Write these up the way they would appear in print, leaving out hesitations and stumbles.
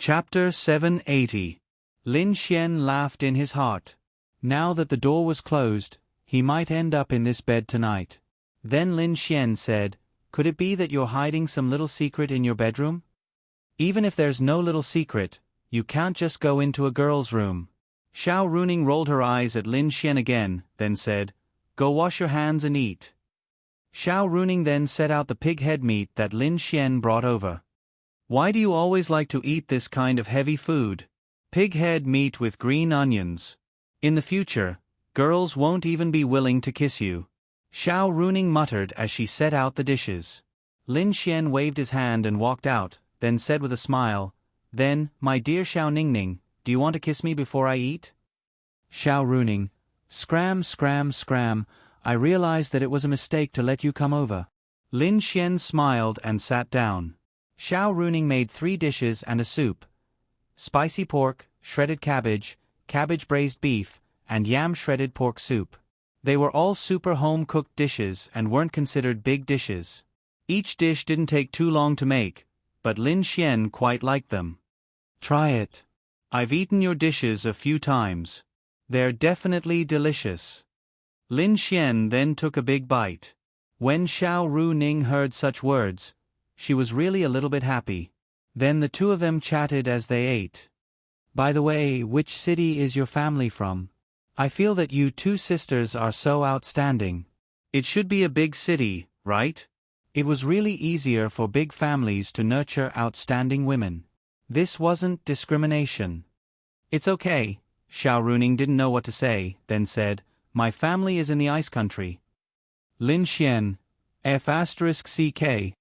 Chapter 780. Lin Xian laughed in his heart. Now that the door was closed, he might end up in this bed tonight. Then Lin Xian said, "Could it be that you're hiding some little secret in your bedroom? Even if there's no little secret, you can't just go into a girl's room." Xiao Runing rolled her eyes at Lin Xian again, then said, "Go wash your hands and eat." Xiao Runing then set out the pig head meat that Lin Xian brought over. "Why do you always like to eat this kind of heavy food? Pig head meat with green onions. In the future, girls won't even be willing to kiss you." Xiao Runing muttered as she set out the dishes. Lin Xian waved his hand and walked out, then said with a smile, "Then, my dear Xiao Ningning, do you want to kiss me before I eat?" Xiao Runing, "Scram, scram, scram, I realized that it was a mistake to let you come over." Lin Xian smiled and sat down. Xiao Runing made 3 dishes and a soup: spicy pork, shredded cabbage, cabbage braised beef, and yam shredded pork soup. They were all super home-cooked dishes and weren't considered big dishes. Each dish didn't take too long to make, but Lin Xian quite liked them. "Try it. I've eaten your dishes a few times. They're definitely delicious." Lin Xian then took a big bite. When Xiao Runing heard such words, she was really a little bit happy. Then the two of them chatted as they ate. "By the way, which city is your family from? I feel that you 2 sisters are so outstanding." "It should be a big city, right?" It was really easier for big families to nurture outstanding women. This wasn't discrimination. "It's okay." Xiao Runing didn't know what to say, then said, "My family is in the ice country." Lin Xian, F***CK.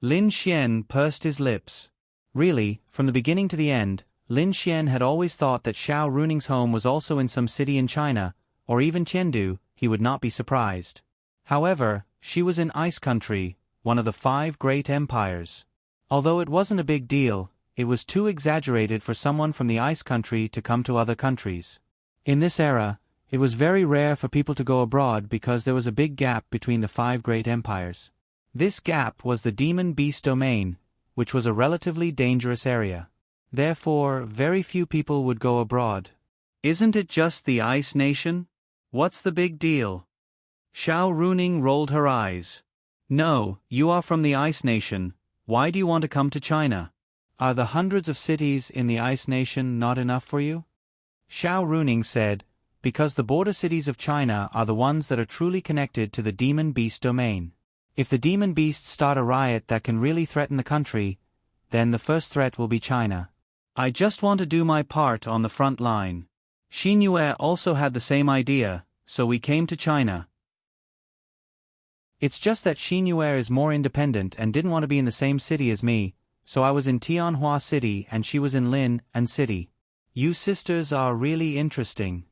Lin Xian pursed his lips. Really, from the beginning to the end, Lin Xian had always thought that Xiao Runing's home was also in some city in China, or even Chengdu. He would not be surprised. However, she was in Ice Country, one of the 5 great empires. Although it wasn't a big deal, it was too exaggerated for someone from the Ice Country to come to other countries. In this era, it was very rare for people to go abroad because there was a big gap between the 5 great empires. This gap was the Demon Beast Domain, which was a relatively dangerous area. Therefore, very few people would go abroad. "Isn't it just the Ice Nation? What's the big deal?" Xiao Runing rolled her eyes. "No, you are from the Ice Nation. Why do you want to come to China? Are the hundreds of cities in the Ice Nation not enough for you?" Xiao Runing said, "Because the border cities of China are the ones that are truly connected to the Demon Beast Domain. If the Demon Beasts start a riot that can really threaten the country, then the first threat will be China. I just want to do my part on the front line." Xinyu also had the same idea, so we came to China. It's just that Xinyu is more independent and didn't want to be in the same city as me, so I was in Tianhua City and she was in Lin and City. "You sisters are really interesting."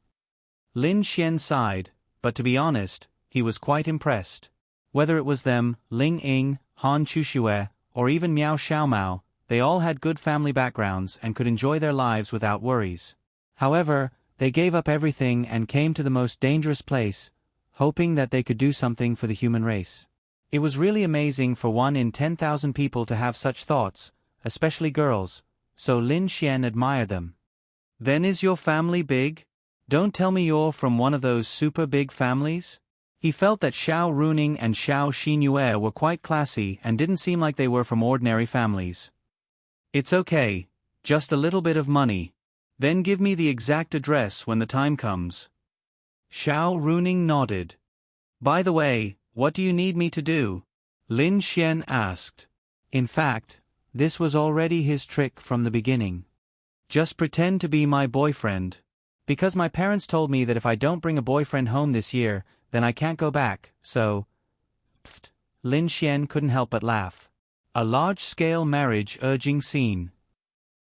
Lin Xian sighed, but to be honest, he was quite impressed. Whether it was them, Ling Ying, Han Chuxue, or even Miao Xiaomao, they all had good family backgrounds and could enjoy their lives without worries. However, they gave up everything and came to the most dangerous place, hoping that they could do something for the human race. It was really amazing for 1 in 10,000 people to have such thoughts, especially girls, so Lin Xian admired them. "Then is your family big? Don't tell me you're from one of those super big families?" He felt that Xiao Runing and Xiao Xinyu were quite classy and didn't seem like they were from ordinary families. "It's okay, just a little bit of money. Then give me the exact address when the time comes." Xiao Runing nodded. "By the way, what do you need me to do?" Lin Xian asked. In fact, this was already his trick from the beginning. "Just pretend to be my boyfriend. Because my parents told me that if I don't bring a boyfriend home this year, then I can't go back, so—" Pfft, Lin Xian couldn't help but laugh. A large-scale marriage urging scene.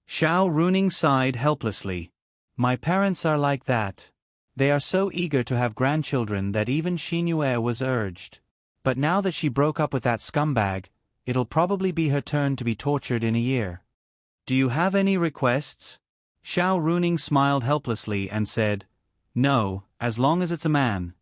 Xiao Runing sighed helplessly. "My parents are like that. They are so eager to have grandchildren that even Xinyu was urged. But now that she broke up with that scumbag, it'll probably be her turn to be tortured in a year." "Do you have any requests?" Xiao Runing smiled helplessly and said, "No, as long as it's a man."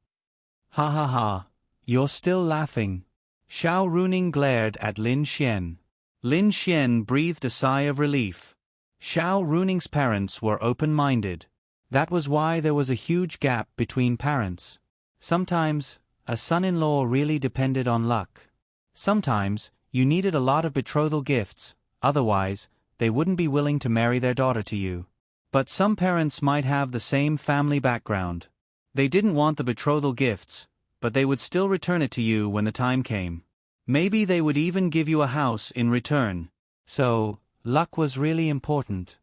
"Ha ha ha, you're still laughing." Xiao Runing glared at Lin Xian. Lin Xian breathed a sigh of relief. Xiao Runing's parents were open-minded. That was why there was a huge gap between parents. Sometimes, a son-in-law really depended on luck. Sometimes, you needed a lot of betrothal gifts, otherwise, they wouldn't be willing to marry their daughter to you. But some parents might have the same family background. They didn't want the betrothal gifts, but they would still return it to you when the time came. Maybe they would even give you a house in return. So, luck was really important.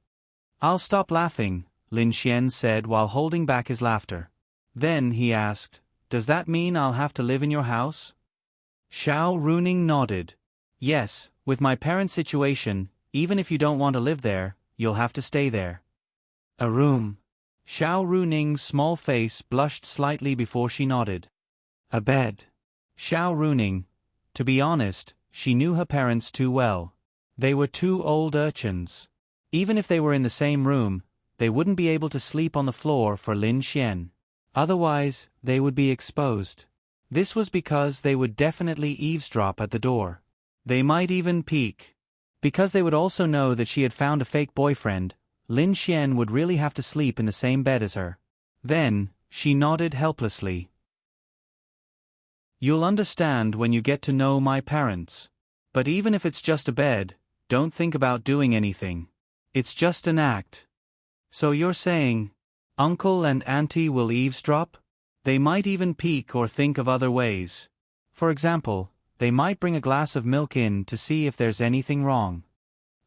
I'll stop laughing, Lin Xian said while holding back his laughter. Then he asked, does that mean I'll have to live in your house? Xiao Runing nodded. Yes, with my parents' situation, even if you don't want to live there, you'll have to stay there. A room. Xiao Runing's small face blushed slightly before she nodded. A bed. Xiao Runing. To be honest, she knew her parents too well. They were two old urchins. Even if they were in the same room, they wouldn't be able to sleep on the floor for Lin Xian. Otherwise, they would be exposed. This was because they would definitely eavesdrop at the door. They might even peek. Because they would also know that she had found a fake boyfriend, Lin Xian would really have to sleep in the same bed as her. Then, she nodded helplessly. You'll understand when you get to know my parents. But even if it's just a bed, don't think about doing anything. It's just an act. So you're saying, Uncle and Auntie will eavesdrop? They might even peek or think of other ways. For example, they might bring a glass of milk in to see if there's anything wrong.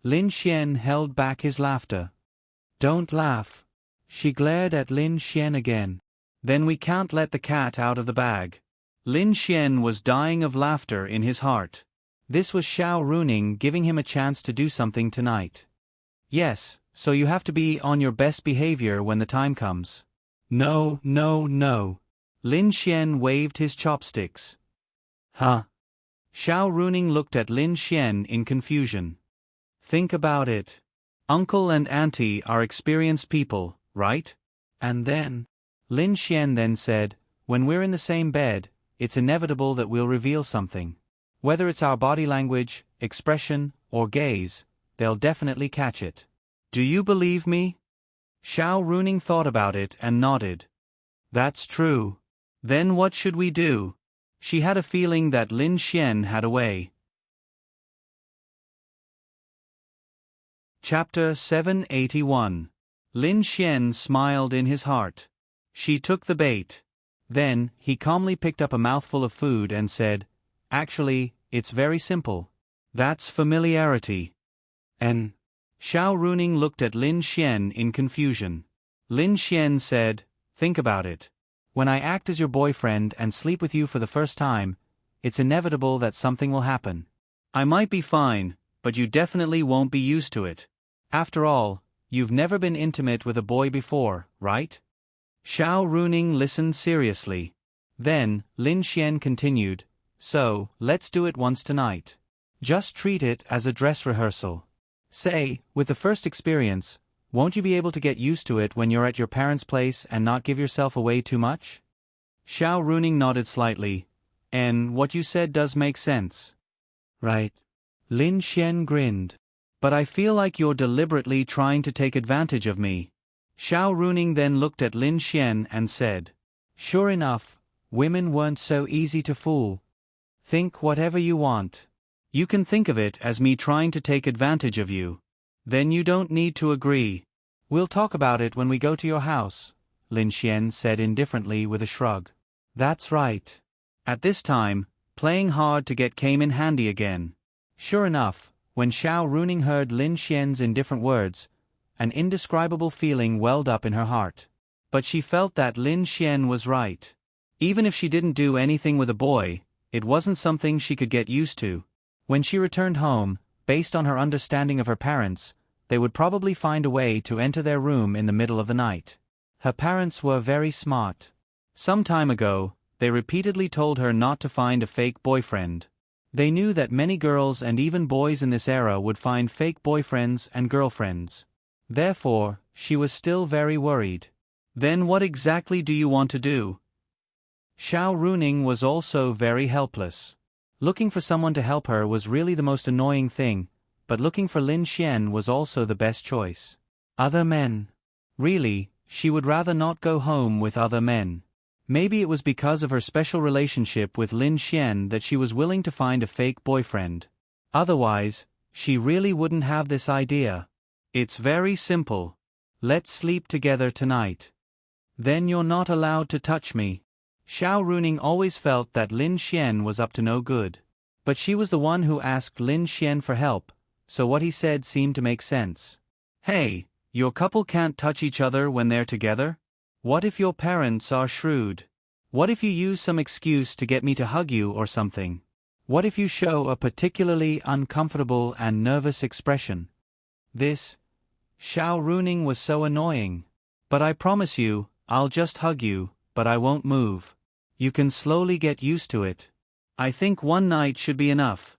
Lin Xian held back his laughter. Don't laugh. She glared at Lin Xian again. Then we can't let the cat out of the bag. Lin Xian was dying of laughter in his heart. This was Xiao Runing giving him a chance to do something tonight. Yes, so you have to be on your best behavior when the time comes. No, no, no. Lin Xian waved his chopsticks. Huh? Xiao Runing looked at Lin Xian in confusion. Think about it. Uncle and Auntie are experienced people, right? And then, Lin Xian then said, when we're in the same bed, it's inevitable that we'll reveal something. Whether it's our body language, expression, or gaze, they'll definitely catch it. Do you believe me? Xiao Runing thought about it and nodded. That's true. Then what should we do? She had a feeling that Lin Xian had a way. Chapter 781. Lin Xian smiled in his heart. She took the bait. Then, he calmly picked up a mouthful of food and said, actually, it's very simple. That's familiarity. And Xiao Runing looked at Lin Xian in confusion. Lin Xian said, think about it. When I act as your boyfriend and sleep with you for the first time, it's inevitable that something will happen. I might be fine, but you definitely won't be used to it. After all, you've never been intimate with a boy before, right? Xiao Runing listened seriously. Then, Lin Xian continued, so, let's do it once tonight. Just treat it as a dress rehearsal. Say, with the first experience, won't you be able to get used to it when you're at your parents' place and not give yourself away too much? Xiao Runing nodded slightly. And what you said does make sense. Right. Lin Xian grinned. But I feel like you're deliberately trying to take advantage of me. Xiao Runing then looked at Lin Xian and said, sure enough, women weren't so easy to fool. Think whatever you want. You can think of it as me trying to take advantage of you. Then you don't need to agree. We'll talk about it when we go to your house, Lin Xian said indifferently with a shrug. That's right. At this time, playing hard to get came in handy again. Sure enough, when Xiao Runing heard Lin Xian's indifferent words, an indescribable feeling welled up in her heart. But she felt that Lin Xian was right. Even if she didn't do anything with a boy, it wasn't something she could get used to. When she returned home, based on her understanding of her parents, they would probably find a way to enter their room in the middle of the night. Her parents were very smart. Some time ago, they repeatedly told her not to find a fake boyfriend. They knew that many girls and even boys in this era would find fake boyfriends and girlfriends. Therefore, she was still very worried. Then what exactly do you want to do? Xiao Runing was also very helpless. Looking for someone to help her was really the most annoying thing, but looking for Lin Xian was also the best choice. Other men. Really, she would rather not go home with other men. Maybe it was because of her special relationship with Lin Xian that she was willing to find a fake boyfriend. Otherwise, she really wouldn't have this idea. It's very simple. Let's sleep together tonight. Then you're not allowed to touch me. Xiao Runing always felt that Lin Xian was up to no good. But she was the one who asked Lin Xian for help, so what he said seemed to make sense. Hey, your couple can't touch each other when they're together? What if your parents are shrewd? What if you use some excuse to get me to hug you or something? What if you show a particularly uncomfortable and nervous expression? This Xiao Runing was so annoying. But I promise you, I'll just hug you, but I won't move. You can slowly get used to it. I think one night should be enough.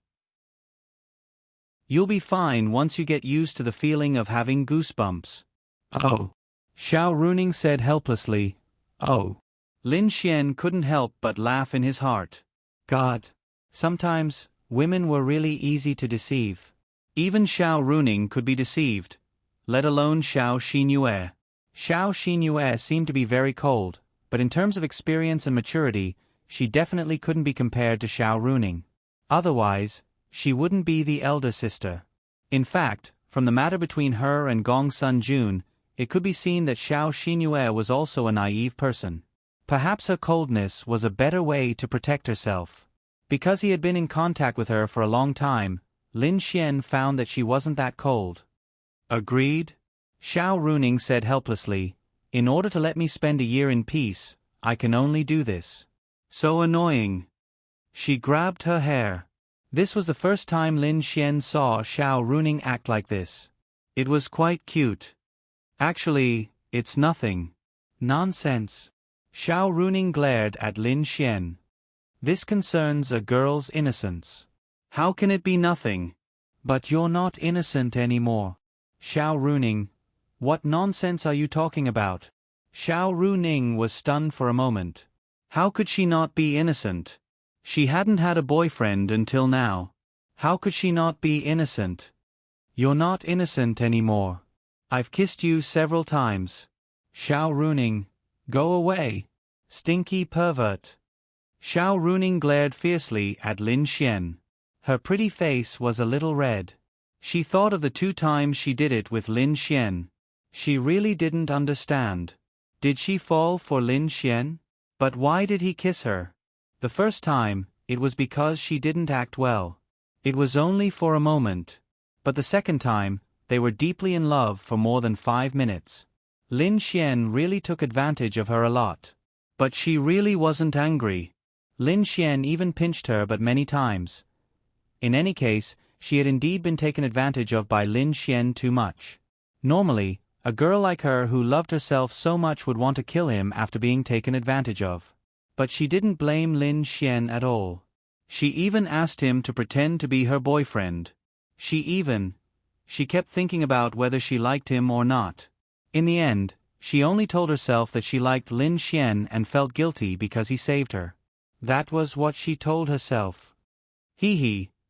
You'll be fine once you get used to the feeling of having goosebumps. Oh. Xiao Runing said helplessly. Oh. Lin Xian couldn't help but laugh in his heart. God. Sometimes, women were really easy to deceive. Even Xiao Runing could be deceived, let alone Xiao Xinyue. Xiao Xinyue seemed to be very cold, but in terms of experience and maturity, she definitely couldn't be compared to Xiao Runing. Otherwise, she wouldn't be the elder sister. In fact, from the matter between her and Gong Sun Jun, it could be seen that Xiao Xinyue was also a naive person. Perhaps her coldness was a better way to protect herself. Because he had been in contact with her for a long time, Lin Xian found that she wasn't that cold. Agreed? Xiao Runing said helplessly, in order to let me spend a year in peace, I can only do this. So annoying. She grabbed her hair. This was the first time Lin Xian saw Xiao Runing act like this. It was quite cute. Actually, it's nothing. Nonsense. Xiao Runing glared at Lin Xian. This concerns a girl's innocence. How can it be nothing? But you're not innocent anymore. Xiao Runing, what nonsense are you talking about? Xiao Runing was stunned for a moment. How could she not be innocent? She hadn't had a boyfriend until now. How could she not be innocent? You're not innocent anymore. I've kissed you several times. Xiao Runing, go away. Stinky pervert. Xiao Runing glared fiercely at Lin Xian. Her pretty face was a little red. She thought of the 2 times she did it with Lin Xian. She really didn't understand. Did she fall for Lin Xian? But why did he kiss her? The first time, it was because she didn't act well. It was only for a moment. But the second time, they were deeply in love for more than 5 minutes. Lin Xian really took advantage of her a lot. But she really wasn't angry. Lin Xian even pinched her but many times. In any case, she had indeed been taken advantage of by Lin Xian too much. Normally, a girl like her who loved herself so much would want to kill him after being taken advantage of. But she didn't blame Lin Xian at all. She even asked him to pretend to be her boyfriend. She kept thinking about whether she liked him or not. In the end, she only told herself that she liked Lin Xian and felt guilty because he saved her. That was what she told herself.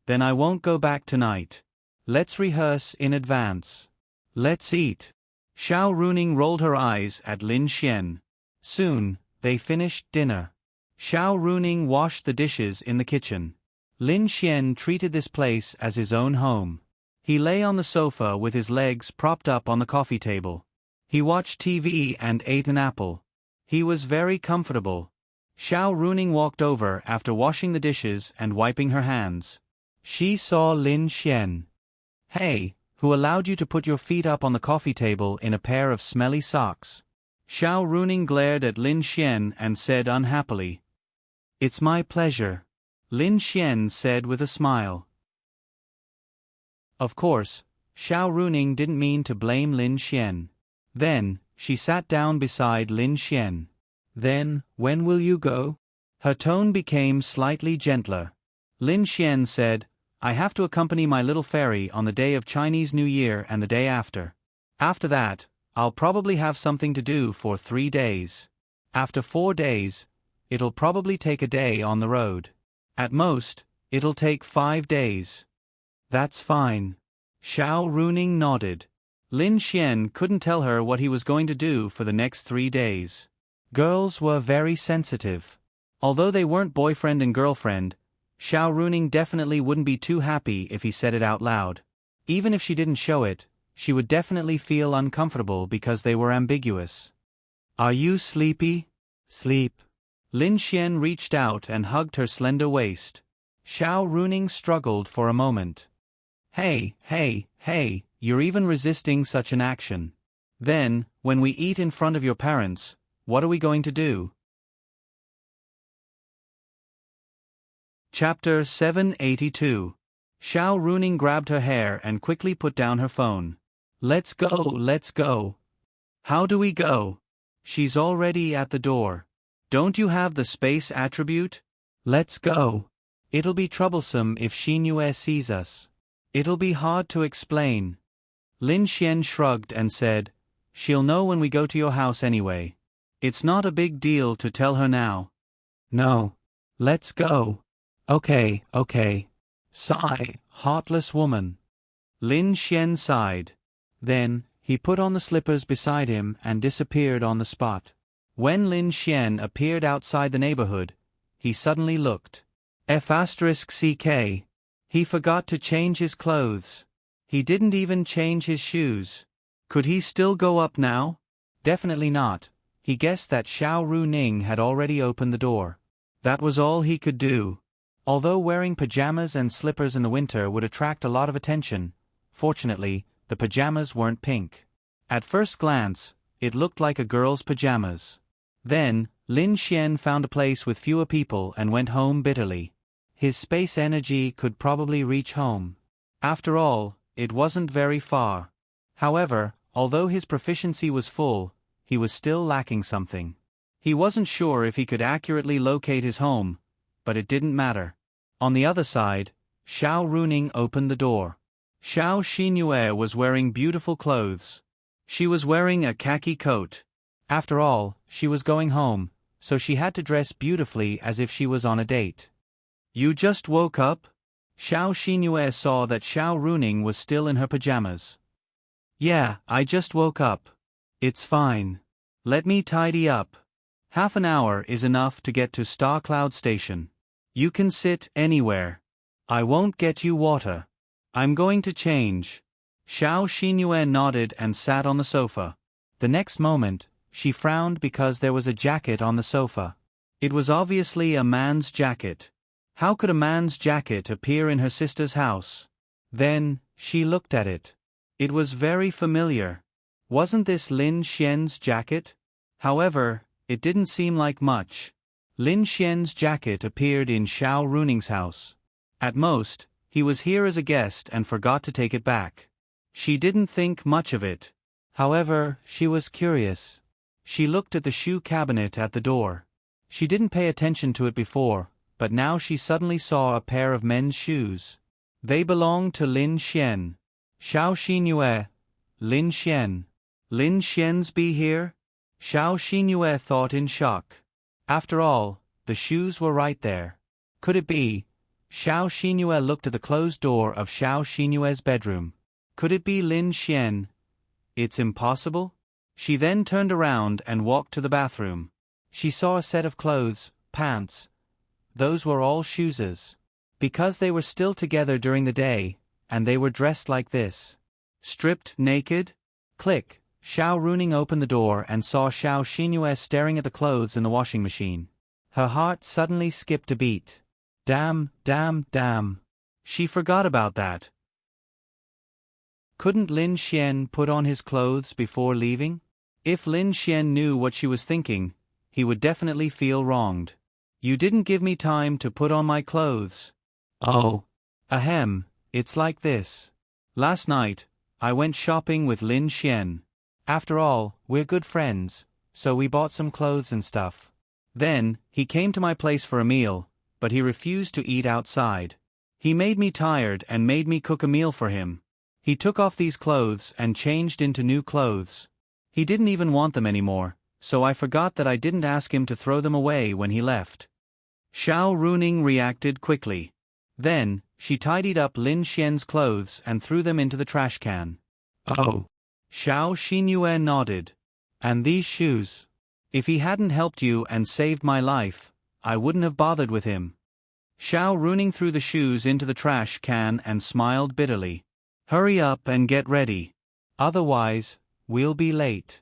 Then I won't go back tonight. Let's rehearse in advance. Let's eat. Xiao Runing rolled her eyes at Lin Xian. Soon, they finished dinner. Xiao Runing washed the dishes in the kitchen. Lin Xian treated this place as his own home. He lay on the sofa with his legs propped up on the coffee table. He watched TV and ate an apple. He was very comfortable. Xiao Runing walked over after washing the dishes and wiping her hands. She saw Lin Xian. Hey, who allowed you to put your feet up on the coffee table in a pair of smelly socks? Xiao Runing glared at Lin Xian and said unhappily. It's my pleasure. Lin Xian said with a smile. Of course, Xiao Runing didn't mean to blame Lin Xian. Then, she sat down beside Lin Xian. Then, when will you go? Her tone became slightly gentler. Lin Xian said, I have to accompany my little fairy on the day of Chinese New Year and the day after. After that, I'll probably have something to do for 3 days. After 4 days, it'll probably take a day on the road. At most, it'll take 5 days. That's fine. Xiao Runing nodded. Lin Xian couldn't tell her what he was going to do for the next 3 days. Girls were very sensitive. Although they weren't boyfriend and girlfriend, Xiao Runing definitely wouldn't be too happy if he said it out loud. Even if she didn't show it, she would definitely feel uncomfortable because they were ambiguous. Are you sleepy? Sleep. Lin Xian reached out and hugged her slender waist. Xiao Runing struggled for a moment. Hey, you're even resisting such an action. Then, when we eat in front of your parents, what are we going to do? Chapter 782. Xiao Runing grabbed her hair and quickly put down her phone. Let's go. How do we go? She's already at the door. Don't you have the space attribute? Let's go. It'll be troublesome if Xinyu sees us. It'll be hard to explain. Lin Xian shrugged and said, She'll know when we go to your house anyway. It's not a big deal to tell her now. No. Let's go. Okay. Sigh, heartless woman. Lin Xian sighed. Then, he put on the slippers beside him and disappeared on the spot. When Lin Xian appeared outside the neighborhood, he suddenly looked. F***ck. He forgot to change his clothes. He didn't even change his shoes. Could he still go up now? Definitely not. He guessed that Xiao Runing had already opened the door. That was all he could do. Although wearing pajamas and slippers in the winter would attract a lot of attention, fortunately, the pajamas weren't pink. At first glance, it looked like a girl's pajamas. Then, Lin Xian found a place with fewer people and went home bitterly. His space energy could probably reach home. After all, it wasn't very far. However, although his proficiency was full, he was still lacking something. He wasn't sure if he could accurately locate his home, but it didn't matter. On the other side, Xiao Runing opened the door. Xiao Xinyue was wearing beautiful clothes. She was wearing a khaki coat. After all, she was going home, so she had to dress beautifully as if she was on a date. You just woke up? Xiao Xinyue saw that Xiao Runing was still in her pajamas. Yeah, I just woke up. It's fine. Let me tidy up. Half an hour is enough to get to Star Cloud Station. You can sit anywhere. I won't get you water. I'm going to change. Xiao Xinyue nodded and sat on the sofa. The next moment, she frowned because there was a jacket on the sofa. It was obviously a man's jacket. How could a man's jacket appear in her sister's house? Then, she looked at it. It was very familiar. Wasn't this Lin Xian's jacket? However, it didn't seem like much. Lin Xian's jacket appeared in Xiao Runing's house. At most, he was here as a guest and forgot to take it back. She didn't think much of it. However, she was curious. She looked at the shoe cabinet at the door. She didn't pay attention to it before, but now she suddenly saw a pair of men's shoes. They belonged to Lin Xian. Xiao Xinyue. Lin Xian. Lin Xian's be here? Xiao Xinyue thought in shock. After all, the shoes were right there. Could it be? Xiao Xinyue looked at the closed door of Xiao Xinyue's bedroom. Could it be Lin Xian? It's impossible. She then turned around and walked to the bathroom. She saw a set of clothes, pants. Those were all shoeses. Because they were still together during the day, and they were dressed like this. Stripped naked? Click. Xiao Runing opened the door and saw Xiao Xinyue staring at the clothes in the washing machine. Her heart suddenly skipped a beat. Damn. She forgot about that. Couldn't Lin Xian put on his clothes before leaving? If Lin Xian knew what she was thinking, he would definitely feel wronged. You didn't give me time to put on my clothes. Oh. Ahem, it's like this. Last night, I went shopping with Lin Xian. After all, we're good friends, so we bought some clothes and stuff. Then, he came to my place for a meal, but he refused to eat outside. He made me tired and made me cook a meal for him. He took off these clothes and changed into new clothes. He didn't even want them anymore, so I forgot that I didn't ask him to throw them away when he left. Xiao Runing reacted quickly. Then, she tidied up Lin Xian's clothes and threw them into the trash can. Oh. Xiao Xinyue nodded. And these shoes? If he hadn't helped you and saved my life, I wouldn't have bothered with him. Xiao Runing threw the shoes into the trash can and smiled bitterly. Hurry up and get ready. Otherwise, we'll be late.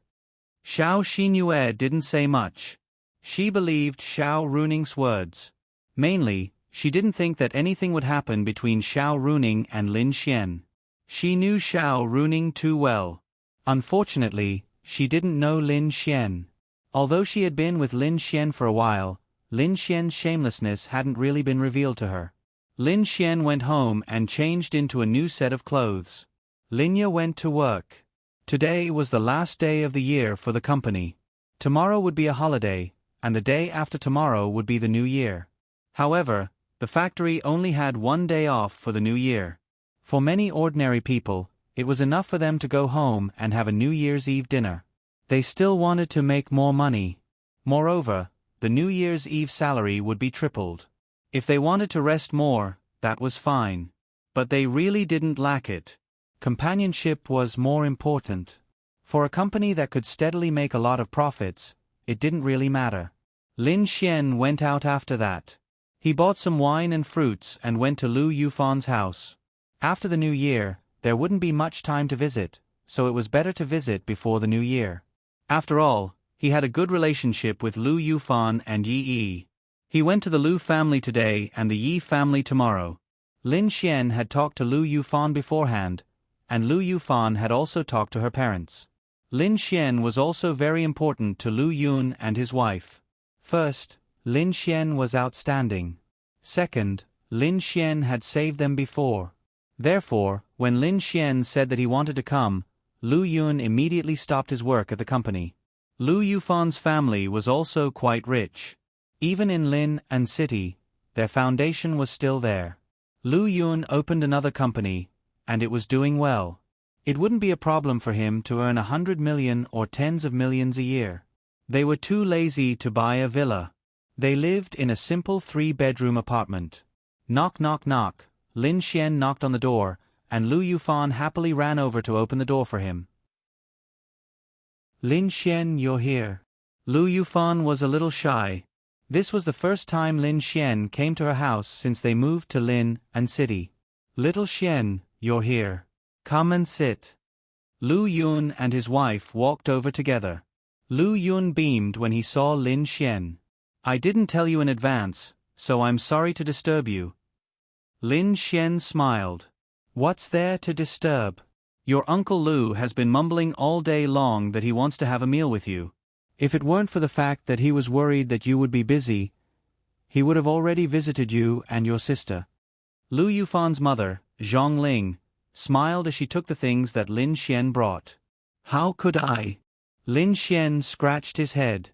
Xiao Xinyue didn't say much. She believed Xiao Runing's words. Mainly, she didn't think that anything would happen between Xiao Runing and Lin Xian. She knew Xiao Runing too well. Unfortunately, she didn't know Lin Xian. Although she had been with Lin Xian for a while, Lin Xian's shamelessness hadn't really been revealed to her. Lin Xian went home and changed into a new set of clothes. Linya went to work. Today was the last day of the year for the company. Tomorrow would be a holiday, and the day after tomorrow would be the New Year. However, the factory only had one day off for the New Year. For many ordinary people, it was enough for them to go home and have a New Year's Eve dinner. They still wanted to make more money. Moreover, the New Year's Eve salary would be tripled. If they wanted to rest more, that was fine. But they really didn't lack it. Companionship was more important. For a company that could steadily make a lot of profits, it didn't really matter. Lin Xian went out after that. He bought some wine and fruits and went to Lu Yufan's house. After the New Year, there wouldn't be much time to visit, so it was better to visit before the New Year. After all, he had a good relationship with Lu Yufan and Yi Yi. He went to the Lu family today and the Yi family tomorrow. Lin Xian had talked to Lu Yufan beforehand, and Lu Yufan had also talked to her parents. Lin Xian was also very important to Lu Yun and his wife. First, Lin Xian was outstanding. Second, Lin Xian had saved them before. Therefore, when Lin Xian said that he wanted to come, Lu Yun immediately stopped his work at the company. Lu Yufan's family was also quite rich. Even in Lin and City, their foundation was still there. Lu Yun opened another company, and it was doing well. It wouldn't be a problem for him to earn 100 million or tens of millions a year. They were too lazy to buy a villa. They lived in a simple 3-bedroom apartment. Knock knock knock, Lin Xian knocked on the door, and Lu Yufan happily ran over to open the door for him. Lin Xian, you're here. Lu Yufan was a little shy. This was the first time Lin Xian came to her house since they moved to Lin and City. Little Xian, you're here. Come and sit. Lu Yun and his wife walked over together. Lu Yun beamed when he saw Lin Xian. I didn't tell you in advance, so I'm sorry to disturb you. Lin Xian smiled. What's there to disturb? Your Uncle Lu has been mumbling all day long that he wants to have a meal with you. If it weren't for the fact that he was worried that you would be busy, he would have already visited you and your sister. Lu Yufan's mother, Zhong Ling, smiled as she took the things that Lin Xian brought. How could I? Lin Xian scratched his head.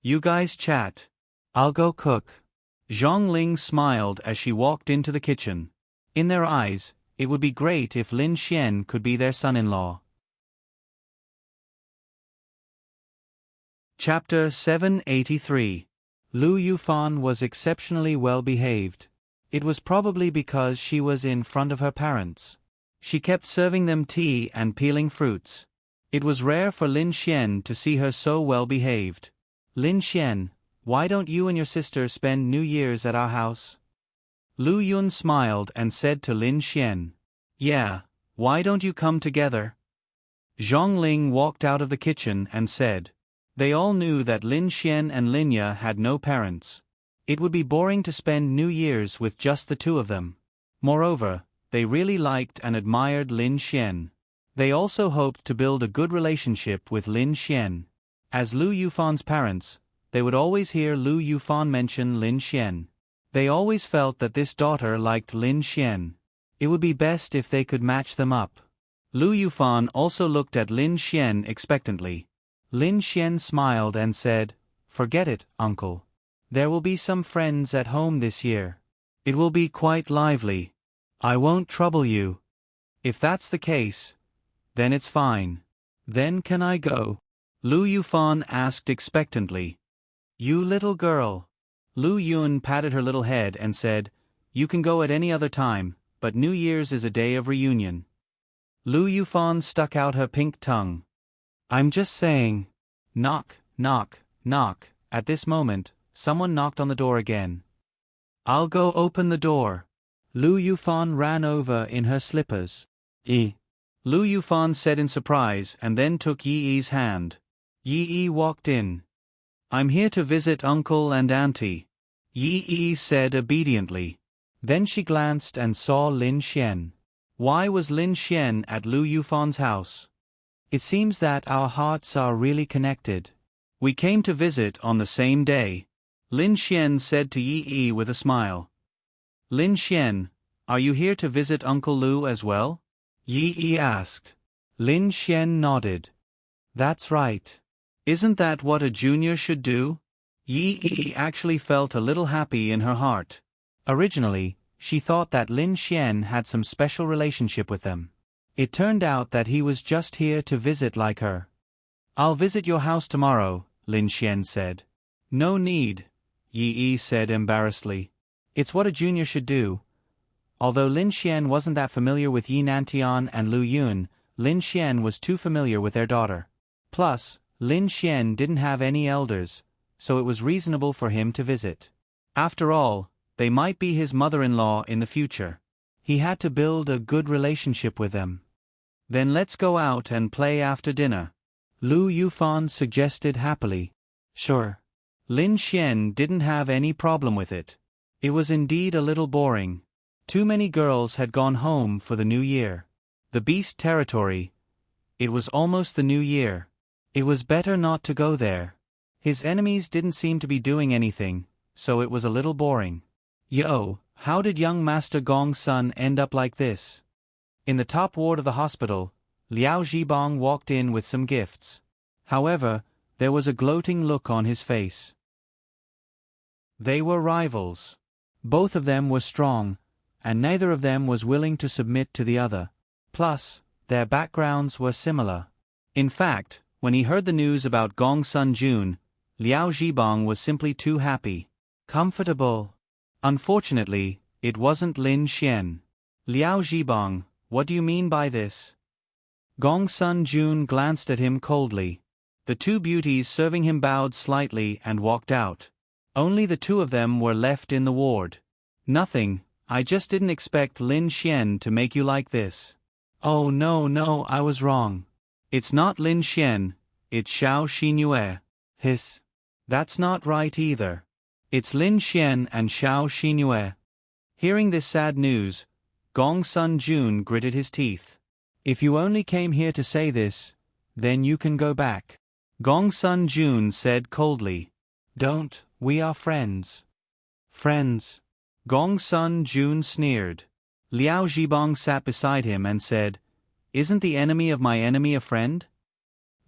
You guys chat. I'll go cook. Zhong Ling smiled as she walked into the kitchen. In their eyes, it would be great if Lin Xian could be their son-in-law. Chapter 783. Lu Yufan was exceptionally well behaved. It was probably because she was in front of her parents. She kept serving them tea and peeling fruits. It was rare for Lin Xian to see her so well behaved. Lin Xian, why don't you and your sister spend New Year's at our house? Lu Yun smiled and said to Lin Xian. Yeah, why don't you come together? Zhong Ling walked out of the kitchen and said. They all knew that Lin Xian and Linya had no parents. It would be boring to spend New Year's with just the two of them. Moreover, they really liked and admired Lin Xian. They also hoped to build a good relationship with Lin Xian. As Lu Yufan's parents, they would always hear Lu Yufan mention Lin Xian. They always felt that this daughter liked Lin Xian. It would be best if they could match them up. Lu Yufan also looked at Lin Xian expectantly. Lin Xian smiled and said, Forget it, uncle. There will be some friends at home this year. It will be quite lively. I won't trouble you. If that's the case, then it's fine. Then can I go? Lu Yufan asked expectantly. You little girl. Lu Yun patted her little head and said, you can go at any other time, but New Year's is a day of reunion. Lu Yufan stuck out her pink tongue. I'm just saying. Knock, knock, knock. At this moment, someone knocked on the door again. I'll go open the door. Lu Yufan ran over in her slippers. Lu Yufan said in surprise and then took Yi Yi's hand. Yi Yi walked in. I'm here to visit Uncle and Auntie. Yi Yi said obediently. Then she glanced and saw Lin Xian. Why was Lin Xian at Lu Yufan's house? It seems that our hearts are really connected. We came to visit on the same day. Lin Xian said to Yi Yi with a smile. Lin Xian, are you here to visit Uncle Lu as well? Yi Yi asked. Lin Xian nodded. That's right. Isn't that what a junior should do? Yi Yi actually felt a little happy in her heart. Originally, she thought that Lin Xian had some special relationship with them. It turned out that he was just here to visit like her. I'll visit your house tomorrow, Lin Xian said. No need, Yi Yi said embarrassedly. It's what a junior should do. Although Lin Xian wasn't that familiar with Yi Nantian and Lu Yun, Lin Xian was too familiar with their daughter. Plus, Lin Xian didn't have any elders, so it was reasonable for him to visit. After all, they might be his mother-in-law in the future. He had to build a good relationship with them. Then let's go out and play after dinner, Lu Yufan suggested happily. Sure. Lin Xian didn't have any problem with it. It was indeed a little boring. Too many girls had gone home for the new year. The beast territory. It was almost the new year. It was better not to go there. His enemies didn't seem to be doing anything, so it was a little boring. Yo, how did young Master Gong's son end up like this? In the top ward of the hospital, Liao Zhibang walked in with some gifts. However, there was a gloating look on his face. They were rivals. Both of them were strong, and neither of them was willing to submit to the other. Plus, their backgrounds were similar. In fact, when he heard the news about Gong's son Jun, Liao Zhibang was simply too happy. Comfortable. Unfortunately, it wasn't Lin Xian. Liao Zhibang, what do you mean by this? Gong's son Jun glanced at him coldly. The two beauties serving him bowed slightly and walked out. Only the two of them were left in the ward. Nothing, I just didn't expect Lin Xian to make you like this. Oh no, I was wrong. It's not Lin Xian, it's Xiao Xinyue. Hiss. That's not right either. It's Lin Xian and Xiao Xinyue. Hearing this sad news, Gong's son Jun gritted his teeth. If you only came here to say this, then you can go back. Gong's son Jun said coldly. Don't, we are friends. Friends. Gong's son Jun sneered. Liao Zhibang sat beside him and said, Isn't the enemy of my enemy a friend?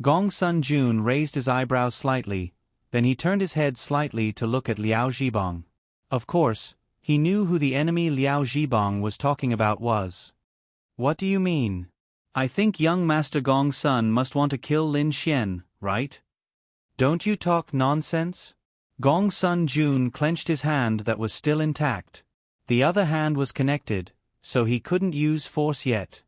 Gong's son Jun raised his eyebrows slightly, then he turned his head slightly to look at Liao Zhibang. Of course, he knew who the enemy Liao Zhibang was talking about was. What do you mean? I think young Master Gong's son must want to kill Lin Xian, right? Don't you talk nonsense? Gong's son Jun clenched his hand that was still intact. The other hand was connected, so he couldn't use force yet.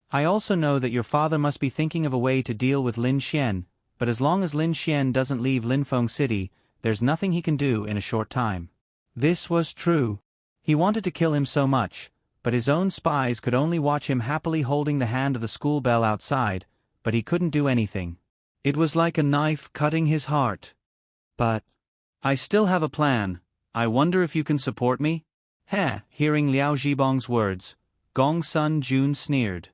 I also know that your father must be thinking of a way to deal with Lin Xian, but as long as Lin Xian doesn't leave Linfeng City, there's nothing he can do in a short time. This was true. He wanted to kill him so much, but his own spies could only watch him happily holding the hand of the school bell outside, but he couldn't do anything. It was like a knife cutting his heart. But I still have a plan. I wonder if you can support me? Heh, hearing Liao Zhibang's words, Gong's son Jun sneered.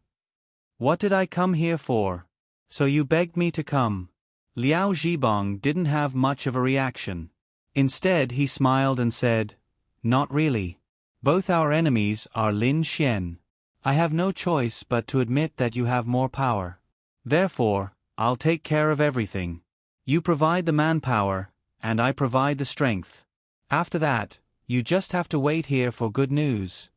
What did I come here for? So you begged me to come. Liao Zhibang didn't have much of a reaction. Instead he smiled and said, Not really. Both our enemies are Lin Xian. I have no choice but to admit that you have more power. Therefore, I'll take care of everything. You provide the manpower, and I provide the strength. After that, you just have to wait here for good news.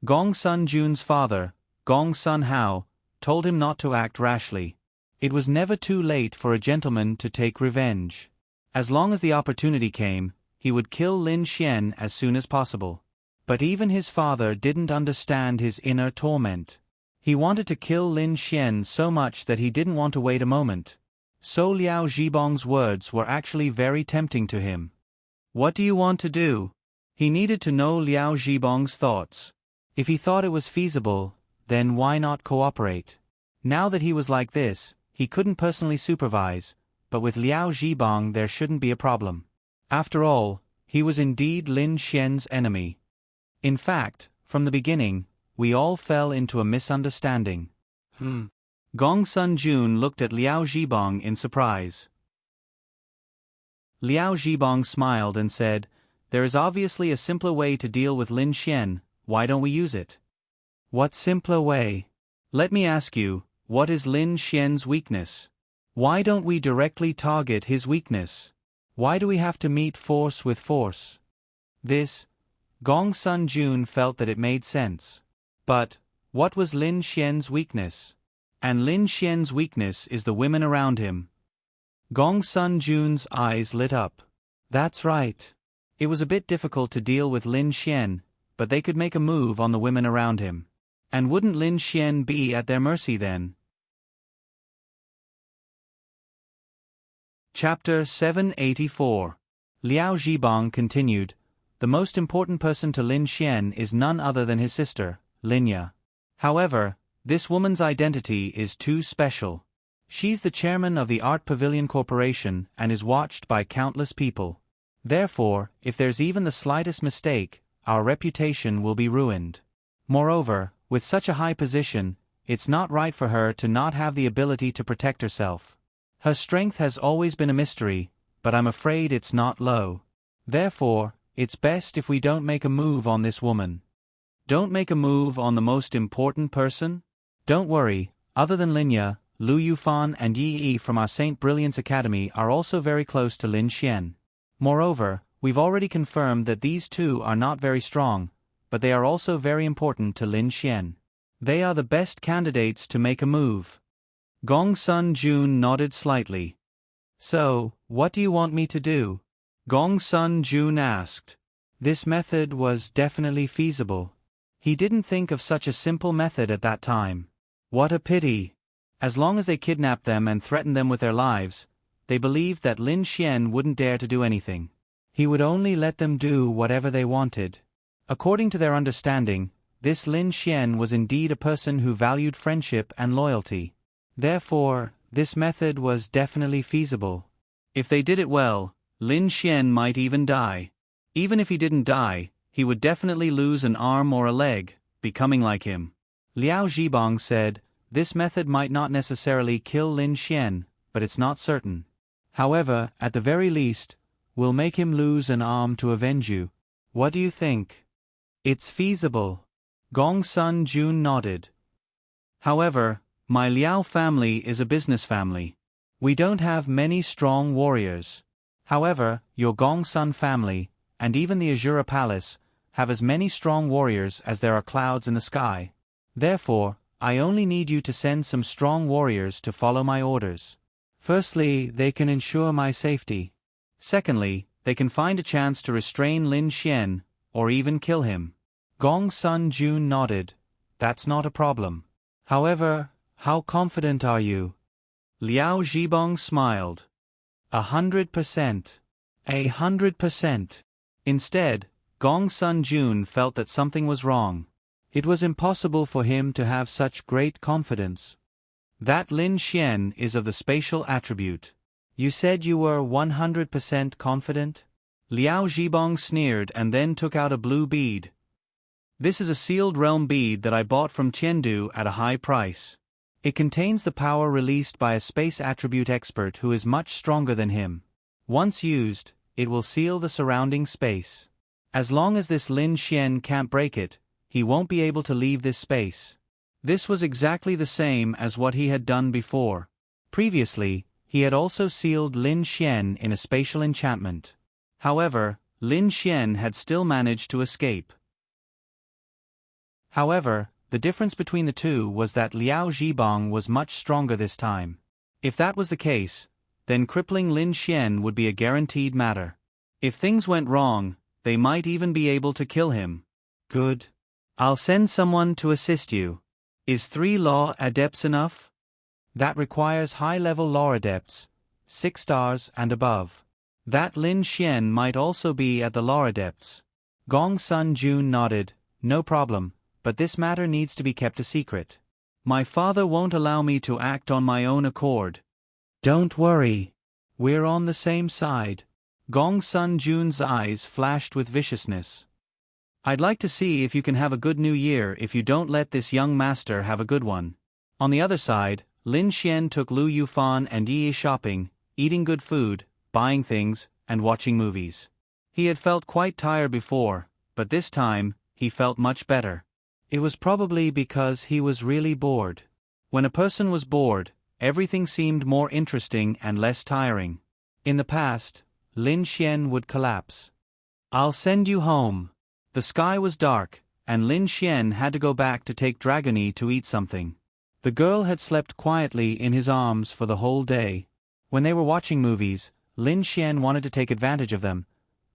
Gong's son Jun's father, Gong's son Hao, told him not to act rashly. It was never too late for a gentleman to take revenge. As long as the opportunity came, he would kill Lin Xian as soon as possible. But even his father didn't understand his inner torment. He wanted to kill Lin Xian so much that he didn't want to wait a moment. So Liao Zhibong's words were actually very tempting to him. What do you want to do? He needed to know Liao Zhibong's thoughts. If he thought it was feasible, then why not cooperate? Now that he was like this, he couldn't personally supervise, but with Liao Zhibong there shouldn't be a problem. After all, he was indeed Lin Xian's enemy. In fact, from the beginning, we all fell into a misunderstanding. Gong Sun Jun looked at Liao Zhibong in surprise. Liao Zhibong smiled and said, "There is obviously a simpler way to deal with Lin Xian, why don't we use it?" "What simpler way?" "Let me ask you, what is Lin Xian's weakness? Why don't we directly target his weakness? Why do we have to meet force with force?" Gong Sun Jun felt that it made sense. But, what was Lin Xian's weakness? And Lin Xian's weakness is the women around him. Gong Sun Jun's eyes lit up. That's right. It was a bit difficult to deal with Lin Xian, but they could make a move on the women around him. And wouldn't Lin Xian be at their mercy then? Chapter 784. Liao Zhibong continued, "The most important person to Lin Xian is none other than his sister, Linya. However, this woman's identity is too special. She's the chairman of the Art Pavilion Corporation and is watched by countless people. Therefore, if there's even the slightest mistake, our reputation will be ruined. Moreover, with such a high position, it's not right for her to not have the ability to protect herself. Her strength has always been a mystery, but I'm afraid it's not low. Therefore, it's best if we don't make a move on this woman." "Don't make a move on the most important person?" "Don't worry, other than Linya, Lu Yufan and Yi Yi from our St. Brilliance Academy are also very close to Lin Xian. Moreover, we've already confirmed that these two are not very strong, but they are also very important to Lin Xian. They are the best candidates to make a move." Gong Sun Jun nodded slightly. "So, what do you want me to do?" Gong Sun Jun asked. This method was definitely feasible. He didn't think of such a simple method at that time. What a pity! As long as they kidnapped them and threatened them with their lives, they believed that Lin Xian wouldn't dare to do anything. He would only let them do whatever they wanted. According to their understanding, this Lin Xian was indeed a person who valued friendship and loyalty. Therefore, this method was definitely feasible. If they did it well, Lin Xian might even die. Even if he didn't die, he would definitely lose an arm or a leg, becoming like him. Liao Zhibong said, "This method might not necessarily kill Lin Xian, but it's not certain. However, at the very least, we'll make him lose an arm to avenge you. What do you think?" "It's feasible." Gong Sun Jun nodded. "However, my Liao family is a business family. We don't have many strong warriors. However, your Gong Sun family, and even the Azura Palace, have as many strong warriors as there are clouds in the sky. Therefore, I only need you to send some strong warriors to follow my orders. Firstly, they can ensure my safety. Secondly, they can find a chance to restrain Lin Xian, or even kill him." Gong Sun Jun nodded. "That's not a problem. However, how confident are you?" Liao Zhibong smiled. 100%. 100%. Instead, Gong Sun Jun felt that something was wrong. It was impossible for him to have such great confidence. That Lin Xian is of the spatial attribute. "You said you were 100% confident?" Liao Zhibong sneered and then took out a blue bead. "This is a sealed realm bead that I bought from Chengdu at a high price. It contains the power released by a space attribute expert who is much stronger than him. Once used, it will seal the surrounding space. As long as this Lin Xian can't break it, he won't be able to leave this space." This was exactly the same as what he had done before. Previously, he had also sealed Lin Xian in a spatial enchantment. However, Lin Xian had still managed to escape. However, the difference between the two was that Liao Zhibong was much stronger this time. If that was the case, then crippling Lin Xian would be a guaranteed matter. If things went wrong, they might even be able to kill him. Good. I'll send someone to assist you. Is 3 law adepts enough? That requires high-level law adepts, 6 stars and above. That Lin Xian might also be at the law adepts. Gong Sun Jun nodded. No problem, but this matter needs to be kept a secret. My father won't allow me to act on my own accord. Don't worry. We're on the same side. Gong Sun Jun's eyes flashed with viciousness. I'd like to see if you can have a good new year if you don't let this young master have a good one. On the other side, Lin Xian took Lu Yufan and Yi shopping, eating good food, buying things, and watching movies. He had felt quite tired before, but this time, he felt much better. It was probably because he was really bored. When a person was bored, everything seemed more interesting and less tiring. In the past, Lin Xian would collapse. I'll send you home. The sky was dark, and Lin Xian had to go back to take Dragony to eat something. The girl had slept quietly in his arms for the whole day. When they were watching movies, Lin Xian wanted to take advantage of them,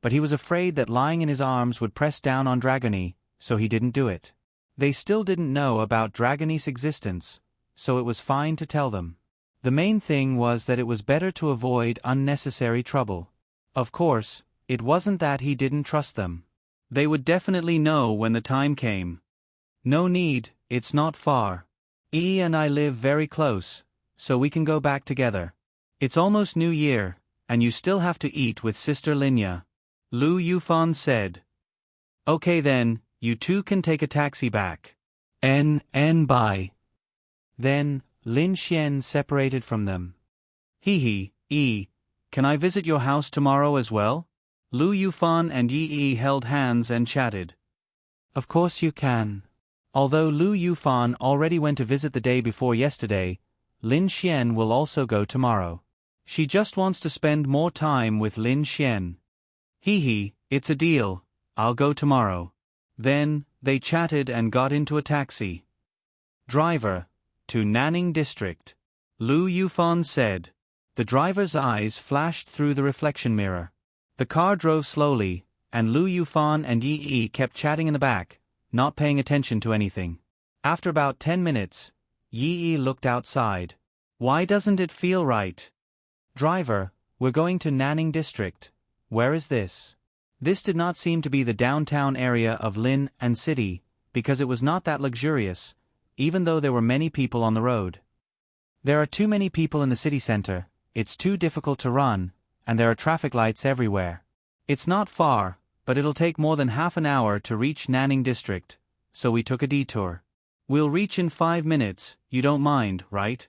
but he was afraid that lying in his arms would press down on Dragony, so he didn't do it. They still didn't know about Dragony's existence, so it was fine to tell them. The main thing was that it was better to avoid unnecessary trouble. Of course, it wasn't that he didn't trust them. They would definitely know when the time came. No need, it's not far. Yi and I live very close, so we can go back together. It's almost New Year, and you still have to eat with Sister Linya. Lu Yufan said. Okay then, you two can take a taxi back. Bye. Then, Lin Xian separated from them. Yi, can I visit your house tomorrow as well? Lu Yufan and Yi held hands and chatted. Of course you can. Although Lu Yufan already went to visit the day before yesterday, Lin Xian will also go tomorrow. She just wants to spend more time with Lin Xian. It's a deal. I'll go tomorrow. Then, they chatted and got into a taxi. Driver, to Nanning District. Lu Yufan said. The driver's eyes flashed through the reflection mirror. The car drove slowly, and Lu Yufan and Yi kept chatting in the back, not paying attention to anything. After about 10 minutes, Yi looked outside. Why doesn't it feel right? Driver, we're going to Nanning District. Where is this? This did not seem to be the downtown area of Lin and City, because it was not that luxurious, even though there were many people on the road. There are too many people in the city center, it's too difficult to run, and there are traffic lights everywhere. It's not far, but it'll take more than half an hour to reach Nanning District, so we took a detour. We'll reach in 5 minutes, you don't mind, right?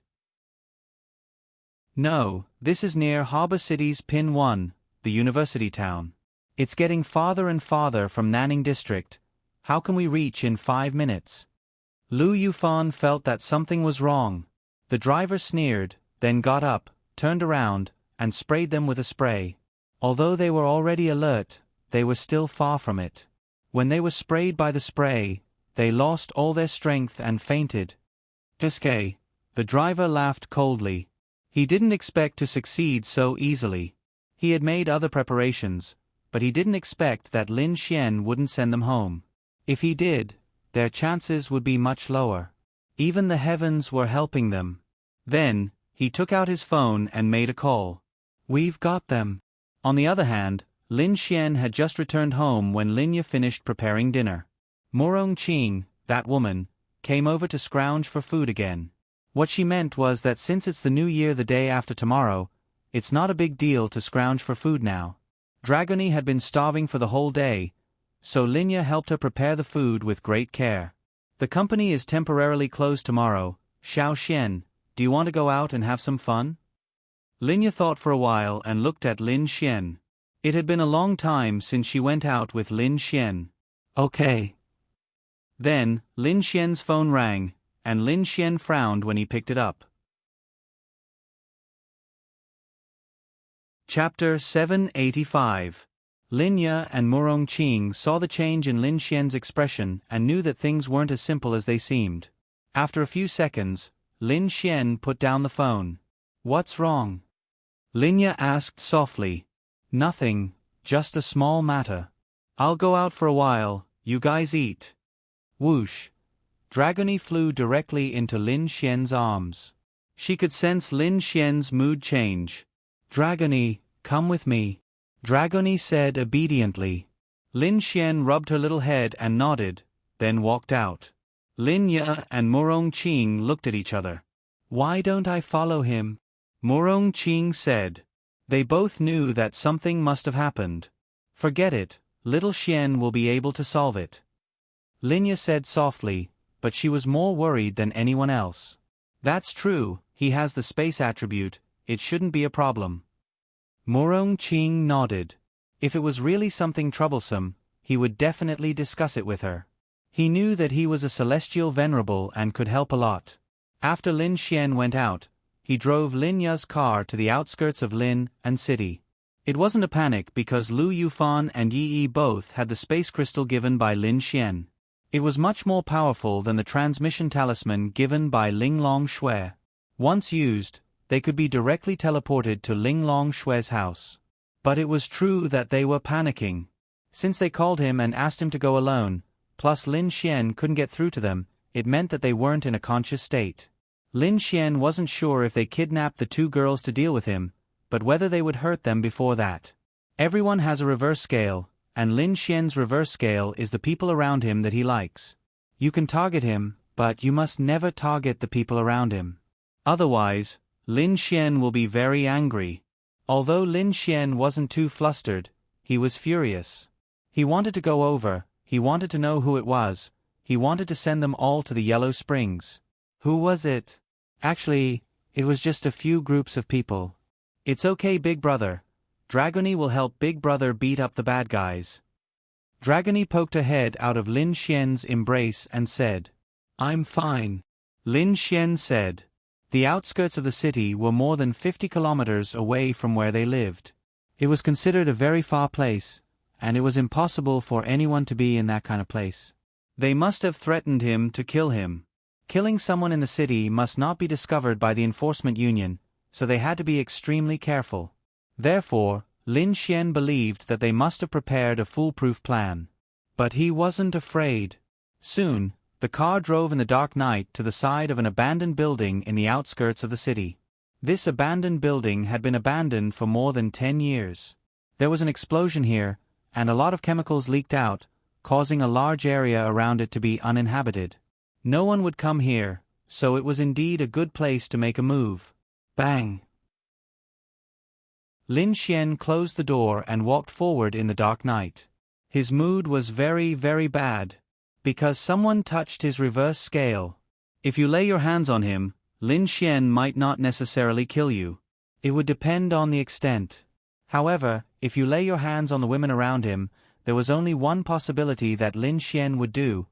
No, this is near Harbor City's Pin 1, the university town. It's getting farther and farther from Nanning District. How can we reach in 5 minutes? Lu Yufan felt that something was wrong. The driver sneered, then got up, turned around, and sprayed them with a spray. Although they were already alert, they were still far from it. When they were sprayed by the spray, they lost all their strength and fainted. Tuske, the driver laughed coldly. He didn't expect to succeed so easily. He had made other preparations, but he didn't expect that Lin Xian wouldn't send them home. If he did, their chances would be much lower. Even the heavens were helping them. Then, he took out his phone and made a call. We've got them. On the other hand, Lin Xian had just returned home when Linya finished preparing dinner. Murong Qing, that woman, came over to scrounge for food again. What she meant was that since it's the new year the day after tomorrow, it's not a big deal to scrounge for food now. Dragony had been starving for the whole day, so Linya helped her prepare the food with great care. The company is temporarily closed tomorrow. Xiao Xian, do you want to go out and have some fun? Linya thought for a while and looked at Lin Xian. It had been a long time since she went out with Lin Xian. Okay. Then, Lin Xian's phone rang, and Lin Xian frowned when he picked it up. Chapter 785. Linya and Murong Qing saw the change in Lin Xian's expression and knew that things weren't as simple as they seemed. After a few seconds, Lin Xian put down the phone. What's wrong? Linya asked softly. Nothing, just a small matter. I'll go out for a while, You guys eat. Whoosh. Dragony flew directly into Lin Xian's arms. She could sense Lin Xian's mood change. Dragony, come with me. Dragony said obediently. Lin Xian rubbed her little head and nodded, then walked out. Lin Ye and Murong Qing looked at each other. Why don't I follow him? Murong Qing said. They both knew that something must have happened. Forget it, little Xian will be able to solve it. Lin Ye said softly, but she was more worried than anyone else. That's true, he has the space attribute, it shouldn't be a problem. Murong Qing nodded. If it was really something troublesome, he would definitely discuss it with her. He knew that he was a celestial venerable and could help a lot. After Lin Xian went out, he drove Lin Ye's car to the outskirts of Lin and city. It wasn't a panic because Lu Yufan and Yi Yi both had the space crystal given by Lin Xian. It was much more powerful than the transmission talisman given by Ling Long Shui. Once used, they could be directly teleported to Ling Long Shui's house. But it was true that they were panicking. Since they called him and asked him to go alone, plus Lin Xian couldn't get through to them, it meant that they weren't in a conscious state. Lin Xian wasn't sure if they kidnapped the two girls to deal with him, but whether they would hurt them before that. Everyone has a reverse scale, and Lin Xian's reverse scale is the people around him that he likes. You can target him, but you must never target the people around him. Otherwise, Lin Xian will be very angry. Although Lin Xian wasn't too flustered, he was furious. He wanted to go over, he wanted to know who it was, he wanted to send them all to the Yellow Springs. Who was it? Actually, it was just a few groups of people. It's okay, Big Brother. Dragony will help Big Brother beat up the bad guys. Dragony poked her head out of Lin Xian's embrace and said, I'm fine. Lin Xian said. The outskirts of the city were more than 50 kilometers away from where they lived. It was considered a very far place, and it was impossible for anyone to be in that kind of place. They must have threatened him to kill him. Killing someone in the city must not be discovered by the enforcement union, so they had to be extremely careful. Therefore, Lin Xian believed that they must have prepared a foolproof plan. But he wasn't afraid. Soon, the car drove in the dark night to the side of an abandoned building in the outskirts of the city. This abandoned building had been abandoned for more than 10 years. There was an explosion here, and a lot of chemicals leaked out, causing a large area around it to be uninhabited. No one would come here, so it was indeed a good place to make a move. Bang! Lin Xian closed the door and walked forward in the dark night. His mood was very, very bad. Because someone touched his reverse scale. If you lay your hands on him, Lin Xian might not necessarily kill you. It would depend on the extent. However, if you lay your hands on the women around him, there was only one possibility that Lin Xian would do: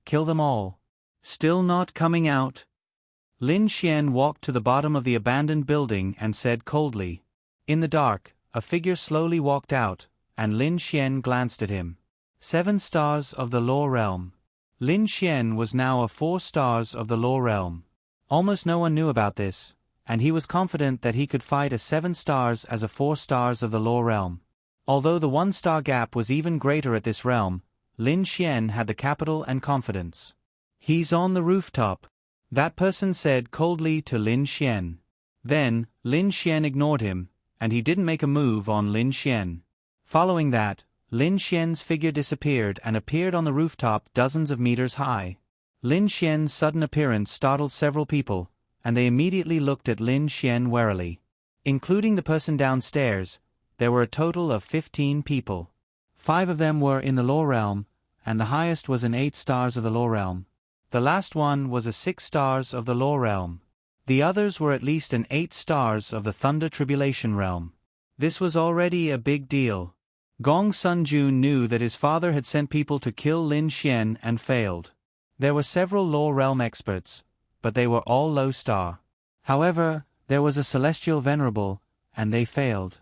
kill them all. Still not coming out? Lin Xian walked to the bottom of the abandoned building and said coldly. In the dark, a figure slowly walked out, and Lin Xian glanced at him. 7 stars of the Law Realm. Lin Xian was now a 4 stars of the Law Realm. Almost no one knew about this, and he was confident that he could fight a 7 stars as a 4 stars of the Law Realm. Although the 1-star gap was even greater at this realm, Lin Xian had the capital and confidence. He's on the rooftop, that person said coldly to Lin Xian. Then, Lin Xian ignored him, and he didn't make a move on Lin Xian. Following that, Lin Xian's figure disappeared and appeared on the rooftop dozens of meters high. Lin Xian's sudden appearance startled several people, and they immediately looked at Lin Xian warily. Including the person downstairs, there were a total of 15 people. 5 of them were in the Law Realm, and the highest was an 8 stars of the Law Realm. The last one was a 6 stars of the Law Realm. The others were at least an 8 stars of the Thunder Tribulation Realm. This was already a big deal. Gong Sunjun knew that his father had sent people to kill Lin Xian and failed. There were several Law Realm experts, but they were all low star. However, there was a Celestial Venerable, and they failed.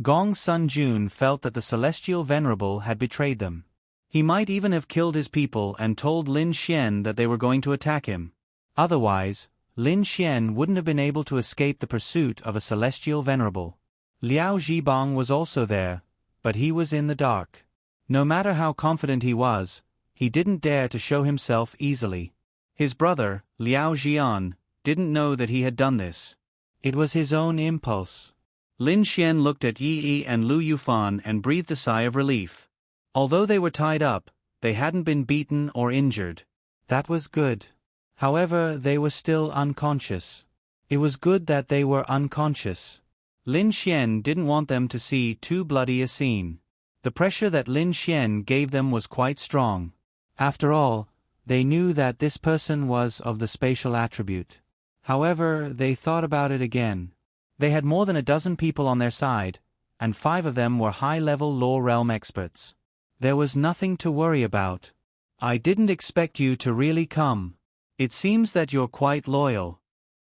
Gong Sunjun felt that the Celestial Venerable had betrayed them. He might even have killed his people and told Lin Xian that they were going to attack him. Otherwise, Lin Xian wouldn't have been able to escape the pursuit of a Celestial Venerable. Liao Zhibang was also there, but he was in the dark. No matter how confident he was, he didn't dare to show himself easily. His brother, Liao Jian, didn't know that he had done this. It was his own impulse. Lin Xian looked at Yi Yi and Lu Yufan and breathed a sigh of relief. Although they were tied up, they hadn't been beaten or injured. That was good. However, they were still unconscious. It was good that they were unconscious. Lin Xian didn't want them to see too bloody a scene. The pressure that Lin Xian gave them was quite strong. After all, they knew that this person was of the spatial attribute. However, they thought about it again. They had more than a dozen people on their side, and 5 of them were high-level law realm experts. There was nothing to worry about. I didn't expect you to really come. It seems that you're quite loyal.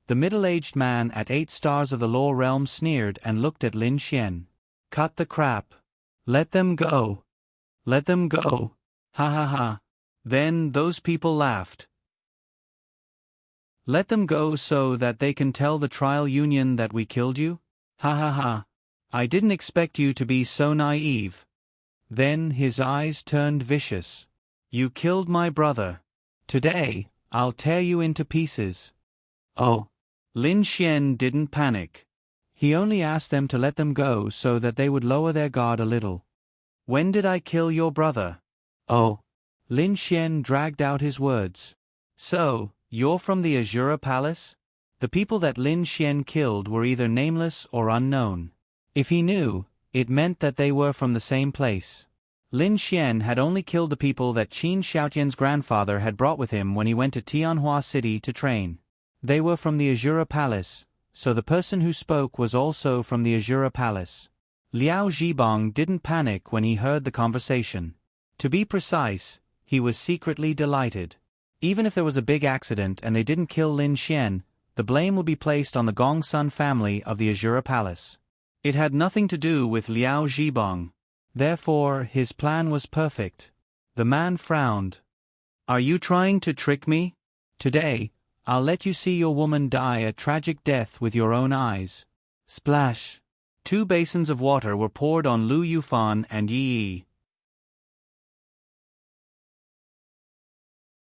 The middle-aged man at 8 stars of the law realm sneered and looked at Lin Xian. Cut the crap. Let them go. Let them go. Ha ha ha. Then those people laughed. Let them go so that they can tell the trial union that we killed you? Ha ha ha. I didn't expect you to be so naive. Then his eyes turned vicious. You killed my brother. Today, I'll tear you into pieces. Oh. Lin Xian didn't panic. He only asked them to let them go so that they would lower their guard a little. When did I kill your brother? Oh. Lin Xian dragged out his words. So, you're from the Azura Palace? The people that Lin Xian killed were either nameless or unknown. If he knew, it meant that they were from the same place. Lin Xian had only killed the people that Qin Xiaotian's grandfather had brought with him when he went to Tianhua City to train. They were from the Azura Palace, so the person who spoke was also from the Azura Palace. Liao Zhibang didn't panic when he heard the conversation. To be precise, he was secretly delighted. Even if there was a big accident and they didn't kill Lin Xian, the blame would be placed on the Gongsun family of the Azura Palace. It had nothing to do with Liao Zhibang. Therefore, his plan was perfect. The man frowned. Are you trying to trick me? Today, I'll let you see your woman die a tragic death with your own eyes. Splash. 2 basins of water were poured on Lu Yufan and Yi Yi.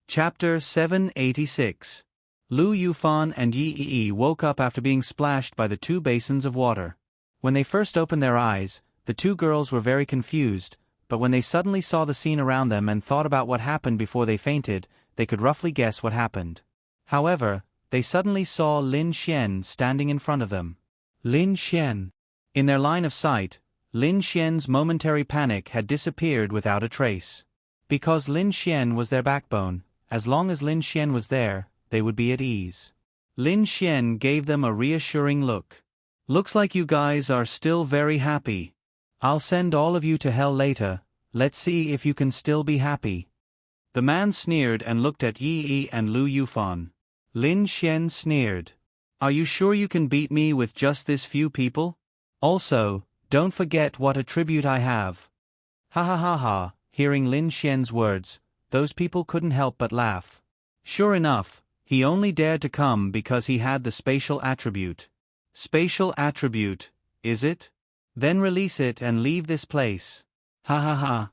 Chapter 786. Lu Yufan and Yi Yi woke up after being splashed by the 2 basins of water. When they first opened their eyes, the 2 girls were very confused, but when they suddenly saw the scene around them and thought about what happened before they fainted, they could roughly guess what happened. However, they suddenly saw Lin Xian standing in front of them. Lin Xian. In their line of sight, Lin Xian's momentary panic had disappeared without a trace. Because Lin Xian was their backbone, as long as Lin Xian was there, they would be at ease. Lin Xian gave them a reassuring look. Looks like you guys are still very happy. I'll send all of you to hell later, let's see if you can still be happy. The man sneered and looked at Yi Yi and Lu Yufan. Lin Xian sneered. Are you sure you can beat me with just this few people? Also, don't forget what attribute I have. Ha ha ha ha. Hearing Lin Xian's words, those people couldn't help but laugh. Sure enough, he only dared to come because he had the spatial attribute. Spatial attribute, is it? Then release it and leave this place. Ha ha ha.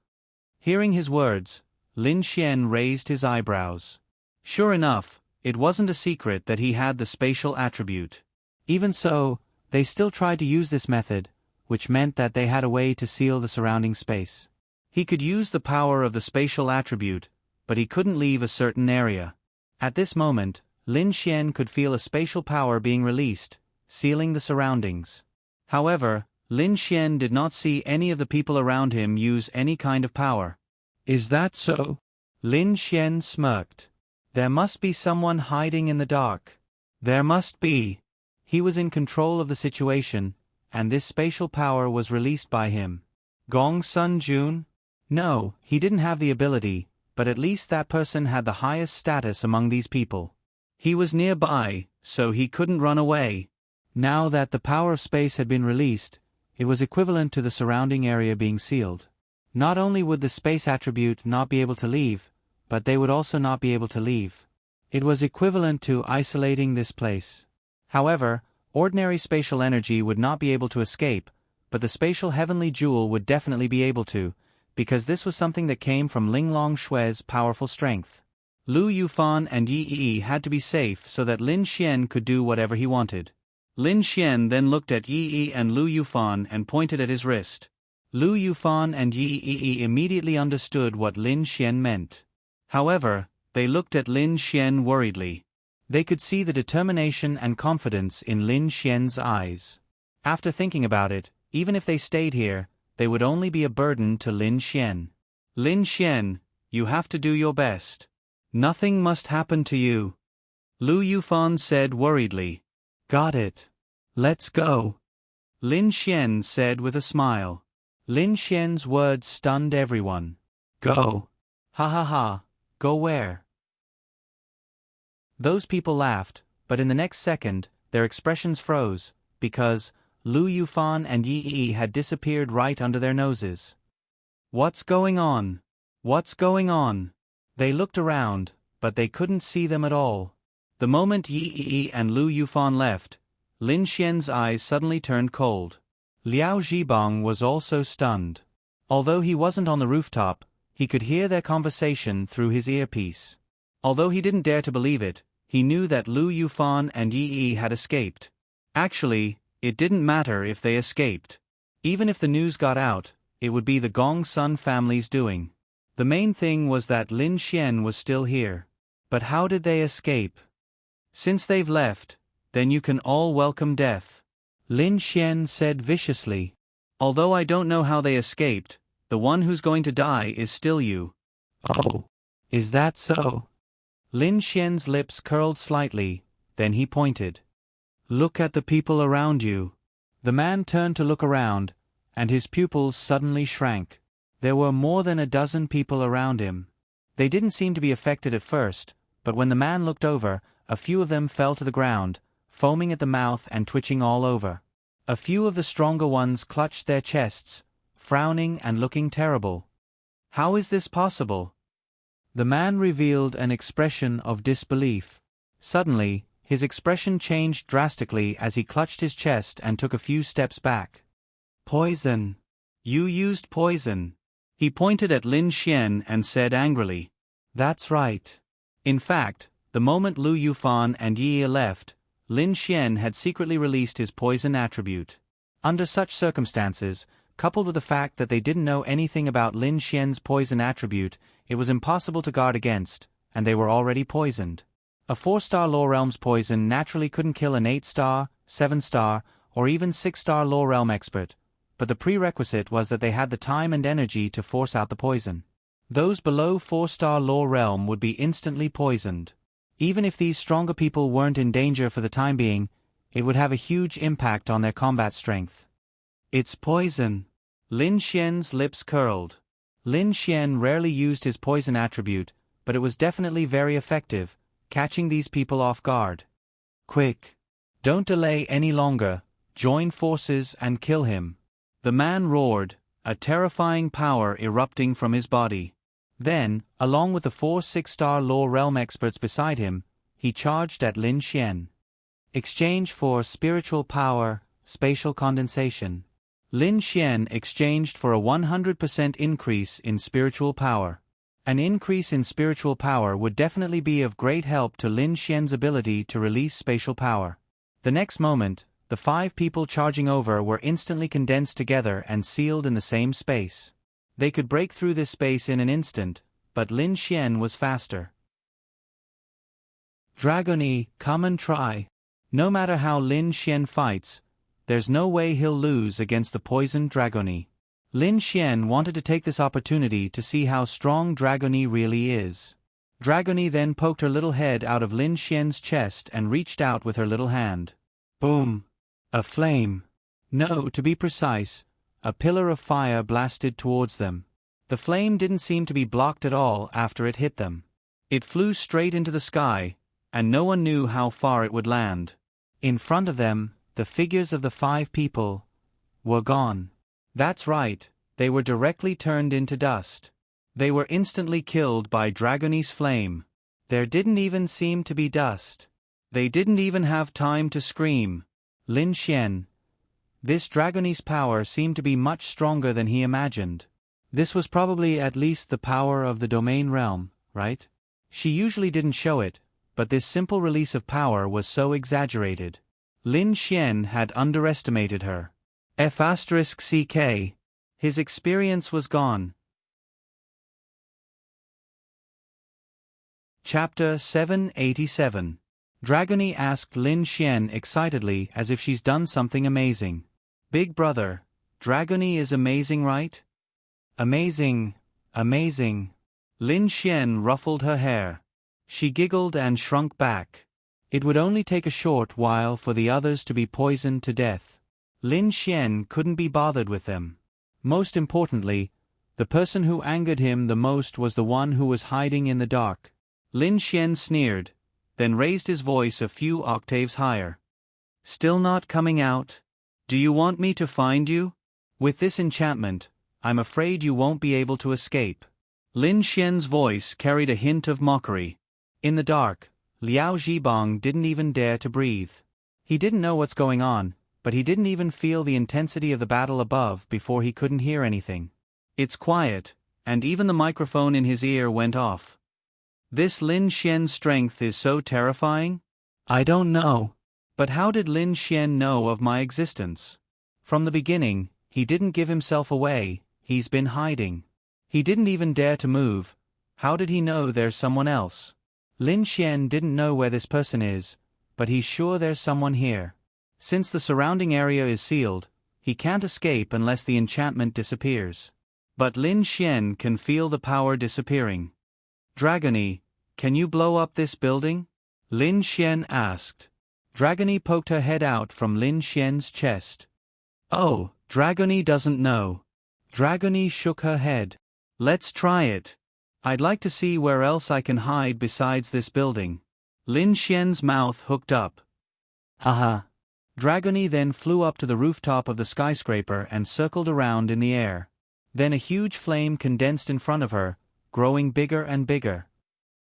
Hearing his words, Lin Xian raised his eyebrows. Sure enough, it wasn't a secret that he had the spatial attribute. Even so, they still tried to use this method, which meant that they had a way to seal the surrounding space. He could use the power of the spatial attribute, but he couldn't leave a certain area. At this moment, Lin Xian could feel a spatial power being released, sealing the surroundings. However, Lin Xian did not see any of the people around him use any kind of power. Is that so? Lin Xian smirked. There must be someone hiding in the dark. There must be. He was in control of the situation, and this spatial power was released by him. Gong Sun Jun? No, he didn't have the ability, but at least that person had the highest status among these people. He was nearby, so he couldn't run away. Now that the power of space had been released, it was equivalent to the surrounding area being sealed. Not only would the space attribute not be able to leave, but they would also not be able to leave. It was equivalent to isolating this place. However, ordinary spatial energy would not be able to escape, but the spatial heavenly jewel would definitely be able to, because this was something that came from Ling Long Shui's powerful strength. Lu Yufan and Yi Yi had to be safe so that Lin Xian could do whatever he wanted. Lin Xian then looked at Yi Yi and Lu Yufan and pointed at his wrist. Lu Yufan and Yi Yi immediately understood what Lin Xian meant. However, they looked at Lin Xian worriedly. They could see the determination and confidence in Lin Xian's eyes. After thinking about it, even if they stayed here, they would only be a burden to Lin Xian. Lin Xian, you have to do your best. Nothing must happen to you. Lu Yufan said worriedly. Got it. Let's go. Lin Xian said with a smile. Lin Xian's words stunned everyone. Go. Ha ha ha, go where? Those people laughed, but in the next second, their expressions froze, because Lu Yufan and Yi Yi had disappeared right under their noses. What's going on? What's going on? They looked around, but they couldn't see them at all. The moment Yi Yi and Lu Yufan left, Lin Xian's eyes suddenly turned cold. Liao Zhibang was also stunned. Although he wasn't on the rooftop, he could hear their conversation through his earpiece. Although he didn't dare to believe it, he knew that Lu Yufan and Yi Yi had escaped. Actually, it didn't matter if they escaped. Even if the news got out, it would be the Gong Sun family's doing. The main thing was that Lin Xian was still here. But how did they escape? Since they've left, then you can all welcome death. Lin Xian said viciously. Although I don't know how they escaped, the one who's going to die is still you. Oh, is that so? Lin Xian's lips curled slightly, then he pointed. Look at the people around you. The man turned to look around, and his pupils suddenly shrank. There were more than a dozen people around him. They didn't seem to be affected at first, but when the man looked over, a few of them fell to the ground, foaming at the mouth and twitching all over. A few of the stronger ones clutched their chests, frowning and looking terrible. How is this possible? The man revealed an expression of disbelief. Suddenly, his expression changed drastically as he clutched his chest and took a few steps back. Poison. You used poison. He pointed at Lin Xian and said angrily. That's right. In fact, the moment Lu Yufan and Yi left, Lin Xian had secretly released his poison attribute. Under such circumstances, coupled with the fact that they didn't know anything about Lin Xian's poison attribute, it was impossible to guard against, and they were already poisoned. A 4-star Law Realm's poison naturally couldn't kill an 8-star, 7-star, or even 6-star Law Realm expert, but the prerequisite was that they had the time and energy to force out the poison. Those below 4-star Law Realm would be instantly poisoned. Even if these stronger people weren't in danger for the time being, it would have a huge impact on their combat strength. It's poison. Lin Xian's lips curled. Lin Xian rarely used his poison attribute, but it was definitely very effective, catching these people off guard. Quick! Don't delay any longer, join forces and kill him. The man roared, a terrifying power erupting from his body. Then, along with the 4 6-star Law Realm experts beside him, he charged at Lin Xian. Exchange for spiritual power, spatial condensation. Lin Xian exchanged for a 100% increase in spiritual power. An increase in spiritual power would definitely be of great help to Lin Xian's ability to release spatial power. The next moment, the 5 people charging over were instantly condensed together and sealed in the same space. They could break through this space in an instant, but Lin Xian was faster. Dragony, come and try. No matter how Lin Xian fights, there's no way he'll lose against the poisoned Dragony. Lin Xian wanted to take this opportunity to see how strong Dragony really is. Dragony then poked her little head out of Lin Xian's chest and reached out with her little hand. Boom! A flame. No, to be precise, a pillar of fire blasted towards them. The flame didn't seem to be blocked at all after it hit them. It flew straight into the sky, and no one knew how far it would land. In front of them, the figures of the 5 people were gone. That's right, they were directly turned into dust. They were instantly killed by Dragony's flame. There didn't even seem to be dust. They didn't even have time to scream. Lin Xian. This Dragony's power seemed to be much stronger than he imagined. This was probably at least the power of the domain realm, right? She usually didn't show it, but this simple release of power was so exaggerated. Lin Xian had underestimated her. F***ck. His experience was gone. Chapter 787. Dragony asked Lin Xian excitedly as if she's done something amazing. Big brother, Dragony is amazing, right? Amazing, amazing. Lin Xian ruffled her hair. She giggled and shrunk back. It would only take a short while for the others to be poisoned to death. Lin Xian couldn't be bothered with them. Most importantly, the person who angered him the most was the one who was hiding in the dark. Lin Xian sneered, then raised his voice a few octaves higher. Still not coming out? Do you want me to find you? With this enchantment, I'm afraid you won't be able to escape. Lin Xian's voice carried a hint of mockery. In the dark, Liao Zhibang didn't even dare to breathe. He didn't know what's going on, but he didn't even feel the intensity of the battle above before he couldn't hear anything. It's quiet, and even the microphone in his ear went off. This Lin Xian's strength is so terrifying? I don't know. But how did Lin Xian know of my existence? From the beginning, he didn't give himself away, he's been hiding. He didn't even dare to move. How did he know there's someone else? Lin Xian didn't know where this person is, but he's sure there's someone here. Since the surrounding area is sealed, he can't escape unless the enchantment disappears. But Lin Xian can feel the power disappearing. Dragony, can you blow up this building? Lin Xian asked. Dragony poked her head out from Lin Xian's chest. Oh, Dragony doesn't know. Dragony shook her head. Let's try it. I'd like to see where else I can hide besides this building. Lin Xian's mouth hooked up. Haha. Dragony then flew up to the rooftop of the skyscraper and circled around in the air. Then a huge flame condensed in front of her, growing bigger and bigger.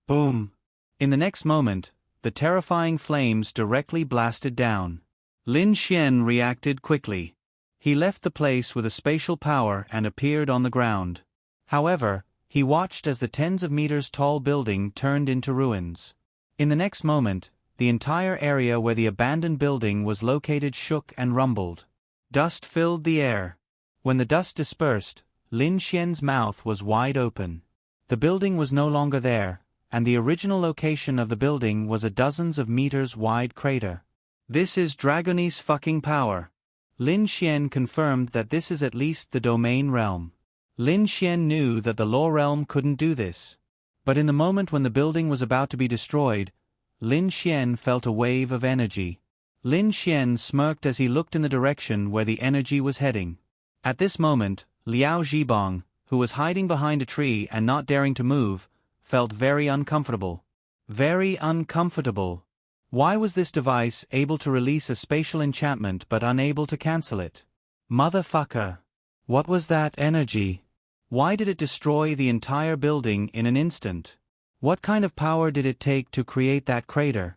Boom! In the next moment, the terrifying flames directly blasted down. Lin Xian reacted quickly. He left the place with a spatial power and appeared on the ground. However, he watched as the tens of meters tall building turned into ruins. In the next moment, the entire area where the abandoned building was located shook and rumbled. Dust filled the air. When the dust dispersed, Lin Xian's mouth was wide open. The building was no longer there, and the original location of the building was a dozens of meters wide crater. This is Dragony's fucking power. Lin Xian confirmed that this is at least the domain realm. Lin Xian knew that the law realm couldn't do this. But in the moment when the building was about to be destroyed, Lin Xian felt a wave of energy. Lin Xian smirked as he looked in the direction where the energy was heading. At this moment, Liao Zhibang, who was hiding behind a tree and not daring to move, felt very uncomfortable. Very uncomfortable. Why was this device able to release a spatial enchantment but unable to cancel it? Motherfucker. What was that energy? Why did it destroy the entire building in an instant? What kind of power did it take to create that crater?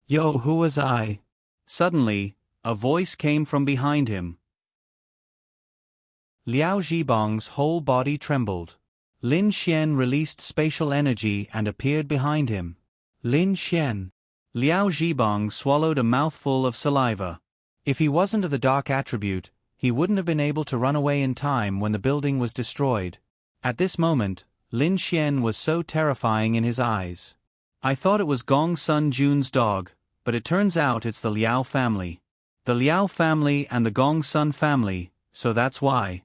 Yo, who was I? Suddenly, a voice came from behind him. Liao Zhibang's whole body trembled. Lin Xian released spatial energy and appeared behind him. Lin Xian. Liao Zhibang swallowed a mouthful of saliva. If he wasn't of the dark attribute, he wouldn't have been able to run away in time when the building was destroyed. At this moment, Lin Xian was so terrifying in his eyes. I thought it was Gong Sun Jun's dog, but it turns out it's the Liao family. The Liao family and the Gong Sun family, so that's why.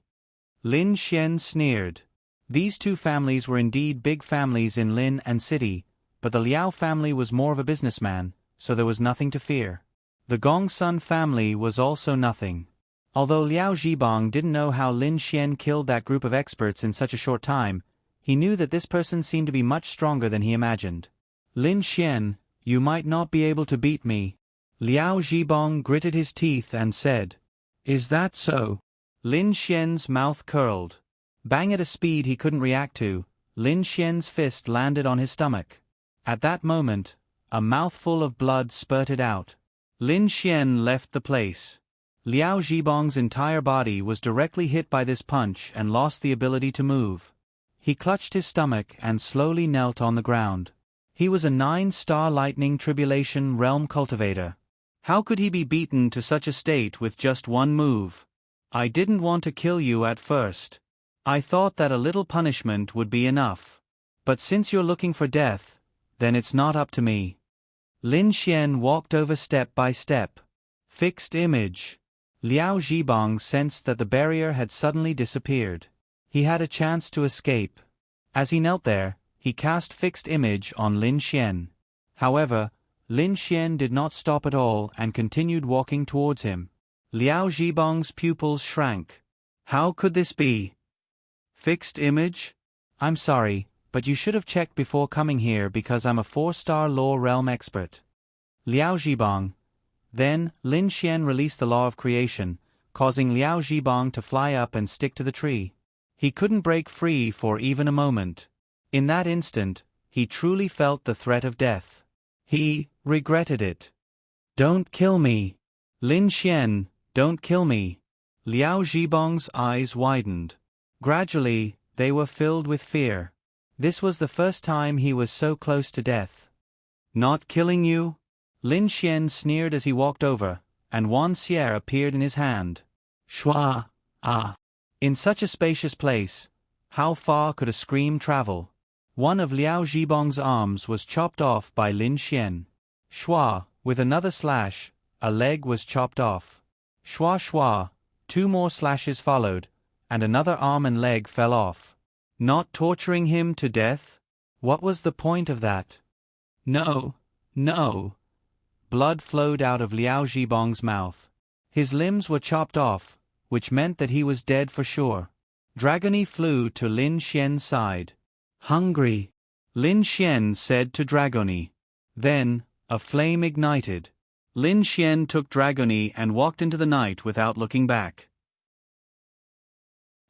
Lin Xian sneered. These two families were indeed big families in Lin and City, but the Liao family was more of a businessman, so there was nothing to fear. The Gong Sun family was also nothing. Although Liao Zhibang didn't know how Lin Xian killed that group of experts in such a short time, he knew that this person seemed to be much stronger than he imagined. Lin Xian, you might not be able to beat me. Liao Zhibang gritted his teeth and said. Is that so? Lin Xian's mouth curled. Bang at a speed he couldn't react to, Lin Xian's fist landed on his stomach. At that moment, a mouthful of blood spurted out. Lin Xian left the place. Liao Zhibong's entire body was directly hit by this punch and lost the ability to move. He clutched his stomach and slowly knelt on the ground. He was a 9-star lightning tribulation realm cultivator. How could he be beaten to such a state with just one move? I didn't want to kill you at first. I thought that a little punishment would be enough. But since you're looking for death, then it's not up to me. Lin Xian walked over step by step. Fixed image. Liao Zhibong sensed that the barrier had suddenly disappeared. He had a chance to escape. As he knelt there, he cast fixed image on Lin Xian. However, Lin Xian did not stop at all and continued walking towards him. Liao Zhibong's pupils shrank. How could this be? Fixed image? I'm sorry, but you should have checked before coming here because I'm a 4-star law realm expert. Liao Zhibong. Then, Lin Xian released the law of creation, causing Liao Zhibong to fly up and stick to the tree. He couldn't break free for even a moment. In that instant, he truly felt the threat of death. He regretted it. Don't kill me. Lin Xian, don't kill me. Liao Zhibong's eyes widened. Gradually, they were filled with fear. This was the first time he was so close to death. Not killing you? Lin Xian sneered as he walked over, and one Xier appeared in his hand. Shua, ah. In such a spacious place, how far could a scream travel? One of Liao Zhibong's arms was chopped off by Lin Xian. Shua, with another slash, a leg was chopped off. Shua shua, 2 more slashes followed, and another arm and leg fell off. Not torturing him to death? What was the point of that? No, no. Blood flowed out of Liao Zhibong's mouth. His limbs were chopped off, which meant that he was dead for sure. Dragony flew to Lin Xian's side. Hungry, Lin Xian said to Dragony. Then, a flame ignited. Lin Xian took Dragony and walked into the night without looking back.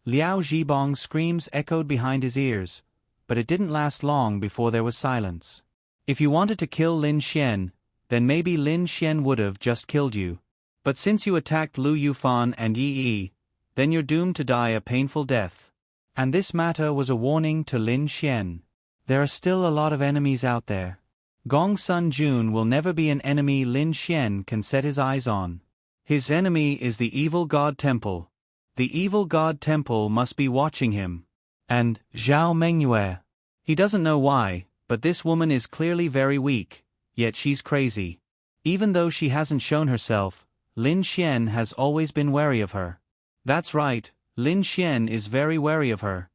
Liao Zhibong's screams echoed behind his ears, but it didn't last long before there was silence. If you wanted to kill Lin Xian, then maybe Lin Xian would have just killed you. But since you attacked Lu Yufan and Yi Yi, then you're doomed to die a painful death. And this matter was a warning to Lin Xian. There are still a lot of enemies out there. Gong Sun Jun will never be an enemy Lin Xian can set his eyes on. His enemy is the evil god temple. The evil god temple must be watching him. And Zhao Mengyue. He doesn't know why, but this woman is clearly very weak, yet she's crazy. Even though she hasn't shown herself, Lin Xian has always been wary of her. That's right, Lin Xian is very wary of her.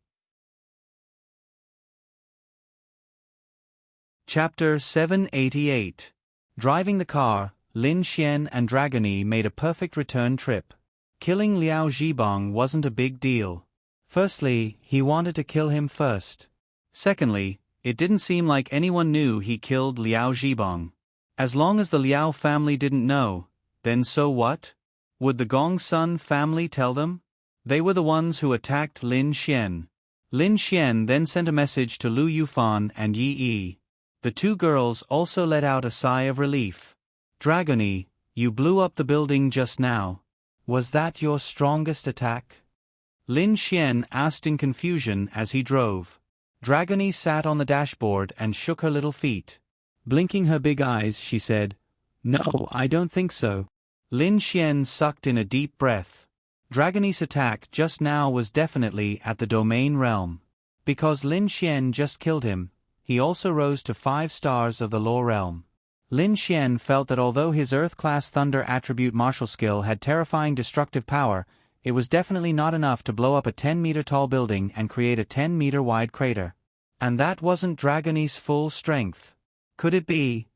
Chapter 788. Driving the car, Lin Xian and Dragony made a perfect return trip. Killing Liao Zhibong wasn't a big deal. Firstly, he wanted to kill him first. Secondly, it didn't seem like anyone knew he killed Liao Zhibong. As long as the Liao family didn't know, then so what? Would the Gong Sun family tell them? They were the ones who attacked Lin Xian. Lin Xian then sent a message to Lu Yufan and Yi Yi. The 2 girls also let out a sigh of relief. Dragony, you blew up the building just now. Was that your strongest attack? Lin Xian asked in confusion as he drove. Dragony sat on the dashboard and shook her little feet. Blinking her big eyes, she said, "No, I don't think so." Lin Xian sucked in a deep breath. Dragony's attack just now was definitely at the domain realm. Because Lin Xian just killed him, he also rose to 5 stars of the law realm. Lin Xian felt that although his Earth-class Thunder attribute martial skill had terrifying destructive power, it was definitely not enough to blow up a 10-meter-tall building and create a 10-meter-wide crater. And that wasn't Dragony's full strength. Could it be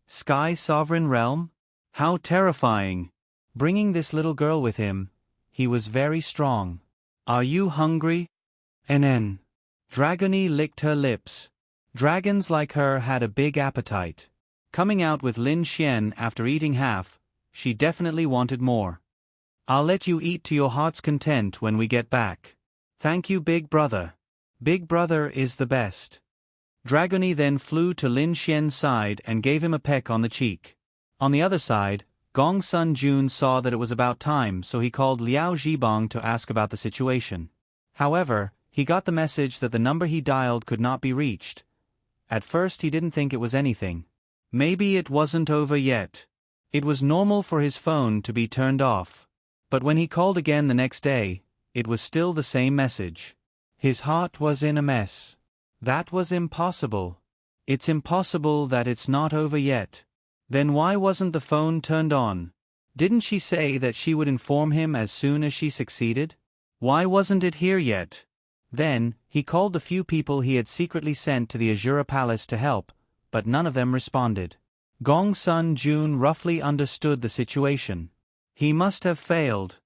Sky Sovereign Realm? How terrifying! Bringing this little girl with him, he was very strong. Are you hungry? NN. Dragony licked her lips. Dragons like her had a big appetite. Coming out with Lin Xian after eating half, she definitely wanted more. I'll let you eat to your heart's content when we get back. Thank you, Big Brother. Big Brother is the best. Dragony then flew to Lin Xian's side and gave him a peck on the cheek. On the other side, Gong Sun Jun saw that it was about time, so he called Liao Zhibong to ask about the situation. However, he got the message that the number he dialed could not be reached. At first he didn't think it was anything. Maybe it wasn't over yet. It was normal for his phone to be turned off. But when he called again the next day, it was still the same message. His heart was in a mess. That was impossible. It's impossible that it's not over yet. Then why wasn't the phone turned on? Didn't she say that she would inform him as soon as she succeeded? Why wasn't it here yet? Then, he called the few people he had secretly sent to the Azura Palace to help, but none of them responded. Gong Sun Jun roughly understood the situation. He must have failed.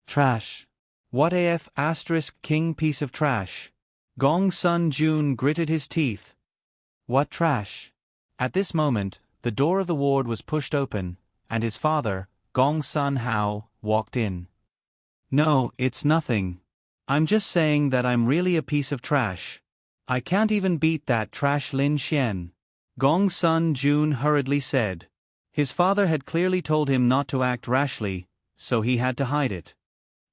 Trash. What AF * king piece of trash. Gong Sun Jun gritted his teeth. What trash? At this moment, the door of the ward was pushed open, and his father, Gong Sun Hao, walked in. No, it's nothing. I'm just saying that I'm really a piece of trash. I can't even beat that trash Lin Xian. Gong Sun Jun hurriedly said. His father had clearly told him not to act rashly, so he had to hide it.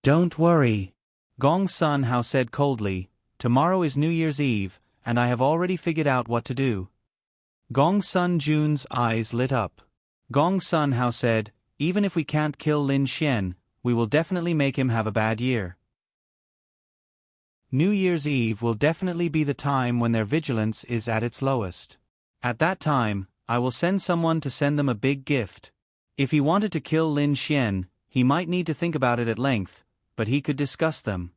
Don't worry. Gong Sun Hao said coldly, tomorrow is New Year's Eve, and I have already figured out what to do. Gong Sun Jun's eyes lit up. Gong Sun Hao said, even if we can't kill Lin Xian, we will definitely make him have a bad year. New Year's Eve will definitely be the time when their vigilance is at its lowest. At that time, I will send someone to send them a big gift. If he wanted to kill Lin Xian, he might need to think about it at length, but he could discuss them.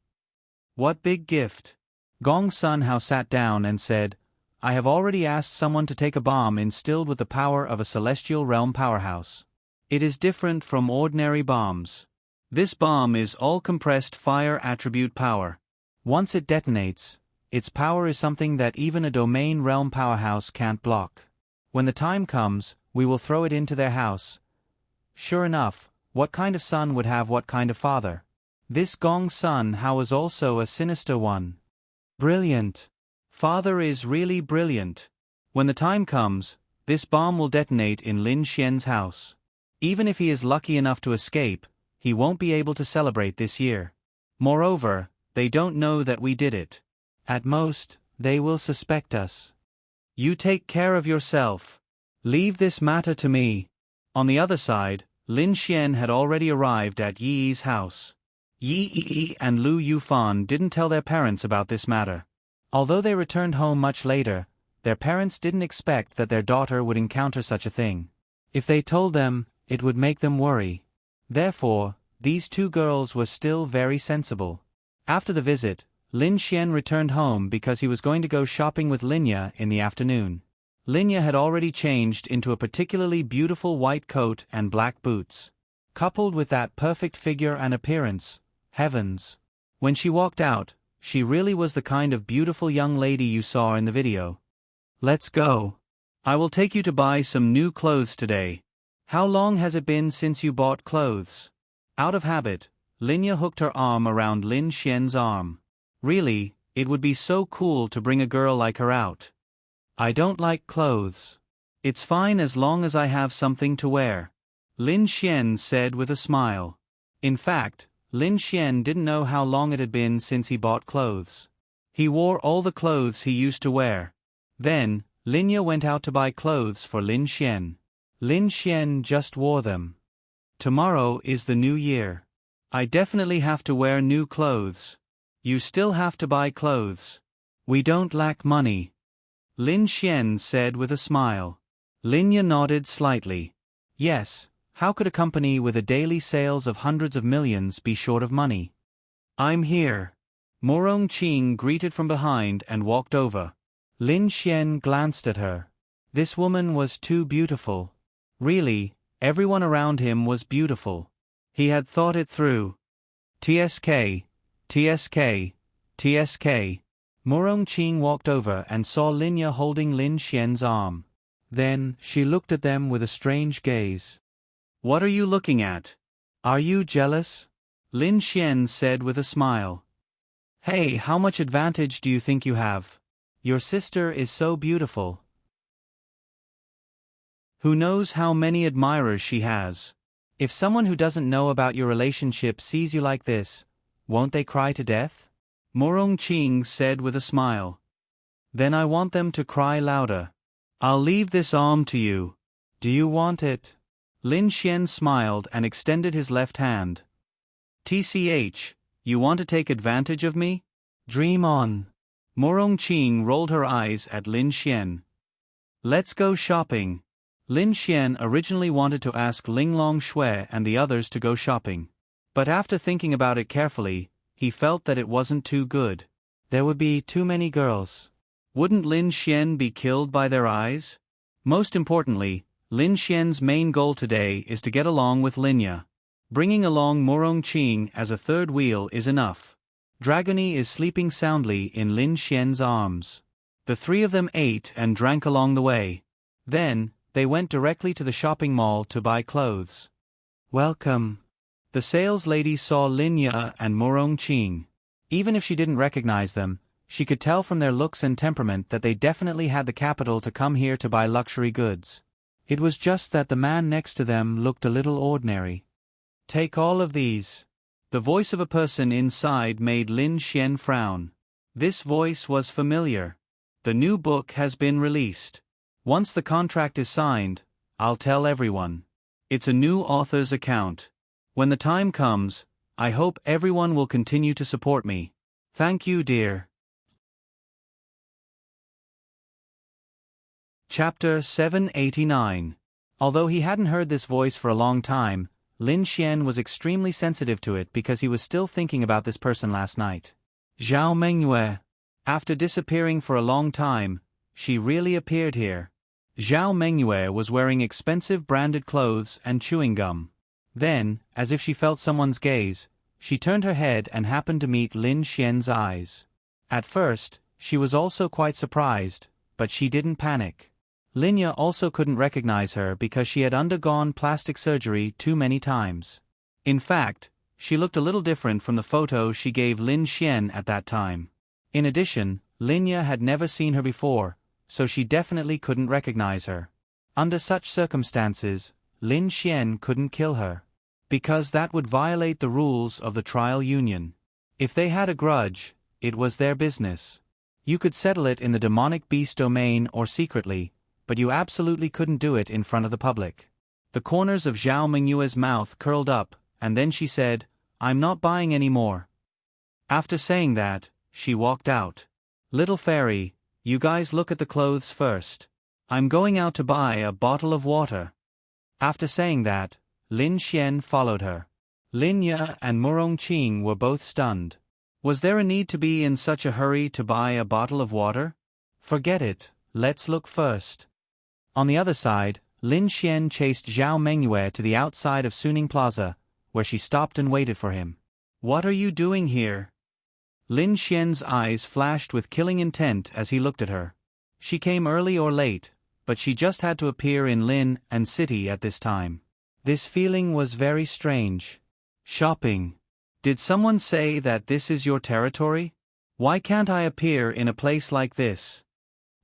What big gift? Gong Sun Hao sat down and said, I have already asked someone to take a bomb instilled with the power of a celestial realm powerhouse. It is different from ordinary bombs. This bomb is all compressed fire attribute power. Once it detonates, its power is something that even a domain realm powerhouse can't block. When the time comes, we will throw it into their house. Sure enough, what kind of son would have what kind of father? This Gong Sun Hao is also a sinister one. Brilliant. Father is really brilliant. When the time comes, this bomb will detonate in Lin Xian's house. Even if he is lucky enough to escape, he won't be able to celebrate this year. Moreover, they don't know that we did it. At most, they will suspect us. You take care of yourself. Leave this matter to me. On the other side, Lin Xian had already arrived at Yi Yi's house. Yi Yi and Lu Yufan didn't tell their parents about this matter. Although they returned home much later, their parents didn't expect that their daughter would encounter such a thing. If they told them, it would make them worry. Therefore, these two girls were still very sensible. After the visit, Lin Xian returned home because he was going to go shopping with Linya in the afternoon. Linya had already changed into a particularly beautiful white coat and black boots. Coupled with that perfect figure and appearance, heavens! When she walked out, she really was the kind of beautiful young lady you saw in the video. Let's go. I will take you to buy some new clothes today. How long has it been since you bought clothes? Out of habit, Linya hooked her arm around Lin Xian's arm. Really, it would be so cool to bring a girl like her out. I don't like clothes. It's fine as long as I have something to wear. Lin Xian said with a smile. In fact, Lin Xian didn't know how long it had been since he bought clothes. He wore all the clothes he used to wear. Then, Linya went out to buy clothes for Lin Xian. Lin Xian just wore them. Tomorrow is the new year. I definitely have to wear new clothes. You still have to buy clothes. We don't lack money. Lin Xian said with a smile. Linya nodded slightly. Yes, how could a company with a daily sales of hundreds of millions be short of money? I'm here. Morong Qing greeted from behind and walked over. Lin Xian glanced at her. This woman was too beautiful. Really, everyone around him was beautiful. He had thought it through. TSK, TSK, TSK. Morong Qing walked over and saw Linya holding Lin Xian's arm. Then, she looked at them with a strange gaze. What are you looking at? Are you jealous? Lin Xian said with a smile. Hey, how much advantage do you think you have? Your sister is so beautiful. Who knows how many admirers she has? If someone who doesn't know about your relationship sees you like this, won't they cry to death? Morong Ching said with a smile. Then I want them to cry louder. I'll leave this arm to you. Do you want it? Lin Xian smiled and extended his left hand. TCH, you want to take advantage of me? Dream on. Morong Ching rolled her eyes at Lin Xian. Let's go shopping. Lin Xian originally wanted to ask Ling Long Shui and the others to go shopping. But after thinking about it carefully, he felt that it wasn't too good. There would be too many girls. Wouldn't Lin Xian be killed by their eyes? Most importantly, Lin Xian's main goal today is to get along with Linya. Bringing along Morong Ching as a third wheel is enough. Dragony is sleeping soundly in Lin Xian's arms. The three of them ate and drank along the way. Then, they went directly to the shopping mall to buy clothes. Welcome. The sales lady saw Linya and Morong Ching. Even if she didn't recognize them, she could tell from their looks and temperament that they definitely had the capital to come here to buy luxury goods. It was just that the man next to them looked a little ordinary. Take all of these. The voice of a person inside made Lin Xian frown. This voice was familiar. The new book has been released. Once the contract is signed, I'll tell everyone. It's a new author's account. When the time comes, I hope everyone will continue to support me. Thank you, dear. Chapter 789. Although he hadn't heard this voice for a long time, Lin Xian was extremely sensitive to it because he was still thinking about this person last night. Zhao Mengyue. After disappearing for a long time, she really appeared here. Zhao Mengyue was wearing expensive branded clothes and chewing gum. Then, as if she felt someone's gaze, she turned her head and happened to meet Lin Xian's eyes. At first, she was also quite surprised, but she didn't panic. Linya also couldn't recognize her because she had undergone plastic surgery too many times. In fact, she looked a little different from the photo she gave Lin Xian at that time. In addition, Linya had never seen her before, so she definitely couldn't recognize her. Under such circumstances, Lin Xian couldn't kill her. Because that would violate the rules of the trial union. If they had a grudge, it was their business. You could settle it in the demonic beast domain or secretly, but you absolutely couldn't do it in front of the public. The corners of Zhao Mengyue's mouth curled up, and then she said, I'm not buying any more. After saying that, she walked out. Little fairy, you guys look at the clothes first. I'm going out to buy a bottle of water. After saying that, Lin Xian followed her. Linya and Morong Ching were both stunned. Was there a need to be in such a hurry to buy a bottle of water? Forget it, let's look first. On the other side, Lin Xian chased Zhao Mengyue to the outside of Suning Plaza, where she stopped and waited for him. What are you doing here? Lin Xian's eyes flashed with killing intent as he looked at her. She came early or late, but she just had to appear in Lin and City at this time. This feeling was very strange. Shopping. Did someone say that this is your territory? Why can't I appear in a place like this?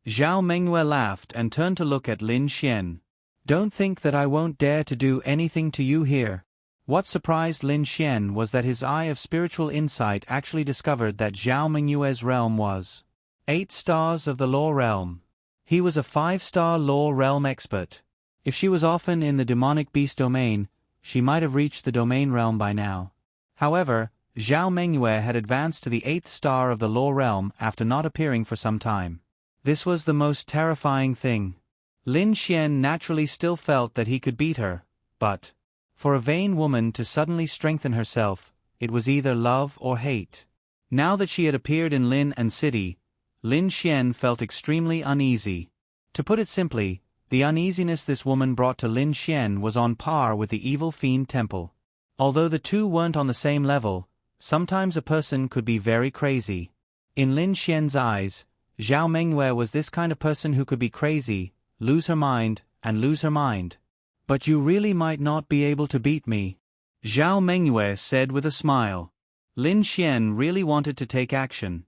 Zhao Mengyue laughed and turned to look at Lin Xian. Don't think that I won't dare to do anything to you here. What surprised Lin Xian was that his eye of spiritual insight actually discovered that Zhao Mengyue's realm was 8 stars of the law realm. He was a 5-star law realm expert. If she was often in the demonic beast domain, she might have reached the domain realm by now. However, Zhao Mengyue had advanced to the 8th star of the law realm after not appearing for some time. This was the most terrifying thing. Lin Xian naturally still felt that he could beat her, but for a vain woman to suddenly strengthen herself, it was either love or hate. Now that she had appeared in Lin and City, Lin Xian felt extremely uneasy. To put it simply, the uneasiness this woman brought to Lin Xian was on par with the evil fiend temple. Although the two weren't on the same level, sometimes a person could be very crazy. In Lin Xian's eyes, Zhao Mengyue was this kind of person who could be crazy, lose her mind, and lose her mind. But you really might not be able to beat me, Zhao Mengyue said with a smile. Lin Xian really wanted to take action.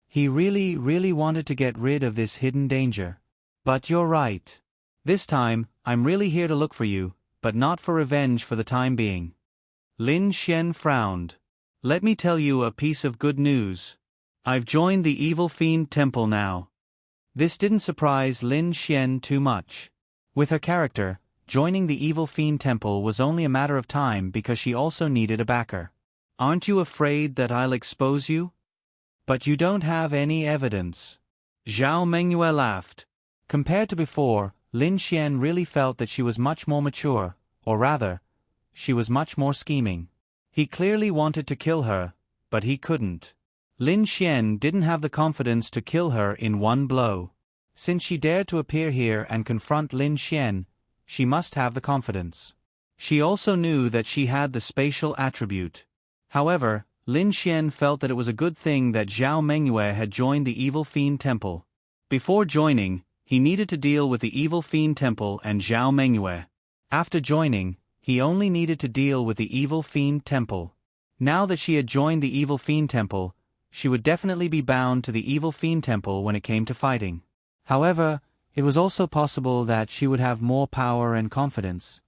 He really wanted to get rid of this hidden danger. But you're right. This time, I'm really here to look for you, but not for revenge for the time being. Lin Xian frowned. Let me tell you a piece of good news. I've joined the Evil Fiend Temple now. This didn't surprise Lin Xian too much. With her character, joining the Evil Fiend Temple was only a matter of time because she also needed a backer. Aren't you afraid that I'll expose you? But you don't have any evidence. Zhao Mengyue laughed. Compared to before, Lin Xian really felt that she was much more mature, or rather, she was much more scheming. He clearly wanted to kill her, but he couldn't. Lin Xian didn't have the confidence to kill her in one blow. Since she dared to appear here and confront Lin Xian, she must have the confidence. She also knew that she had the spatial attribute. However, Lin Xian felt that it was a good thing that Zhao Mengyue had joined the Evil Fiend Temple. Before joining, he needed to deal with the Evil Fiend Temple and Zhao Mengyue. After joining, he only needed to deal with the Evil Fiend Temple. Now that she had joined the Evil Fiend Temple, she would definitely be bound to the Evil Fiend Temple when it came to fighting. However, it was also possible that she would have more power and confidence.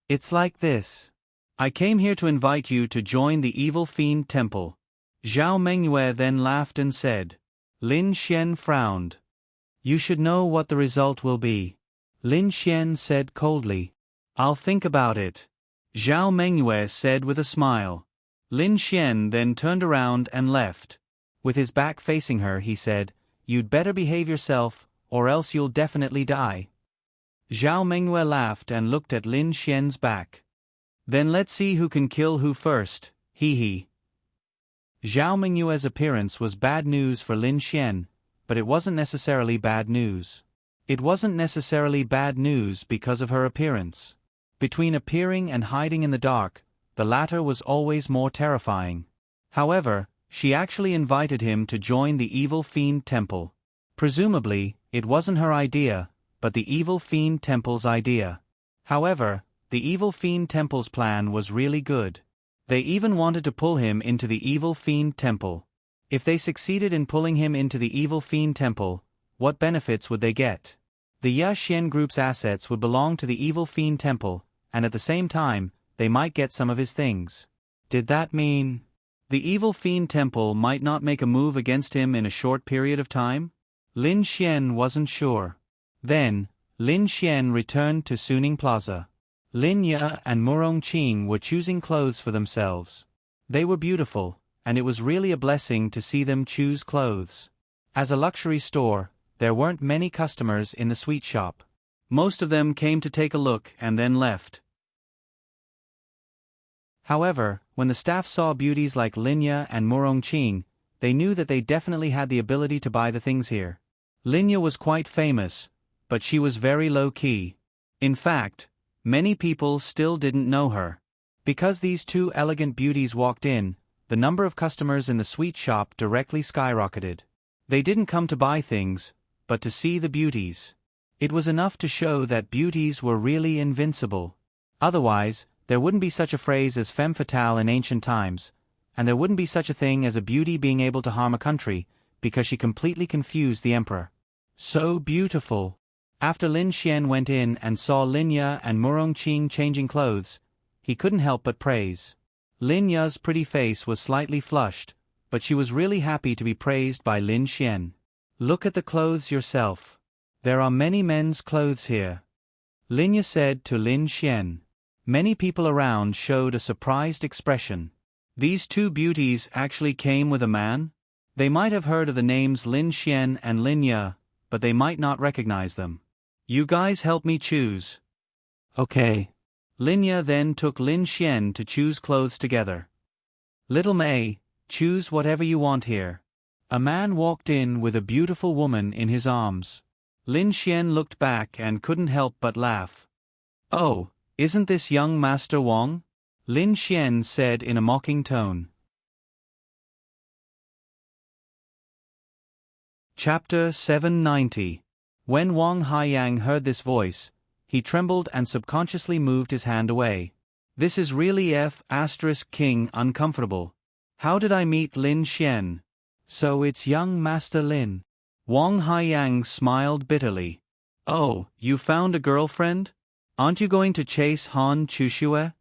It's like this. I came here to invite you to join the Evil Fiend Temple. Zhao Mengyue then laughed and said. Lin Xian frowned. You should know what the result will be. Lin Xian said coldly. I'll think about it. Zhao Mengyue said with a smile. Lin Xian then turned around and left. With his back facing her, he said, You'd better behave yourself, or else you'll definitely die. Zhao Mengyue laughed and looked at Lin Xian's back. Then let's see who can kill who first, hee. Zhao Mengyue's appearance was bad news for Lin Xian, but it wasn't necessarily bad news. It wasn't necessarily bad news because of her appearance. Between appearing and hiding in the dark, the latter was always more terrifying. However, she actually invited him to join the Evil Fiend Temple. Presumably, it wasn't her idea, but the Evil Fiend Temple's idea. However, the Evil Fiend Temple's plan was really good. They even wanted to pull him into the Evil Fiend Temple. If they succeeded in pulling him into the Evil Fiend Temple, what benefits would they get? The Ya Xian Group's assets would belong to the Evil Fiend Temple, and at the same time, they might get some of his things. Did that mean the Evil Fiend Temple might not make a move against him in a short period of time? Lin Xian wasn't sure. Then, Lin Xian returned to Suning Plaza. Lin Ye and Murong Qing were choosing clothes for themselves. They were beautiful, and it was really a blessing to see them choose clothes. As a luxury store, there weren't many customers in the sweet shop. Most of them came to take a look and then left. However, when the staff saw beauties like Lin Ye and Murong Qing, they knew that they definitely had the ability to buy the things here. Lin Ye was quite famous, but she was very low-key. In fact, many people still didn't know her. Because these two elegant beauties walked in, the number of customers in the sweet shop directly skyrocketed. They didn't come to buy things, but to see the beauties. It was enough to show that beauties were really invincible. Otherwise, there wouldn't be such a phrase as femme fatale in ancient times, and there wouldn't be such a thing as a beauty being able to harm a country, because she completely confused the emperor. So beautiful. After Lin Xian went in and saw Lin Ye and Murong Qing changing clothes, he couldn't help but praise. Lin Ye's pretty face was slightly flushed, but she was really happy to be praised by Lin Xian. Look at the clothes yourself. There are many men's clothes here. Lin Ye said to Lin Xian. Many people around showed a surprised expression. These two beauties actually came with a man? They might have heard of the names Lin Xian and Lin Ye, but they might not recognize them. You guys help me choose. Okay. Lin Ye then took Lin Xian to choose clothes together. Little May, choose whatever you want here. A man walked in with a beautiful woman in his arms. Lin Xian looked back and couldn't help but laugh. Oh, isn't this young Master Wang? Lin Xian said in a mocking tone. Chapter 790. When Wang Haiyang heard this voice, he trembled and subconsciously moved his hand away. This is really King uncomfortable. How did I meet Lin Xian? So it's young Master Lin. Wang Haiyang smiled bitterly. Oh, you found a girlfriend? Aren't you going to chase Han Chushue?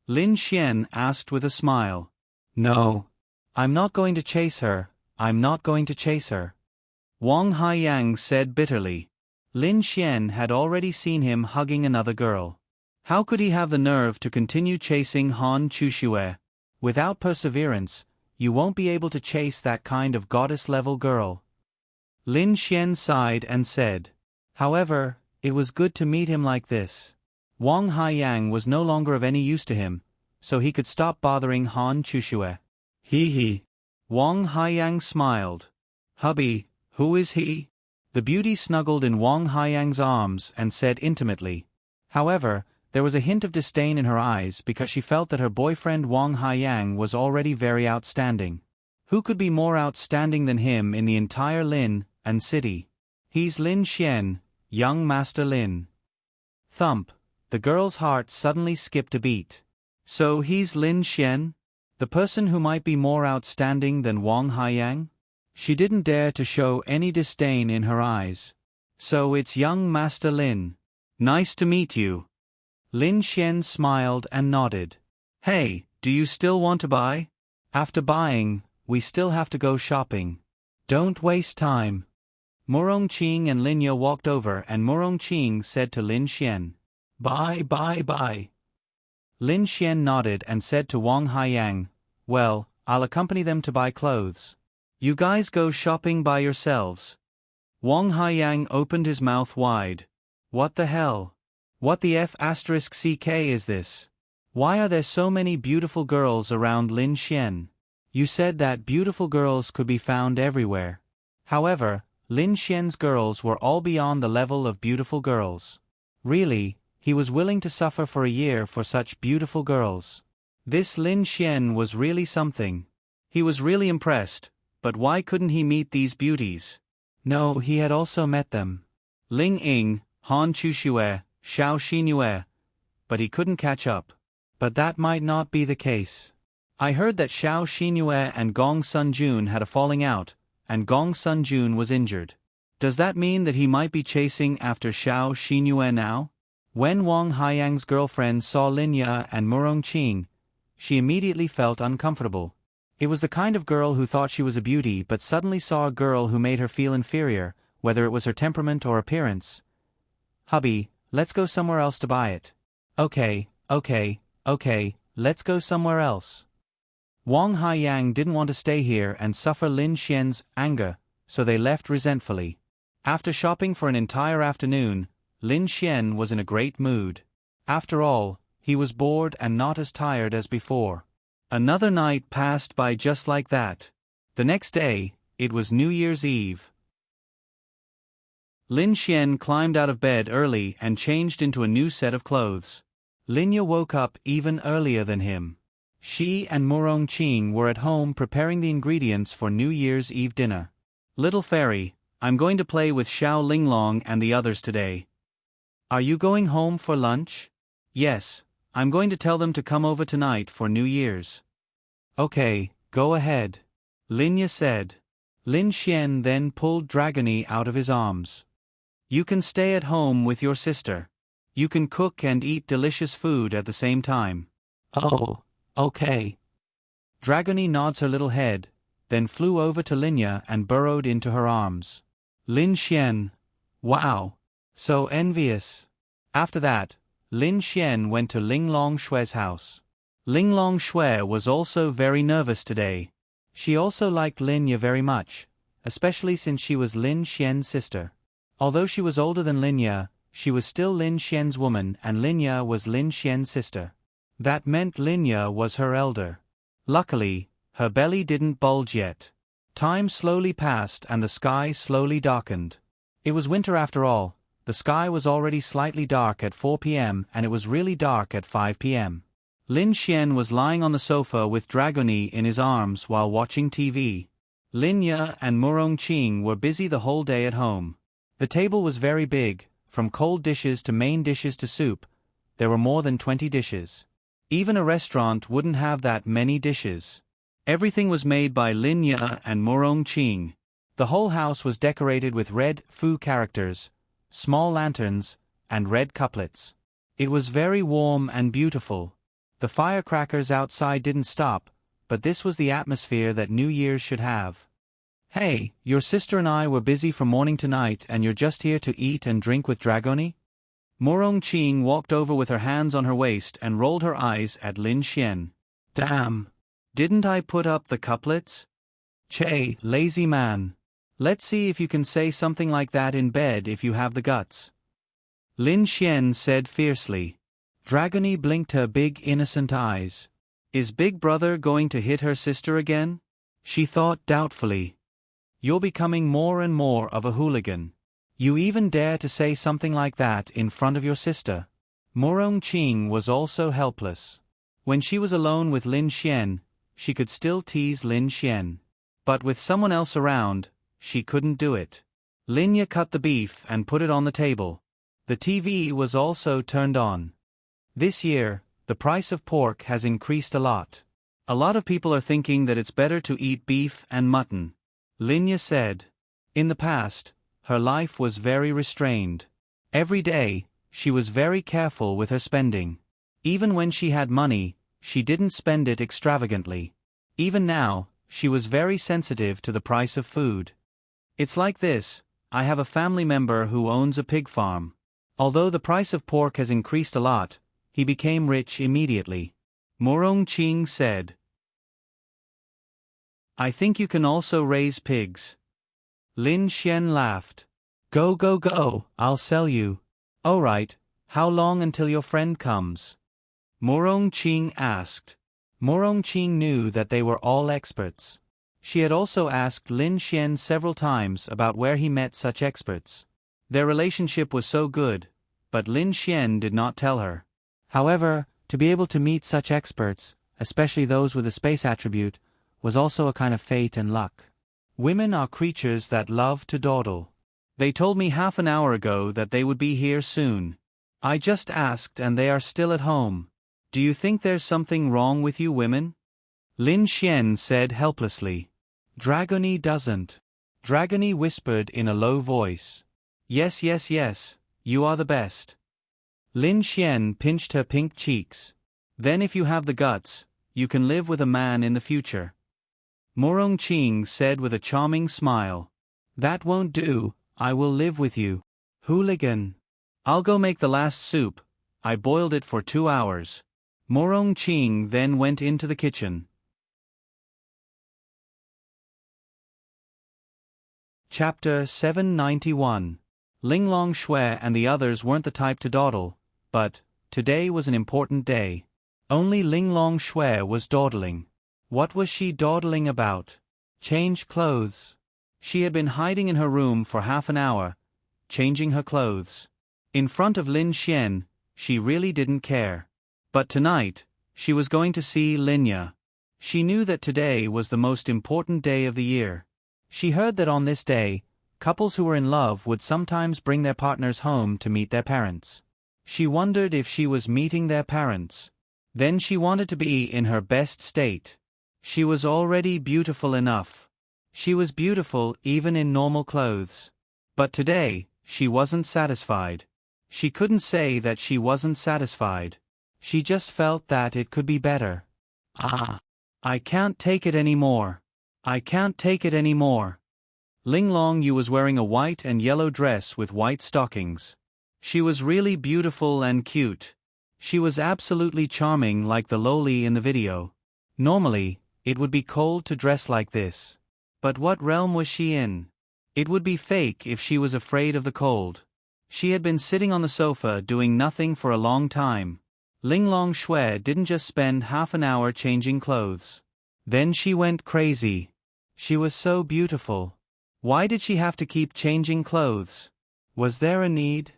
Lin Xian asked with a smile. No. I'm not going to chase her, I'm not going to chase her. Wang Haiyang said bitterly. Lin Xian had already seen him hugging another girl. How could he have the nerve to continue chasing Han Chushue? Without perseverance, you won't be able to chase that kind of goddess-level girl. Lin Xian sighed and said. However, it was good to meet him like this. Wang Haiyang was no longer of any use to him, so he could stop bothering Han Chushue. He. Wang Haiyang smiled. Hubby, who is he? The beauty snuggled in Wang Haiyang's arms and said intimately. However, there was a hint of disdain in her eyes because she felt that her boyfriend Wang Haiyang was already very outstanding. Who could be more outstanding than him in the entire Lin and city? He's Lin Xian, young Master Lin. Thump. The girl's heart suddenly skipped a beat. So he's Lin Xian? The person who might be more outstanding than Wang Haiyang? She didn't dare to show any disdain in her eyes. So it's young Master Lin. Nice to meet you. Lin Xian smiled and nodded. Hey, do you still want to buy? After buying, we still have to go shopping. Don't waste time. Murong Qing and Linya walked over and Murong Qing said to Lin Xian. Bye. Lin Xian nodded and said to Wang Haiyang, well, I'll accompany them to buy clothes. You guys go shopping by yourselves. Wang Haiyang opened his mouth wide. What the hell? What the F***ck is this? Why are there so many beautiful girls around Lin Xian? You said that beautiful girls could be found everywhere. However, Lin Xian's girls were all beyond the level of beautiful girls. Really, he was willing to suffer for a year for such beautiful girls. This Lin Xian was really something. He was really impressed, but why couldn't he meet these beauties? No, he had also met them. Ling Ying, Han Chushue, Xiao Xinue. But he couldn't catch up. But that might not be the case. I heard that Xiao Xinue and Gong Sunjun had a falling out, and Gong Sunjun was injured. Does that mean that he might be chasing after Xiao Xinue now? When Wang Haiyang's girlfriend saw Linya and Murong Qing, she immediately felt uncomfortable. It was the kind of girl who thought she was a beauty but suddenly saw a girl who made her feel inferior, whether it was her temperament or appearance. Hubby, let's go somewhere else to buy it. Okay, let's go somewhere else. Wang Haiyang didn't want to stay here and suffer Lin Xian's anger, so they left resentfully. After shopping for an entire afternoon, Lin Xian was in a great mood. After all, he was bored and not as tired as before. Another night passed by just like that. The next day, it was New Year's Eve. Lin Xian climbed out of bed early and changed into a new set of clothes. Linya woke up even earlier than him. She and Murong Qing were at home preparing the ingredients for New Year's Eve dinner. Little fairy, I'm going to play with Xiao Linglong and the others today. Are you going home for lunch? Yes, I'm going to tell them to come over tonight for New Year's. Okay, go ahead. Linya said. Lin Xian then pulled Dragony out of his arms. You can stay at home with your sister. You can cook and eat delicious food at the same time. Oh, okay. Dragony nods her little head, then flew over to Linya and burrowed into her arms. Lin Xian. Wow. So envious. After that, Lin Xian went to Ling Long Shue's house. Ling Long Shue was also very nervous today. She also liked Linya very much, especially since she was Lin Xian's sister. Although she was older than Linya, she was still Lin Xian's woman and Linya was Lin Xian's sister. That meant Linya was her elder. Luckily, her belly didn't bulge yet. Time slowly passed and the sky slowly darkened. It was winter after all. The sky was already slightly dark at 4 p.m. and it was really dark at 5 p.m. Lin Xian was lying on the sofa with Dragony in his arms while watching TV. Linya and Murong Qing were busy the whole day at home. The table was very big, from cold dishes to main dishes to soup. There were more than 20 dishes. Even a restaurant wouldn't have that many dishes. Everything was made by Linya and Murong Qing. The whole house was decorated with red, foo characters, small lanterns, and red couplets. It was very warm and beautiful. The firecrackers outside didn't stop, but this was the atmosphere that New Year's should have. Hey, your sister and I were busy from morning to night and you're just here to eat and drink with Dragoni? Morong Ching walked over with her hands on her waist and rolled her eyes at Lin Xian. Damn! Didn't I put up the couplets? Che, lazy man. Let's see if you can say something like that in bed if you have the guts. Lin Xian said fiercely. Dragoni blinked her big innocent eyes. Is Big Brother going to hit her sister again? She thought doubtfully. You're becoming more and more of a hooligan. You even dare to say something like that in front of your sister. Morong Ching was also helpless. When she was alone with Lin Xian, she could still tease Lin Xian. But with someone else around, she couldn't do it. Linya cut the beef and put it on the table. The TV was also turned on. This year, the price of pork has increased a lot. A lot of people are thinking that it's better to eat beef and mutton. Linya said. In the past, her life was very restrained. Every day, she was very careful with her spending. Even when she had money, she didn't spend it extravagantly. Even now, she was very sensitive to the price of food. It's like this, I have a family member who owns a pig farm. Although the price of pork has increased a lot, he became rich immediately. Morong Ching said. I think you can also raise pigs. Lin Xian laughed. Go go go, I'll sell you. Oh right, how long until your friend comes? Morong Ching asked. Morong Ching knew that they were all experts. She had also asked Lin Xian several times about where he met such experts. Their relationship was so good, but Lin Xian did not tell her. However, to be able to meet such experts, especially those with a space attribute, was also a kind of fate and luck. Women are creatures that love to dawdle. They told me half an hour ago that they would be here soon. I just asked and they are still at home. Do you think there's something wrong with you women? Lin Xian said helplessly. Dragoni doesn't. Dragoni whispered in a low voice. Yes yes yes, you are the best. Lin Xian pinched her pink cheeks. Then if you have the guts, you can live with a man in the future. Morong Ching said with a charming smile. That won't do, I will live with you. Hooligan. I'll go make the last soup, I boiled it for 2 hours. Morong Ching then went into the kitchen. Chapter 791. Linglong Shui and the others weren't the type to dawdle, but today was an important day. Only Linglong Shui was dawdling. What was she dawdling about? Change clothes. She had been hiding in her room for half an hour, changing her clothes. In front of Lin Xian, she really didn't care. But tonight, she was going to see Linya. She knew that today was the most important day of the year. She heard that on this day, couples who were in love would sometimes bring their partners home to meet their parents. She wondered if she was meeting their parents. Then she wanted to be in her best state. She was already beautiful enough. She was beautiful even in normal clothes. But today, she wasn't satisfied. She couldn't say that she wasn't satisfied. She just felt that it could be better. I can't take it anymore. I can't take it anymore. Linglong Yu was wearing a white and yellow dress with white stockings. She was really beautiful and cute. She was absolutely charming like the loli in the video. Normally, it would be cold to dress like this. But what realm was she in? It would be fake if she was afraid of the cold. She had been sitting on the sofa doing nothing for a long time. Linglong Shui didn't just spend half an hour changing clothes. Then she went crazy. She was so beautiful. Why did she have to keep changing clothes? Was there a need?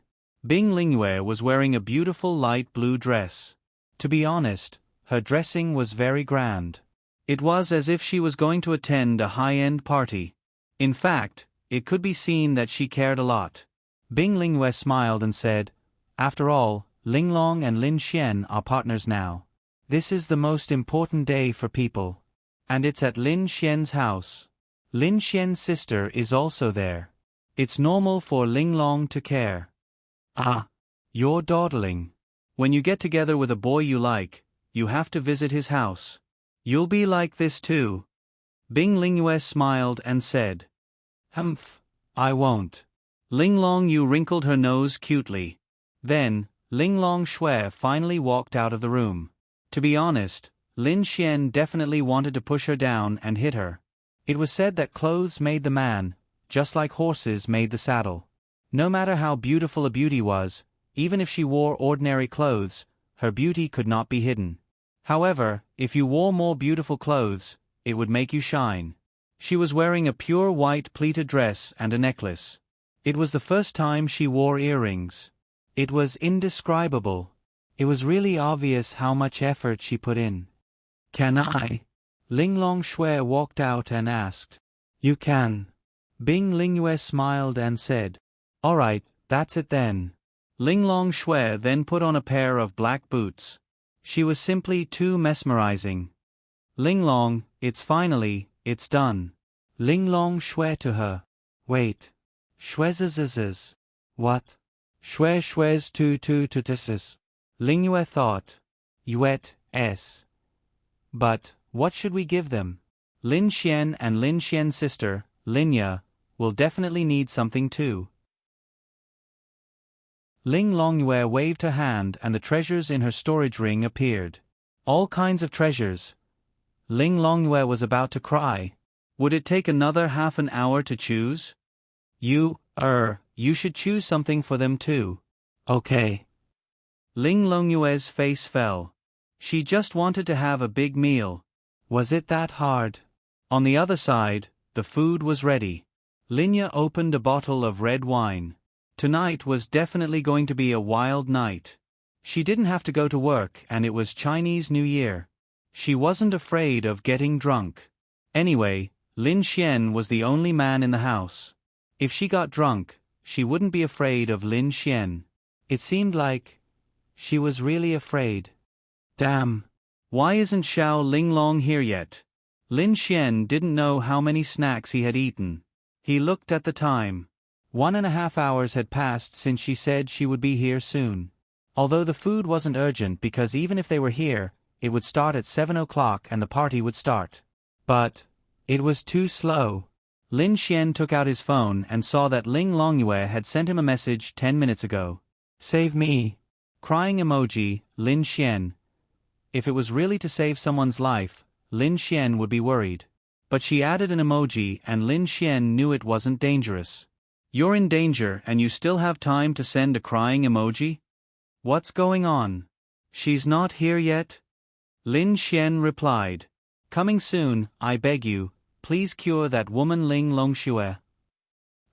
Bing Lingyue was wearing a beautiful light blue dress. To be honest, her dressing was very grand. It was as if she was going to attend a high-end party. In fact, it could be seen that she cared a lot. Bing Lingyue smiled and said, After all, Linglong and Lin Xian are partners now. This is the most important day for people. And it's at Lin Xian's house. Lin Xian's sister is also there. It's normal for Ling Long to care. Ah, you're dawdling. When you get together with a boy you like, you have to visit his house. You'll be like this too. Bing Lingyue smiled and said. Humph, I won't. Ling Long Yu wrinkled her nose cutely. Then, Ling Long Shui finally walked out of the room. To be honest, Lin Xian definitely wanted to push her down and hit her. It was said that clothes made the man, just like horses made the saddle. No matter how beautiful a beauty was, even if she wore ordinary clothes, her beauty could not be hidden. However, if you wore more beautiful clothes, it would make you shine. She was wearing a pure white pleated dress and a necklace. It was the first time she wore earrings. It was indescribable. It was really obvious how much effort she put in. Can I? Ling Long Shui walked out and asked. You can. Bing Lingyue smiled and said. All right, that's it then. Ling Long Shui then put on a pair of black boots. She was simply too mesmerizing. Ling Long, it's done. Ling Long Shui to her. Wait. Shwezizizis. What? Shwez tu. Lingyue thought. Yuet, s. But, what should we give them? Lin Xian and Lin Xian's sister, Linya, will definitely need something too. Ling Longyue waved her hand and the treasures in her storage ring appeared. All kinds of treasures. Ling Longyue was about to cry. Would it take another half an hour to choose? You should choose something for them too. Okay. Ling Longyue's face fell. She just wanted to have a big meal. Was it that hard? On the other side, the food was ready. Linya opened a bottle of red wine. Tonight was definitely going to be a wild night. She didn't have to go to work and it was Chinese New Year. She wasn't afraid of getting drunk. Anyway, Lin Xian was the only man in the house. If she got drunk, she wouldn't be afraid of Lin Xian. It seemed like she was really afraid. Damn. Why isn't Xiao Linglong here yet? Lin Xian didn't know how many snacks he had eaten. He looked at the time. 1.5 hours had passed since she said she would be here soon. Although the food wasn't urgent because even if they were here, it would start at 7 o'clock and the party would start. But it was too slow. Lin Xian took out his phone and saw that Ling Longyue had sent him a message 10 minutes ago. Save me. Crying emoji, Lin Xian. If it was really to save someone's life, Lin Xian would be worried. But she added an emoji and Lin Xian knew it wasn't dangerous. You're in danger and you still have time to send a crying emoji? What's going on? She's not here yet? Lin Xian replied. Coming soon, I beg you, please cure that woman Ling Longxue.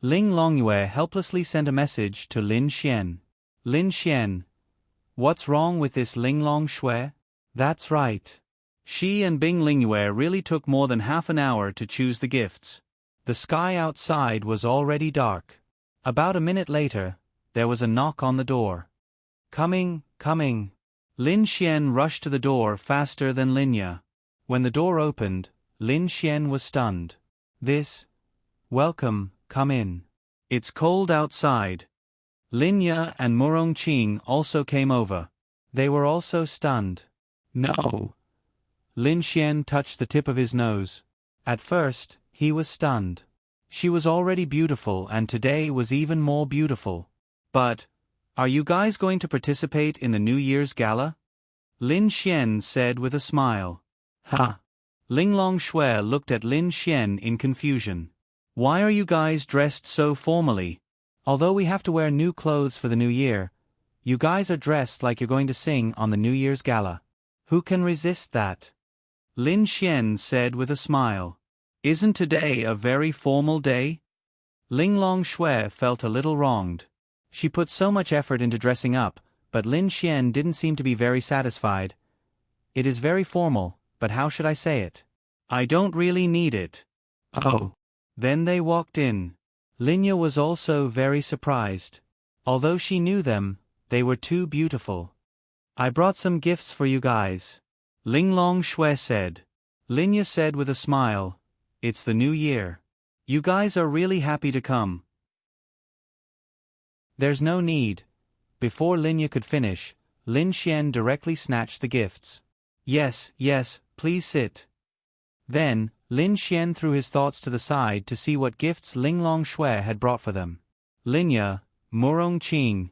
Ling Longyue helplessly sent a message to Lin Xian. Lin Xian. What's wrong with this Ling Longxue? That's right. She and Bing Lingyue really took more than half an hour to choose the gifts. The sky outside was already dark. About a minute later, there was a knock on the door. Coming. Lin Xian rushed to the door faster than Linya. When the door opened, Lin Xian was stunned. Welcome, come in. It's cold outside. Linya and Murong Qing also came over. They were also stunned. No. Lin Xian touched the tip of his nose. At first, he was stunned. She was already beautiful and today was even more beautiful. But, are you guys going to participate in the New Year's gala? Lin Xian said with a smile. Ha! Ling Long Shui looked at Lin Xian in confusion. Why are you guys dressed so formally? Although we have to wear new clothes for the new year, you guys are dressed like you're going to sing on the New Year's gala. Who can resist that? Lin Xian said with a smile. Isn't today a very formal day? Ling Long Shui felt a little wronged. She put so much effort into dressing up, but Lin Xian didn't seem to be very satisfied. It is very formal, but how should I say it? I don't really need it. Oh. Then they walked in. Linya was also very surprised. Although she knew them, they were too beautiful. I brought some gifts for you guys. Ling Long Shui said. Linya said with a smile, it's the new year. You guys are really happy to come. There's no need. Before Linya could finish, Lin Xian directly snatched the gifts. Yes, yes, please sit. Then, Lin Xian threw his thoughts to the side to see what gifts Linglong Shui had brought for them. Linya, Murong Qing.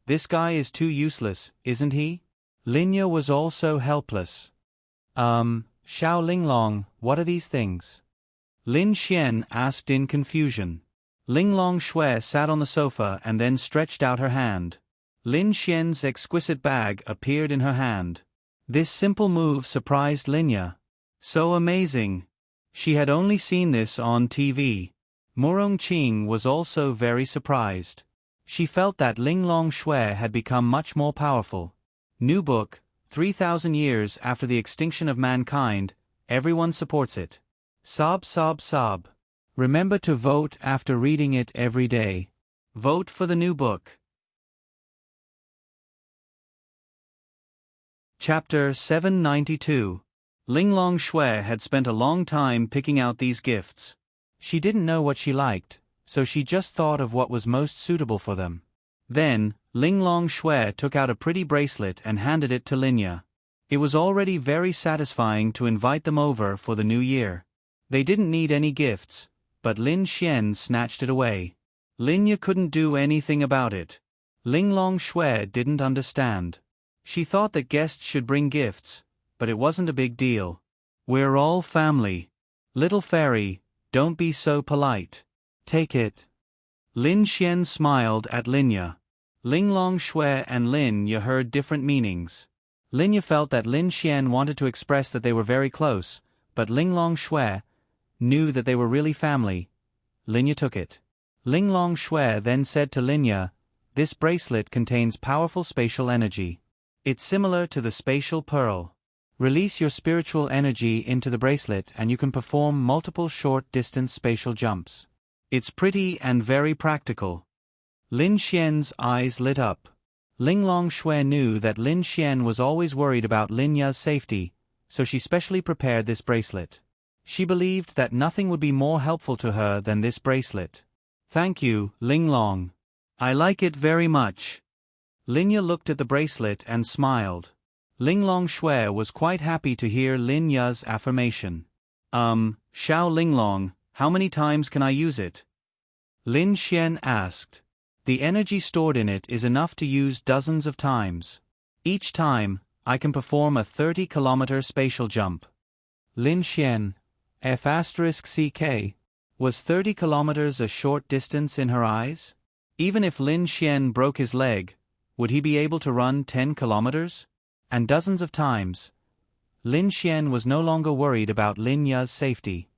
This guy is too useless, isn't he? Linya was also helpless. Xiao Linglong, what are these things? Lin Xian asked in confusion. Linglong Shui sat on the sofa and then stretched out her hand. Lin Xian's exquisite bag appeared in her hand. This simple move surprised Linya. So amazing. She had only seen this on TV. Murong Qing was also very surprised. She felt that Linglong Shui had become much more powerful. New book, 3,000 years after the extinction of mankind, everyone supports it. Sob sob sob. Remember to vote after reading it every day. Vote for the new book. Chapter 792. Linglong Shui had spent a long time picking out these gifts. She didn't know what she liked, so she just thought of what was most suitable for them. Then, Linglong Shui took out a pretty bracelet and handed it to Linya. It was already very satisfying to invite them over for the new year. They didn't need any gifts, but Lin Xian snatched it away. Linya couldn't do anything about it. Linglong Shui didn't understand. She thought that guests should bring gifts, but it wasn't a big deal. We're all family. Little fairy, don't be so polite. Take it. Lin Xian smiled at Linya. Linglong Shui and Linya heard different meanings. Linya felt that Lin Xian wanted to express that they were very close, but Linglong Shui knew that they were really family. Linya took it. Linglong Shui then said to Linya, "This bracelet contains powerful spatial energy. It's similar to the spatial pearl. Release your spiritual energy into the bracelet and you can perform multiple short-distance spatial jumps. It's pretty and very practical." Lin Xian's eyes lit up. Linglong Shui knew that Lin Xian was always worried about Linya's safety, so she specially prepared this bracelet. She believed that nothing would be more helpful to her than this bracelet. "Thank you, Linglong. I like it very much." Linya looked at the bracelet and smiled. Linglong Shui was quite happy to hear Linya's affirmation. Xiao Linglong, how many times can I use it?" Lin Xian asked. "The energy stored in it is enough to use dozens of times. Each time, I can perform a 30-kilometer spatial jump." Lin Xian, F***CK, was 30 kilometers a short distance in her eyes? Even if Lin Xian broke his leg, would he be able to run 10 kilometers? And dozens of times. Lin Xian was no longer worried about Linya's safety.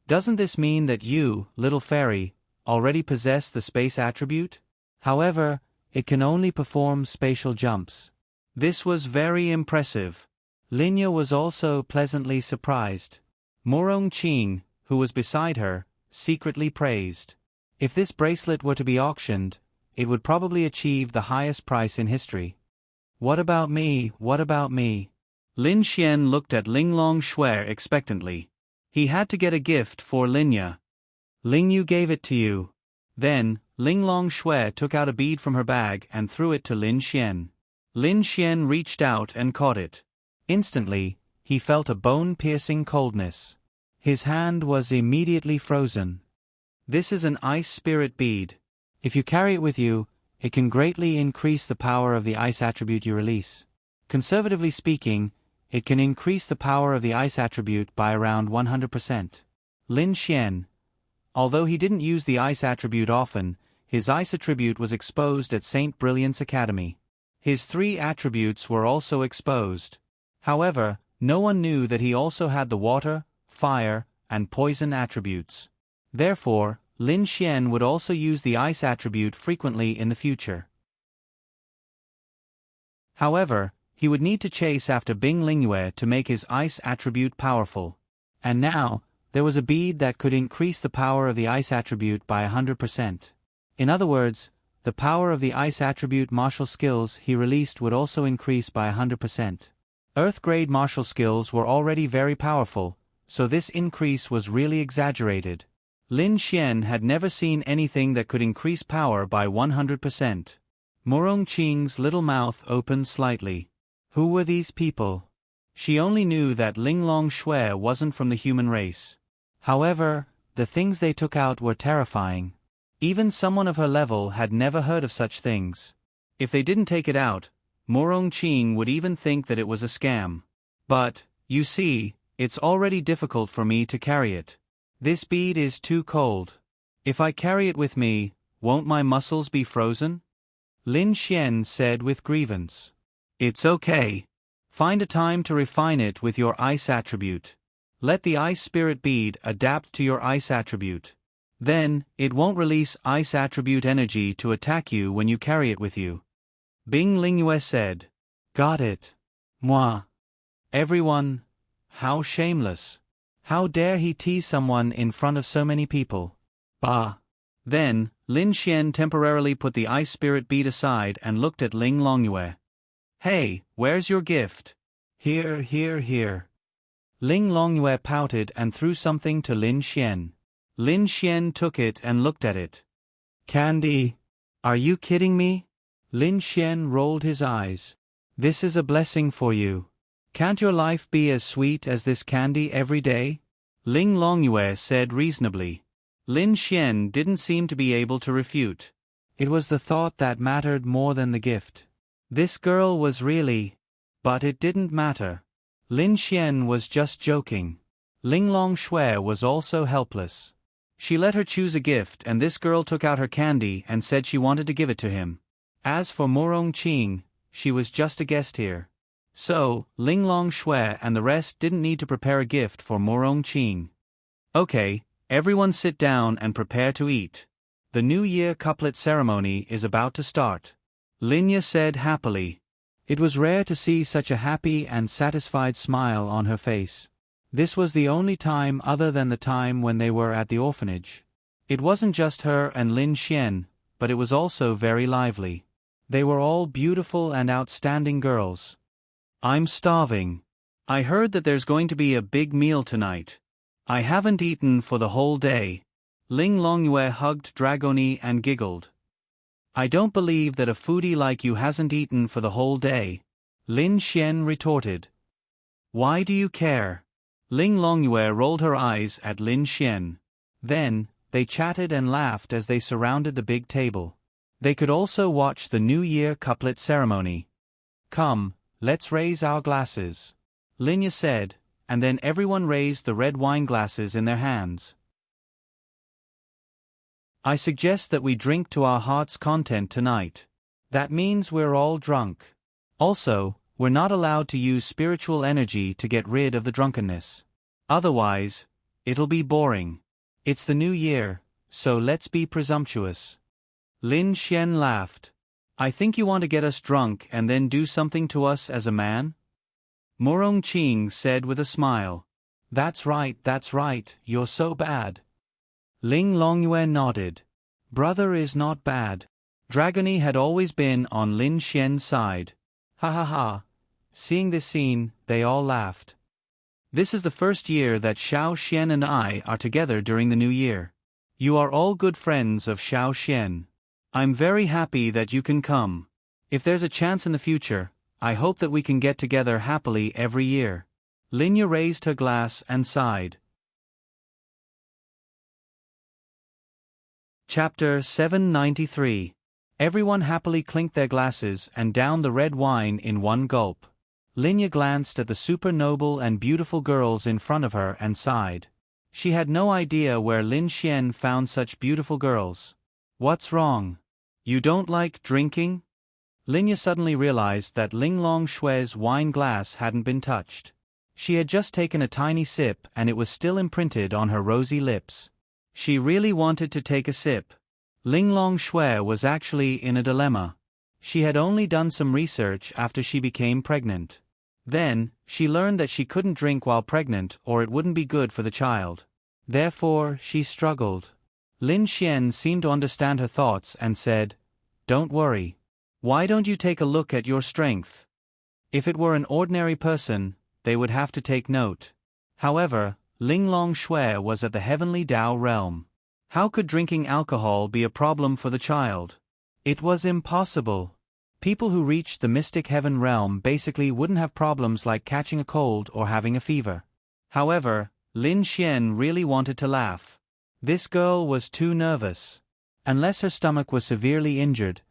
"Doesn't this mean that you, little fairy, already possess the space attribute? However, it can only perform spatial jumps." This was very impressive. Linya was also pleasantly surprised. Murong Qing, who was beside her, secretly praised. If this bracelet were to be auctioned, it would probably achieve the highest price in history. "What about me, what about me?" Lin Xian looked at Linglong Shui expectantly. He had to get a gift for Linya. "Lingyu gave it to you." Then, Linglong Shui took out a bead from her bag and threw it to Lin Xian. Lin Xian reached out and caught it. Instantly, he felt a bone-piercing coldness. His hand was immediately frozen. This is an ice spirit bead. If you carry it with you, it can greatly increase the power of the ice attribute you release. Conservatively speaking, it can increase the power of the ice attribute by around 100%. Lin Xian. Although he didn't use the ice attribute often, his ice attribute was exposed at St. Brilliant's Academy. His 3 attributes were also exposed. However, no one knew that he also had the water, fire, and poison attributes. Therefore, Lin Xian would also use the ice attribute frequently in the future. However, he would need to chase after Bing Lingyue to make his ice attribute powerful. And now, there was a bead that could increase the power of the ice attribute by 100%. In other words, the power of the ice attribute martial skills he released would also increase by 100%. Earth-grade martial skills were already very powerful, so this increase was really exaggerated. Lin Xian had never seen anything that could increase power by 100%. Murong Qing's little mouth opened slightly. Who were these people? She only knew that Linglong Shui wasn't from the human race. However, the things they took out were terrifying. Even someone of her level had never heard of such things. If they didn't take it out, Murong Qing would even think that it was a scam. But, you see, it's already difficult for me to carry it. This bead is too cold. If I carry it with me, won't my muscles be frozen? Lin Xian said with grievance. It's okay. Find a time to refine it with your ice attribute. Let the ice spirit bead adapt to your ice attribute. Then, it won't release ice attribute energy to attack you when you carry it with you. Bing Lingyue said. Got it. Moi. Everyone. How shameless. How dare he tease someone in front of so many people? Bah. Then, Lin Xian temporarily put the ice spirit bead aside and looked at Ling Longyue. Hey, where's your gift? Here, here, here. Ling Longyue pouted and threw something to Lin Xian. Lin Xian took it and looked at it. Candy? Are you kidding me? Lin Xian rolled his eyes. This is a blessing for you. Can't your life be as sweet as this candy every day? Ling Longyue said reasonably. Lin Xian didn't seem to be able to refute. It was the thought that mattered more than the gift. This girl was really... But it didn't matter. Lin Xian was just joking. Linglong Shui was also helpless. She let her choose a gift and this girl took out her candy and said she wanted to give it to him. As for Murong Qing, she was just a guest here. So, Linglong Shui and the rest didn't need to prepare a gift for Murong Qing. Okay, everyone sit down and prepare to eat. The New Year couplet ceremony is about to start. Linya said happily. It was rare to see such a happy and satisfied smile on her face. This was the only time other than the time when they were at the orphanage. It wasn't just her and Lin Xian, but it was also very lively. They were all beautiful and outstanding girls. I'm starving. I heard that there's going to be a big meal tonight. I haven't eaten for the whole day. Ling Longyue hugged Dragoni and giggled. I don't believe that a foodie like you hasn't eaten for the whole day. Lin Xian retorted. Why do you care? Ling Longyue rolled her eyes at Lin Xian. Then, they chatted and laughed as they surrounded the big table. They could also watch the New Year couplet ceremony. Come, let's raise our glasses. Linya said, and then everyone raised the red wine glasses in their hands. I suggest that we drink to our heart's content tonight. That means we're all drunk. Also, we're not allowed to use spiritual energy to get rid of the drunkenness. Otherwise, it'll be boring. It's the new year, so let's be presumptuous. Lin Xian laughed. I think you want to get us drunk and then do something to us as a man? Murong Qing said with a smile. That's right, you're so bad. Ling Longyue nodded. Brother is not bad. Dragony had always been on Lin Xian's side. Ha ha ha. Seeing this scene, they all laughed. This is the first year that Xiao Xian and I are together during the new year. You are all good friends of Xiao Xian. I'm very happy that you can come. If there's a chance in the future, I hope that we can get together happily every year. Linya raised her glass and sighed. Chapter 793. Everyone happily clinked their glasses and downed the red wine in one gulp. Linya glanced at the super noble and beautiful girls in front of her and sighed. She had no idea where Lin Xian found such beautiful girls. What's wrong? You don't like drinking? Linya suddenly realized that Linglong Shui's wine glass hadn't been touched. She had just taken a tiny sip and it was still imprinted on her rosy lips. She really wanted to take a sip. Linglong Shui was actually in a dilemma. She had only done some research after she became pregnant. Then, she learned that she couldn't drink while pregnant or it wouldn't be good for the child. Therefore, she struggled. Lin Xian seemed to understand her thoughts and said, Don't worry. Why don't you take a look at your strength? If it were an ordinary person, they would have to take note. However, Linglong Shui was at the heavenly Tao realm. How could drinking alcohol be a problem for the child? It was impossible. People who reached the mystic heaven realm basically wouldn't have problems like catching a cold or having a fever. However, Lin Xian really wanted to laugh. This girl was too nervous. Unless her stomach was severely injured,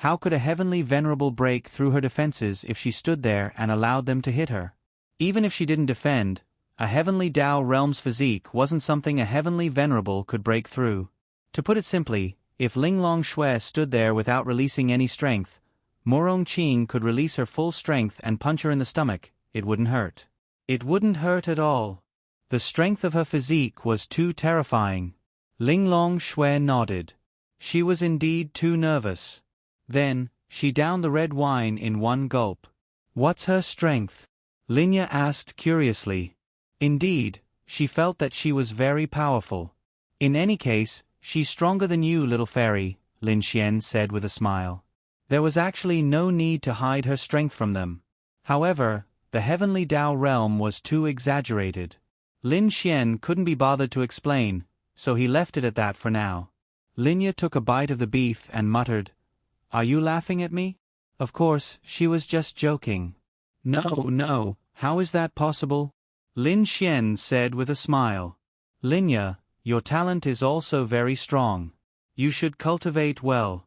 how could a heavenly venerable break through her defenses if she stood there and allowed them to hit her? Even if she didn't defend, a heavenly Tao realm's physique wasn't something a heavenly venerable could break through. To put it simply, if Linglong Shui stood there without releasing any strength, Morong Qing could release her full strength and punch her in the stomach. It wouldn't hurt. It wouldn't hurt at all. The strength of her physique was too terrifying. Linglong Shui nodded. She was indeed too nervous. Then, she downed the red wine in one gulp. What's her strength? Linya asked curiously. Indeed, she felt that she was very powerful. In any case, she's stronger than you, little fairy, Lin Xian said with a smile. There was actually no need to hide her strength from them. However, the heavenly Tao realm was too exaggerated. Lin Xian couldn't be bothered to explain, so he left it at that for now. Linya took a bite of the beef and muttered, "Are you laughing at me?" Of course, she was just joking. No, how is that possible? Lin Xian said with a smile. Linya, your talent is also very strong. You should cultivate well.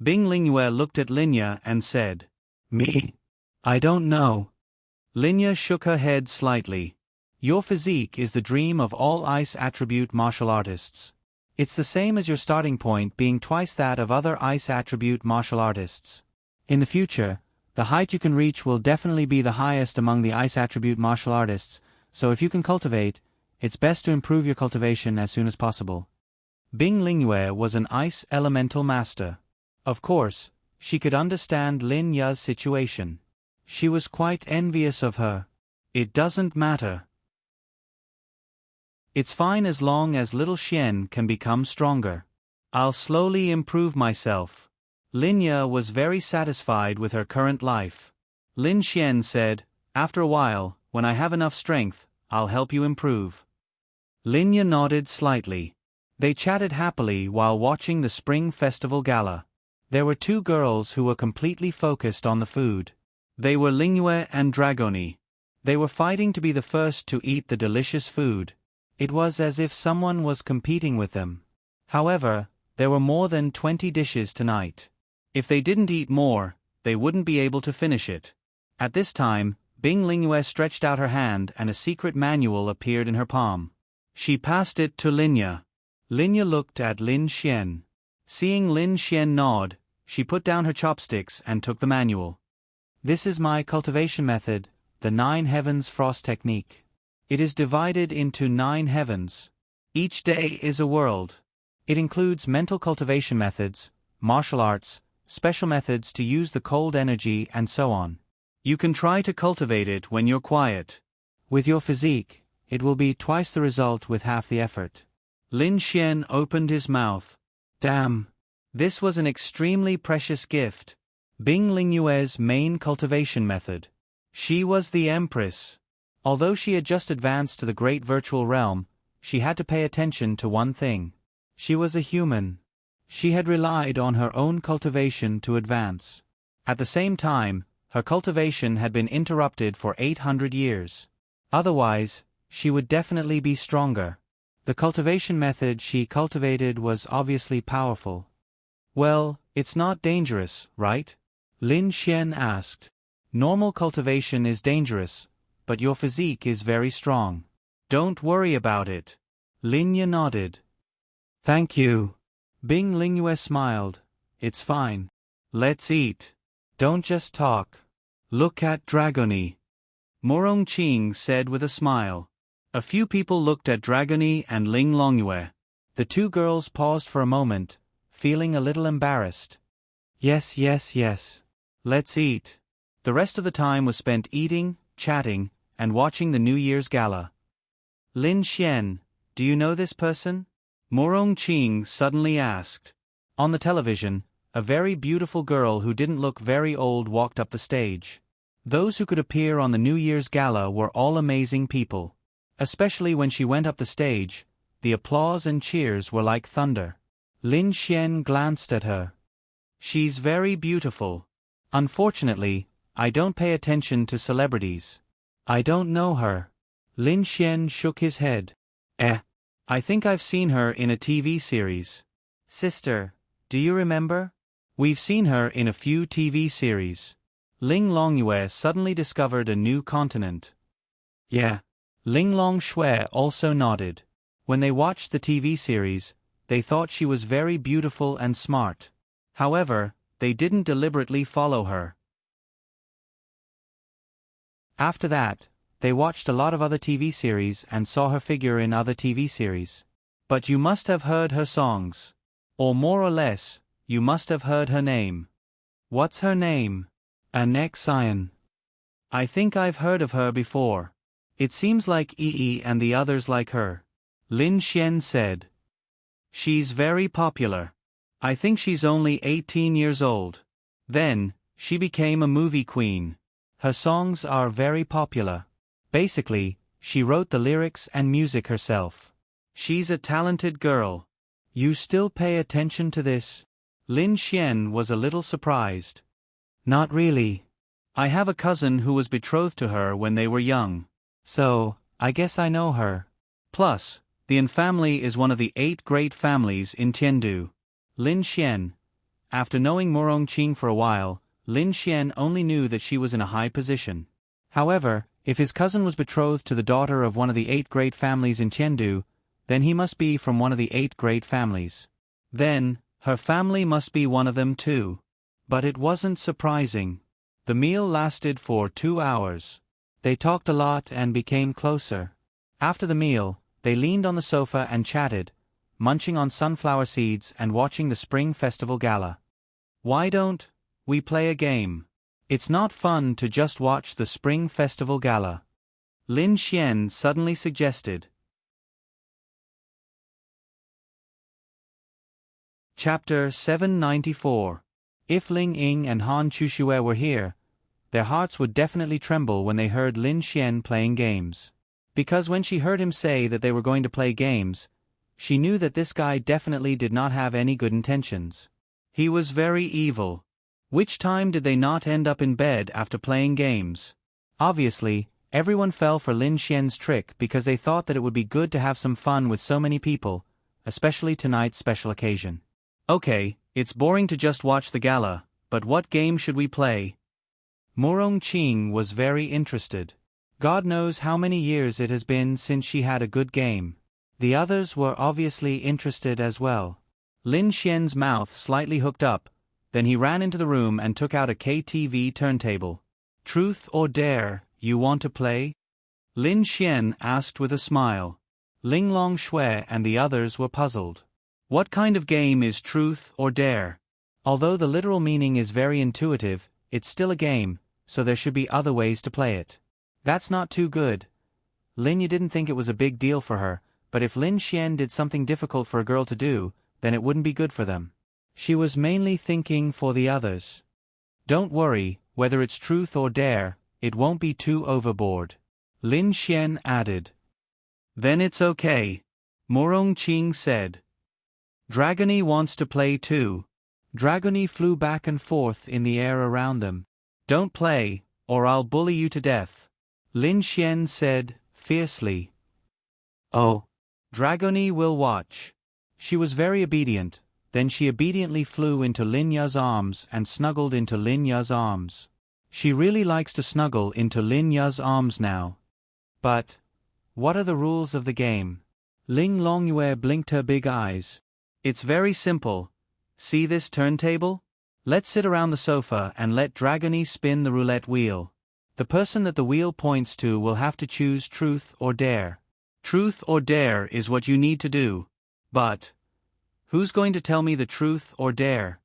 Bing Lingyue looked at Linya and said, "Me? I don't know." Linya shook her head slightly. Your physique is the dream of all ice attribute martial artists. It's the same as your starting point being twice that of other ice attribute martial artists. In the future, the height you can reach will definitely be the highest among the ice attribute martial artists, so if you can cultivate, it's best to improve your cultivation as soon as possible. Bing Lingyue was an ice elemental master. Of course, she could understand Lin Ya's situation. She was quite envious of her. It doesn't matter. It's fine as long as little Xian can become stronger. I'll slowly improve myself. Linya was very satisfied with her current life. Lin Xian said, "After a while, when I have enough strength, I'll help you improve." Linya nodded slightly. They chatted happily while watching the Spring Festival Gala. There were two girls who were completely focused on the food. They were Lingyue and Dragoni. They were fighting to be the first to eat the delicious food. It was as if someone was competing with them. However, there were more than 20 dishes tonight. If they didn't eat more, they wouldn't be able to finish it. At this time, Bing Lingyue stretched out her hand and a secret manual appeared in her palm. She passed it to Linya. Linya looked at Lin Xian. Seeing Lin Xian nod, she put down her chopsticks and took the manual. This is my cultivation method, the 9 Heavens Frost Technique. It is divided into 9 heavens. Each day is a world. It includes mental cultivation methods, martial arts, special methods to use the cold energy and so on. You can try to cultivate it when you're quiet. With your physique, it will be twice the result with half the effort. Lin Xian opened his mouth. Damn. This was an extremely precious gift. Bing Lingyue's main cultivation method. She was the Empress. Although she had just advanced to the great virtual realm, she had to pay attention to one thing. She was a human. She had relied on her own cultivation to advance. At the same time, her cultivation had been interrupted for 800 years. Otherwise, she would definitely be stronger. The cultivation method she cultivated was obviously powerful. Well, it's not dangerous, right? Lin Xian asked. Normal cultivation is dangerous, but your physique is very strong. Don't worry about it. Linya nodded. Thank you. Bing Lingyue smiled. It's fine. Let's eat. Don't just talk. Look at Dragoni. Morong Qing said with a smile. A few people looked at Dragoni and Ling Longyue. The two girls paused for a moment, feeling a little embarrassed. Yes. Let's eat. The rest of the time was spent eating, chatting, and watching the New Year's Gala. Lin Xian, do you know this person? Morong Qing suddenly asked. On the television, a very beautiful girl who didn't look very old walked up the stage. Those who could appear on the New Year's Gala were all amazing people. Especially when she went up the stage, the applause and cheers were like thunder. Lin Xian glanced at her. She's very beautiful. Unfortunately, I don't pay attention to celebrities. I don't know her. Lin Xian shook his head. I think I've seen her in a TV series. Sister, do you remember? We've seen her in a few TV series. Ling Longyue suddenly discovered a new continent. Yeah. Ling Longshui also nodded. When they watched the TV series, they thought she was very beautiful and smart. However, they didn't deliberately follow her. After that, they watched a lot of other TV series and saw her figure in other TV series. But you must have heard her songs. Or more or less, you must have heard her name. What's her name? Anexian. I think I've heard of her before. It seems like Yi and the others like her. Lin Xian said. She's very popular. I think she's only 18 years old. Then, she became a movie queen. Her songs are very popular. Basically, she wrote the lyrics and music herself. She's a talented girl. You still pay attention to this? Lin Xian was a little surprised. Not really. I have a cousin who was betrothed to her when they were young. So, I guess I know her. Plus, the An family is one of the 8 great families in Tiandu. Lin Xian. After knowing Murong Qing for a while, Lin Xian only knew that she was in a high position. However, if his cousin was betrothed to the daughter of one of the 8 great families in Tiandu, then he must be from one of the 8 great families. Then, her family must be one of them too. But it wasn't surprising. The meal lasted for 2 hours. They talked a lot and became closer. After the meal, they leaned on the sofa and chatted, munching on sunflower seeds and watching the Spring Festival Gala. Why don't we play a game? It's not fun to just watch the Spring Festival Gala. Lin Xian suddenly suggested. Chapter 794. If Ling Ying and Han Chuxue were here, their hearts would definitely tremble when they heard Lin Xian playing games. Because when she heard him say that they were going to play games, she knew that this guy definitely did not have any good intentions. He was very evil. Which time did they not end up in bed after playing games? Obviously, everyone fell for Lin Xian's trick because they thought that it would be good to have some fun with so many people, especially tonight's special occasion. Okay, it's boring to just watch the gala, but what game should we play? Murong Qing was very interested. God knows how many years it has been since she had a good game. The others were obviously interested as well. Lin Xian's mouth slightly hooked up, then he ran into the room and took out a KTV turntable. Truth or dare, you want to play? Lin Xian asked with a smile. Ling Longshui and the others were puzzled. What kind of game is truth or dare? Although the literal meaning is very intuitive, it's still a game, so there should be other ways to play it. That's not too good. Lin Yu didn't think it was a big deal for her, but if Lin Xian did something difficult for a girl to do, then it wouldn't be good for them. She was mainly thinking for the others. Don't worry, whether it's truth or dare, it won't be too overboard. Lin Xian added. Then it's okay. Murong Qing said. Dragony wants to play too. Dragony flew back and forth in the air around them. Don't play, or I'll bully you to death. Lin Xian said, fiercely. Oh. Dragony will watch. She was very obedient, then she obediently flew into Lin Ya's arms and snuggled into Lin Ya's arms. She really likes to snuggle into Lin Ya's arms now. But, what are the rules of the game? Ling Longyue blinked her big eyes. It's very simple. See this turntable? Let's sit around the sofa and let Dragony spin the roulette wheel. The person that the wheel points to will have to choose truth or dare. Truth or dare is what you need to do. But, who's going to tell me the truth or dare?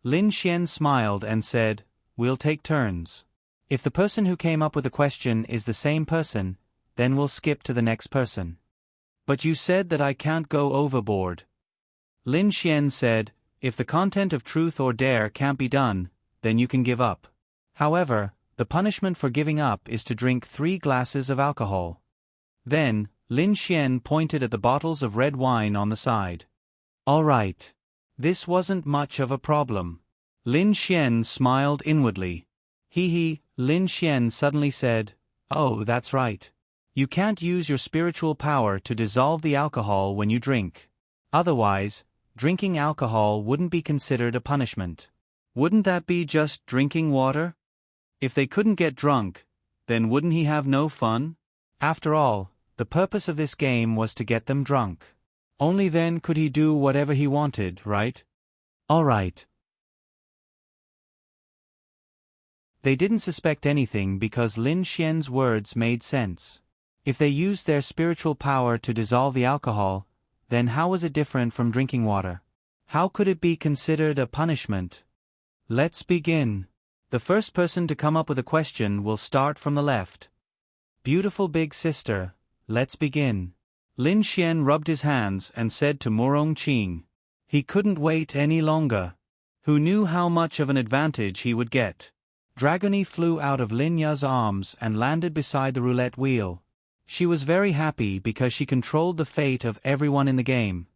Lin Xian smiled and said, we'll take turns. If the person who came up with the question is the same person, then we'll skip to the next person. But you said that I can't go overboard. Lin Xian said, if the content of truth or dare can't be done, then you can give up. However, the punishment for giving up is to drink 3 glasses of alcohol. Then, Lin Xian pointed at the bottles of red wine on the side. All right. This wasn't much of a problem. Lin Xian smiled inwardly. Lin Xian suddenly said, "Oh, that's right. You can't use your spiritual power to dissolve the alcohol when you drink. Otherwise, drinking alcohol wouldn't be considered a punishment. Wouldn't that be just drinking water? If they couldn't get drunk, then wouldn't he have no fun? After all, the purpose of this game was to get them drunk. Only then could he do whatever he wanted, right? All right." They didn't suspect anything because Lin Xian's words made sense. If they used their spiritual power to dissolve the alcohol, then how was it different from drinking water? How could it be considered a punishment? Let's begin. The first person to come up with a question will start from the left. Beautiful big sister, let's begin. Lin Xian rubbed his hands and said to Morong Qing. He couldn't wait any longer. Who knew how much of an advantage he would get? Dragony flew out of Lin Ya's arms and landed beside the roulette wheel. She was very happy because she controlled the fate of everyone in the game.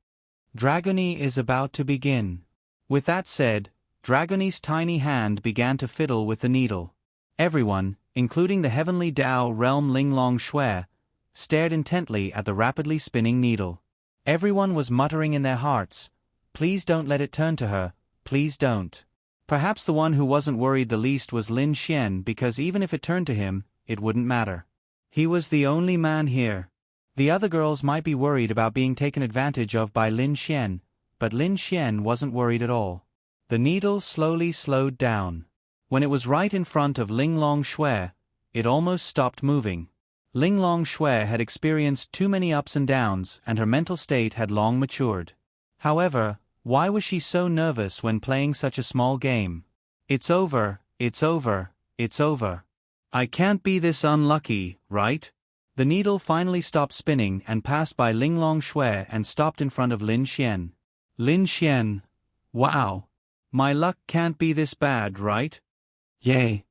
Dragony is about to begin. With that said, Dragony's tiny hand began to fiddle with the needle. Everyone, including the heavenly Dao realm Linglong Shui, stared intently at the rapidly spinning needle. Everyone was muttering in their hearts, "Please don't let it turn to her, please don't." Perhaps the one who wasn't worried the least was Lin Xian because even if it turned to him, it wouldn't matter. He was the only man here. The other girls might be worried about being taken advantage of by Lin Xian, but Lin Xian wasn't worried at all. The needle slowly slowed down. When it was right in front of Linglong Shui, it almost stopped moving. Linglong Shui had experienced too many ups and downs and her mental state had long matured. However, why was she so nervous when playing such a small game? It's over, it's over, it's over. I can't be this unlucky, right? The needle finally stopped spinning and passed by Linglong Shui and stopped in front of Lin Xian. Lin Xian. Wow. My luck can't be this bad, right? Yay.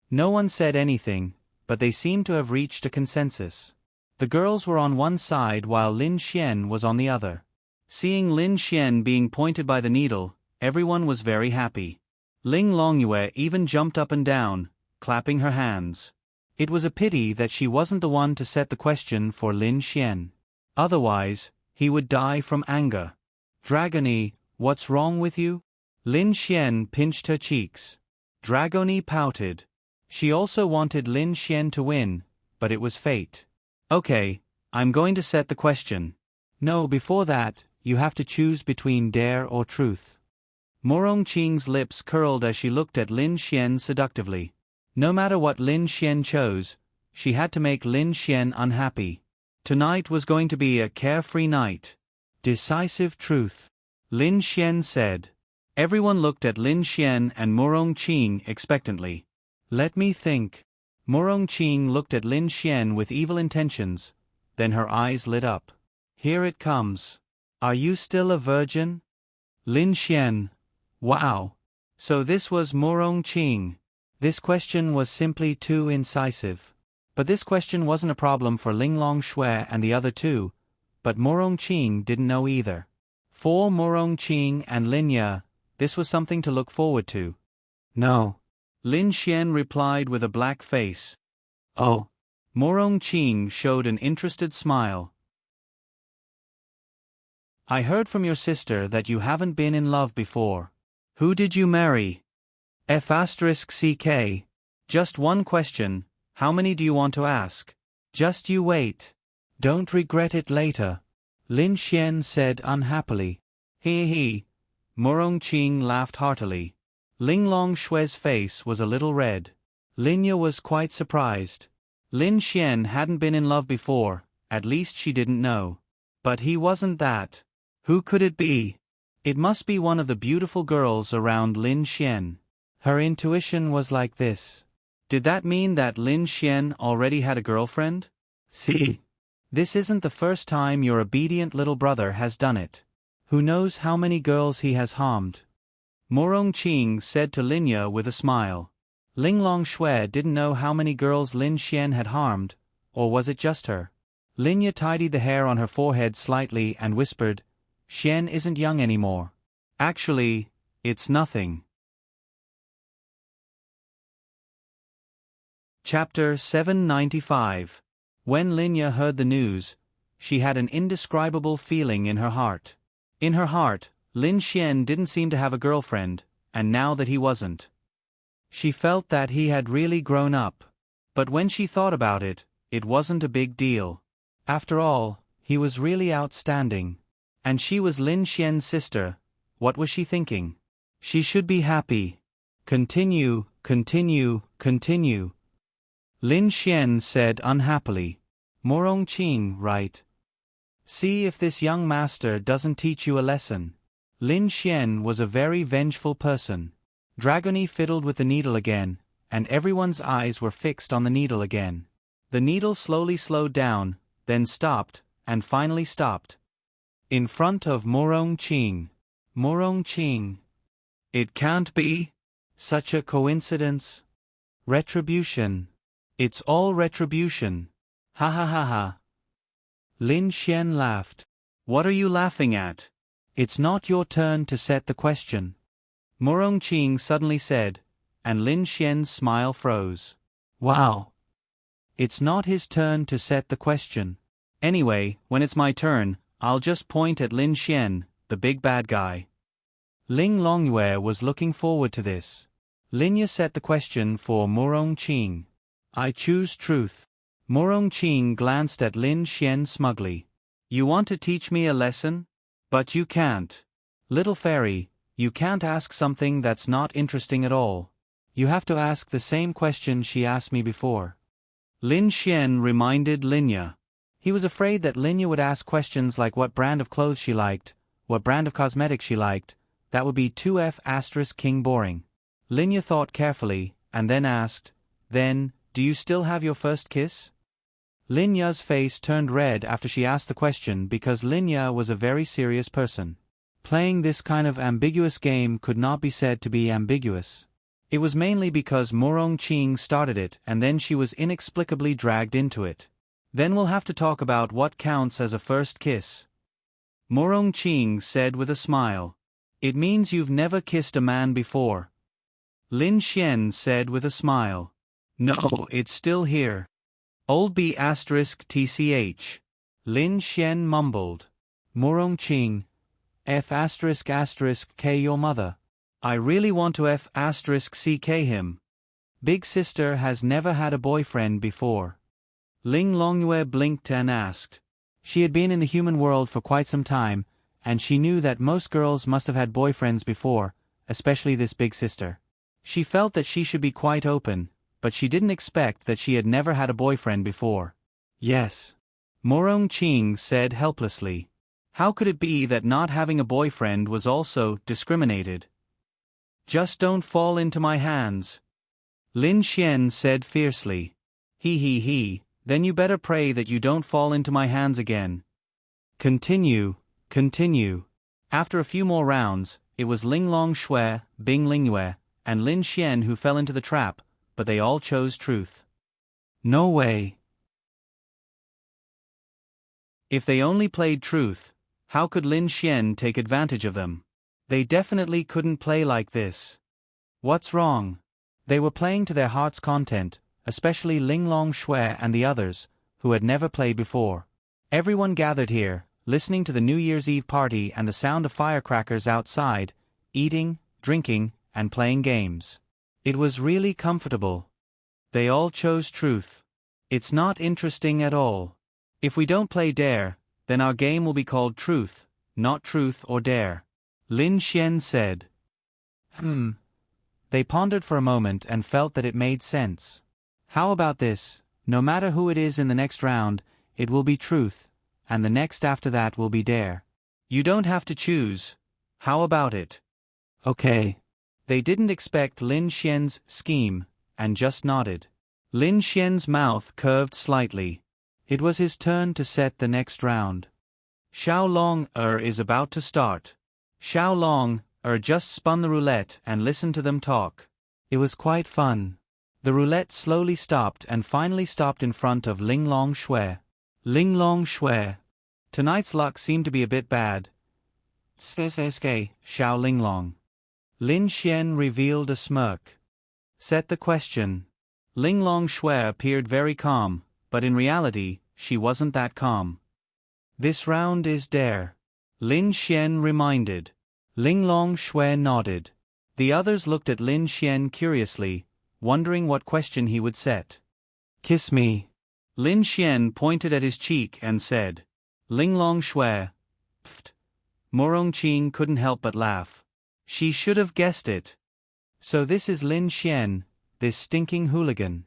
No one said anything, but they seemed to have reached a consensus. The girls were on one side while Lin Xian was on the other. Seeing Lin Xian being pointed by the needle, everyone was very happy. Ling Longyue even jumped up and down, clapping her hands. It was a pity that she wasn't the one to set the question for Lin Xian. Otherwise, he would die from anger. Dragony, what's wrong with you? Lin Xian pinched her cheeks. Dragony pouted. She also wanted Lin Xian to win, but it was fate. Okay, I'm going to set the question. No, before that, you have to choose between dare or truth. Morong Qing's lips curled as she looked at Lin Xian seductively. No matter what Lin Xian chose, she had to make Lin Xian unhappy. Tonight was going to be a carefree night. Decisive truth. Lin Xian said. Everyone looked at Lin Xian and Morong Qing expectantly. Let me think. Morong Qing looked at Lin Xian with evil intentions, then her eyes lit up. Here it comes. Are you still a virgin? Lin Xian. Wow. So this was Morong Qing. This question was simply too incisive. But this question wasn't a problem for Linglong Shui and the other two, but Morong Qing didn't know either. For Morong Qing and Lin Ya, this was something to look forward to. No. Lin Xian replied with a black face. Oh. Morong Qing showed an interested smile. I heard from your sister that you haven't been in love before. Who did you marry? F***CK. Just one question, how many do you want to ask? Just you wait. Don't regret it later. Lin Xian said unhappily. He. Morong Qing laughed heartily. Linglong Shui's face was a little red. Lin Ya was quite surprised. Lin Xian hadn't been in love before, at least she didn't know. But he wasn't that. Who could it be? It must be one of the beautiful girls around Lin Xian. Her intuition was like this. Did that mean that Lin Xian already had a girlfriend? See? This isn't the first time your obedient little brother has done it. Who knows how many girls he has harmed? Morong Qing said to Lin Ya with a smile. Linglong Shui didn't know how many girls Lin Xian had harmed, or was it just her? Linya tidied the hair on her forehead slightly and whispered, Xian isn't young anymore. Actually, it's nothing. Chapter 795. When Linya heard the news, she had an indescribable feeling in her heart. In her heart, Lin Xian didn't seem to have a girlfriend, and now that he wasn't, she felt that he had really grown up. But when she thought about it, it wasn't a big deal. After all, he was really outstanding. And she was Lin Xian's sister. What was she thinking? She should be happy. Continue, continue, continue. Lin Xian said unhappily. Morong Qing, right? See if this young master doesn't teach you a lesson. Lin Xian was a very vengeful person. Dragony fiddled with the needle again, and everyone's eyes were fixed on the needle again. The needle slowly slowed down, then stopped, and finally stopped. In front of Morong Qing. Morong Qing. It can't be. Such a coincidence. Retribution. It's all retribution. Ha ha ha ha. Lin Xian laughed. What are you laughing at? It's not your turn to set the question. Morong Qing suddenly said, and Lin Xian's smile froze. Wow. It's not his turn to set the question. Anyway, when it's my turn, I'll just point at Lin Xian, the big bad guy. Ling Longyue was looking forward to this. Linya set the question for Morong Qing. I choose truth. Morong Qing glanced at Lin Xian smugly. You want to teach me a lesson? But you can't. Little fairy, you can't ask something that's not interesting at all. You have to ask the same question she asked me before. Lin Xian reminded Linya. He was afraid that Linya would ask questions like what brand of clothes she liked, what brand of cosmetics she liked. That would be 2F** king boring. Linya thought carefully, and then asked, Then, do you still have your first kiss? Linya's face turned red after she asked the question because Linya was a very serious person. Playing this kind of ambiguous game could not be said to be ambiguous. It was mainly because Morong Qing started it and then she was inexplicably dragged into it. Then we'll have to talk about what counts as a first kiss. Morong Qing said with a smile. It means you've never kissed a man before. Lin Xian said with a smile. No, it's still here. Old B** TCH. Lin Xian mumbled. Morong Qing. F***K your mother. I really want to F***CK him. Big sister has never had a boyfriend before. Ling Longyue blinked and asked. She had been in the human world for quite some time, and she knew that most girls must have had boyfriends before, especially this big sister. She felt that she should be quite open, but she didn't expect that she had never had a boyfriend before. Yes. Morong Qing said helplessly. How could it be that not having a boyfriend was also discriminated? Just don't fall into my hands. Lin Xian said fiercely. He, then you better pray that you don't fall into my hands again. Continue. After a few more rounds, it was Ling Long Shui, Bing Lingyue, and Lin Xian who fell into the trap, but they all chose truth. No way. If they only played truth, how could Lin Xian take advantage of them? They definitely couldn't play like this. What's wrong? They were playing to their heart's content, especially Ling Long Shui and the others, who had never played before. Everyone gathered here, listening to the New Year's Eve party and the sound of firecrackers outside, eating, drinking, and playing games. It was really comfortable. They all chose truth. It's not interesting at all. If we don't play dare, then our game will be called truth, not truth or dare. Lin Xian said. They pondered for a moment and felt that it made sense. How about this? No matter who it is in the next round, it will be truth, and the next after that will be dare. You don't have to choose. How about it? Okay. They didn't expect Lin Xian's scheme, and just nodded. Lin Xian's mouth curved slightly. It was his turn to set the next round. Xiao Long is about to start. Xiao Long just spun the roulette and listened to them talk. It was quite fun. The roulette slowly stopped and finally stopped in front of Ling Long Shui. Ling Long Shui. Tonight's luck seemed to be a bit bad. SSK, Xiao Ling Long. Lin Xian revealed a smirk. Set the question. Ling Long Shui appeared very calm, but in reality, she wasn't that calm. This round is dare. Lin Xian reminded. Ling Long Shui nodded. The others looked at Lin Xian curiously, wondering what question he would set. Kiss me. Lin Xian pointed at his cheek and said. Ling Long Shui. Pfft. Morong Qing couldn't help but laugh. She should have guessed it. So this is Lin Xian, this stinking hooligan.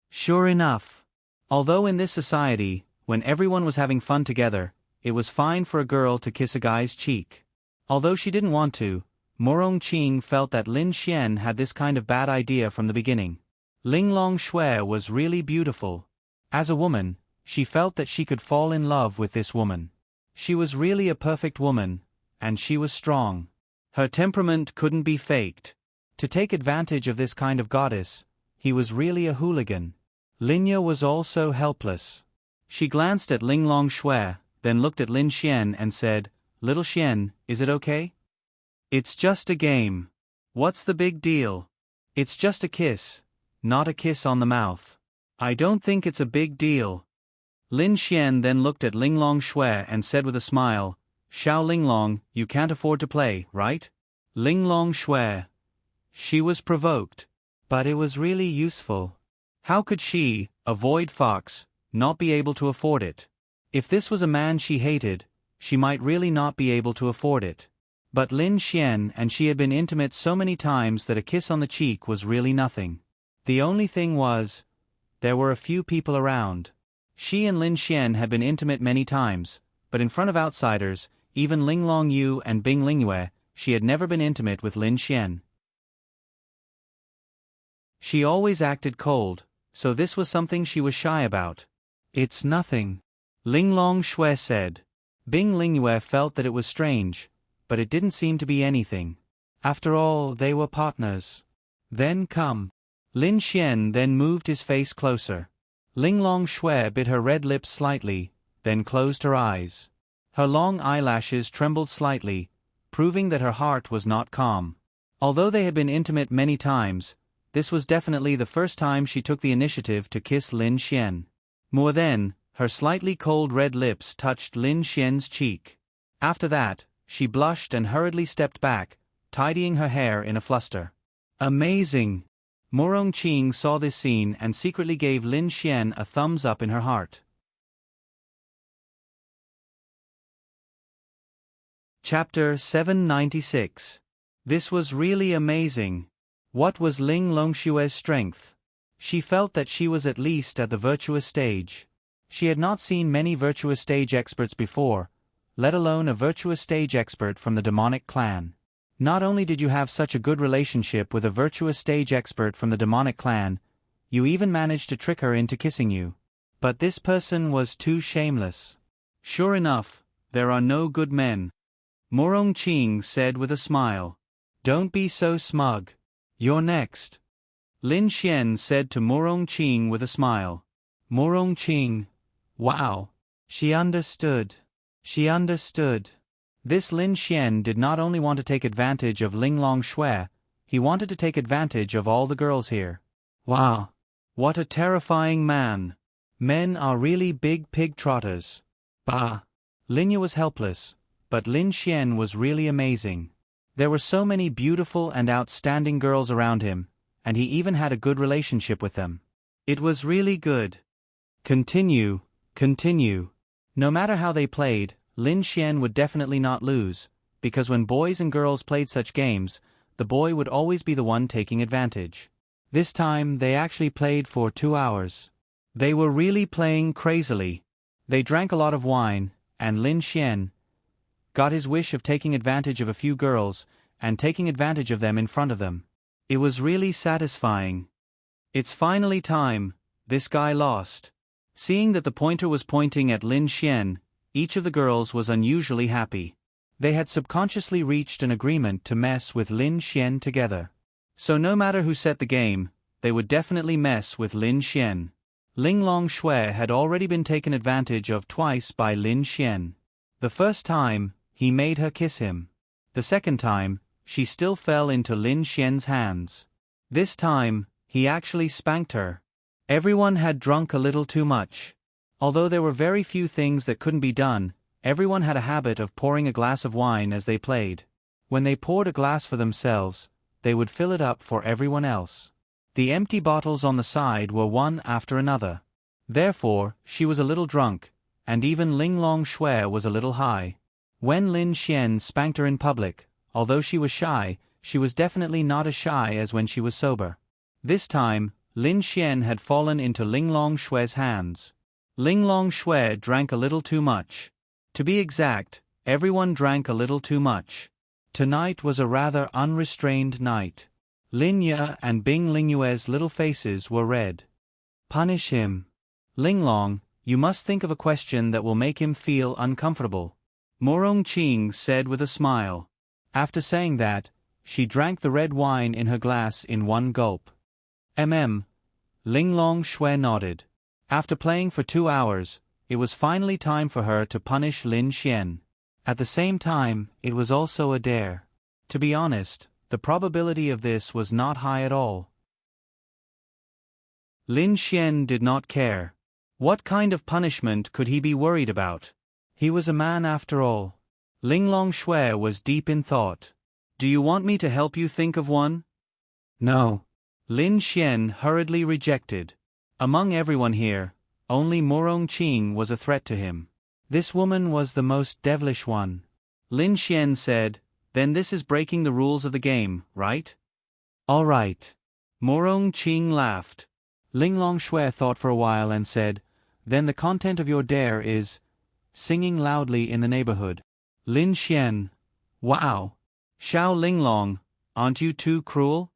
Sure enough. Although in this society, when everyone was having fun together, it was fine for a girl to kiss a guy's cheek. Although she didn't want to, Morong Qing felt that Lin Xian had this kind of bad idea from the beginning. Ling Long Shui was really beautiful. As a woman, she felt that she could fall in love with this woman. She was really a perfect woman, and she was strong. Her temperament couldn't be faked. To take advantage of this kind of goddess, he was really a hooligan. Linya was also helpless. She glanced at Ling Long Shui, then looked at Lin Xian and said, Little Xian, is it okay? It's just a game. What's the big deal? It's just a kiss, not a kiss on the mouth. I don't think it's a big deal. Lin Xian then looked at Ling Long Shui and said with a smile, Xiao Ling Long, you can't afford to play, right? Ling Long Shui. She was provoked. But it was really useful. How could she, a void fox, not be able to afford it? If this was a man she hated, she might really not be able to afford it. But Lin Xian and she had been intimate so many times that a kiss on the cheek was really nothing. The only thing was, there were a few people around. She and Lin Xian had been intimate many times, but in front of outsiders, even Ling Long Yu and Bing Lingyue, she had never been intimate with Lin Xian. She always acted cold, so this was something she was shy about. It's nothing. Ling Long Shui said. Bing Lingyue felt that it was strange, but it didn't seem to be anything. After all, they were partners. Then come. Lin Xian then moved his face closer. Ling Long Shui bit her red lips slightly, then closed her eyes. Her long eyelashes trembled slightly, proving that her heart was not calm. Although they had been intimate many times, this was definitely the first time she took the initiative to kiss Lin Xian. More than, her slightly cold red lips touched Lin Xian's cheek. After that, she blushed and hurriedly stepped back, tidying her hair in a fluster. Amazing! Morong Qing saw this scene and secretly gave Lin Xian a thumbs up in her heart. Chapter 796. This was really amazing. What was Ling Longshue's strength? She felt that she was at least at the virtuous stage. She had not seen many virtuous stage experts before, let alone a virtuous stage expert from the demonic clan. Not only did you have such a good relationship with a virtuous stage expert from the demonic clan, you even managed to trick her into kissing you. But this person was too shameless. Sure enough, there are no good men. Morong Qing said with a smile. Don't be so smug. You're next. Lin Xian said to Morong Qing with a smile. Morong Qing. Wow. She understood. She understood. This Lin Xian did not only want to take advantage of Ling Long Shui, he wanted to take advantage of all the girls here. Wow. What a terrifying man. Men are really big pig trotters. Bah. Linya was helpless, but Lin Xian was really amazing. There were so many beautiful and outstanding girls around him, and he even had a good relationship with them. It was really good. Continue, continue. No matter how they played, Lin Xian would definitely not lose, because when boys and girls played such games, the boy would always be the one taking advantage. This time they actually played for 2 hours. They were really playing crazily. They drank a lot of wine, and Lin Xian got his wish of taking advantage of a few girls, and taking advantage of them in front of them. It was really satisfying. It's finally time. This guy lost. Seeing that the pointer was pointing at Lin Xian, each of the girls was unusually happy. They had subconsciously reached an agreement to mess with Lin Xian together. So no matter who set the game, they would definitely mess with Lin Xian. Ling Long Shui had already been taken advantage of twice by Lin Xian. The first time, he made her kiss him. The second time, she still fell into Lin Xian's hands. This time, he actually spanked her. Everyone had drunk a little too much. Although there were very few things that couldn't be done, everyone had a habit of pouring a glass of wine as they played. When they poured a glass for themselves, they would fill it up for everyone else. The empty bottles on the side were one after another. Therefore, she was a little drunk, and even Ling Long Shui was a little high. When Lin Xian spanked her in public, although she was shy, she was definitely not as shy as when she was sober. This time, Lin Xian had fallen into Ling Long Shui's hands. Ling Long Shui drank a little too much. To be exact, everyone drank a little too much. Tonight was a rather unrestrained night. Lin Ye and Bing Lingyue's little faces were red. Punish him. Ling Long, you must think of a question that will make him feel uncomfortable. Morong Qing said with a smile. After saying that, she drank the red wine in her glass in one gulp. Ling Long Shui nodded. After playing for 2 hours, it was finally time for her to punish Lin Xian. At the same time, it was also a dare. To be honest, the probability of this was not high at all. Lin Xian did not care. What kind of punishment could he be worried about? He was a man after all. Ling Long Shui was deep in thought. Do you want me to help you think of one? No. Lin Xian hurriedly rejected. Among everyone here, only Morong Qing was a threat to him. This woman was the most devilish one. Lin Xian said, then this is breaking the rules of the game, right? All right. Morong Qing laughed. Ling Long Shui thought for a while and said, then the content of your dare is singing loudly in the neighborhood. Lin Xian. Wow. Xiao Ling Long, aren't you too cruel?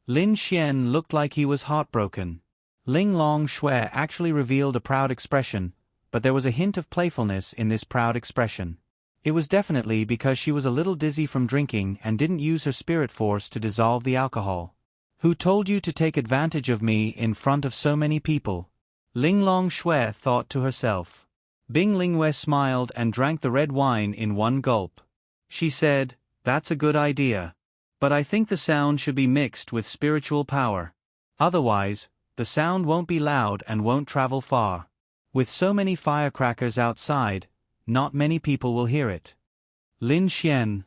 Lin Xian looked like he was heartbroken. Ling Long Shui actually revealed a proud expression, but there was a hint of playfulness in this proud expression. It was definitely because she was a little dizzy from drinking and didn't use her spirit force to dissolve the alcohol. Who told you to take advantage of me in front of so many people? Ling Long Shui thought to herself. Bing Lingyue smiled and drank the red wine in one gulp. She said, that's a good idea. But I think the sound should be mixed with spiritual power. Otherwise, the sound won't be loud and won't travel far. With so many firecrackers outside, not many people will hear it. Lin Xian.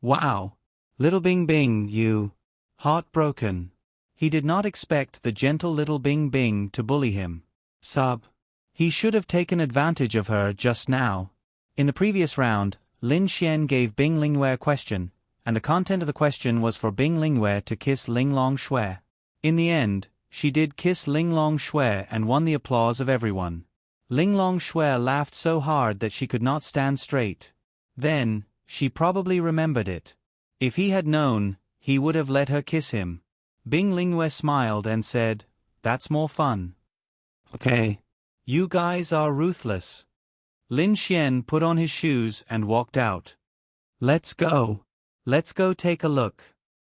Wow. Little Bing Bing, you. Heartbroken. He did not expect the gentle little Bing Bing to bully him. He should have taken advantage of her just now. In the previous round, Lin Xian gave Bing Lingyue a question, and the content of the question was for Bing Lingyue to kiss Ling Long Shui. In the end, she did kiss Ling Long Shui and won the applause of everyone. Ling Long Shui laughed so hard that she could not stand straight. Then, she probably remembered it. If he had known, he would have let her kiss him. Bing Lingyue smiled and said, that's more fun. Okay. You guys are ruthless. Lin Xian put on his shoes and walked out. Let's go. Let's go take a look.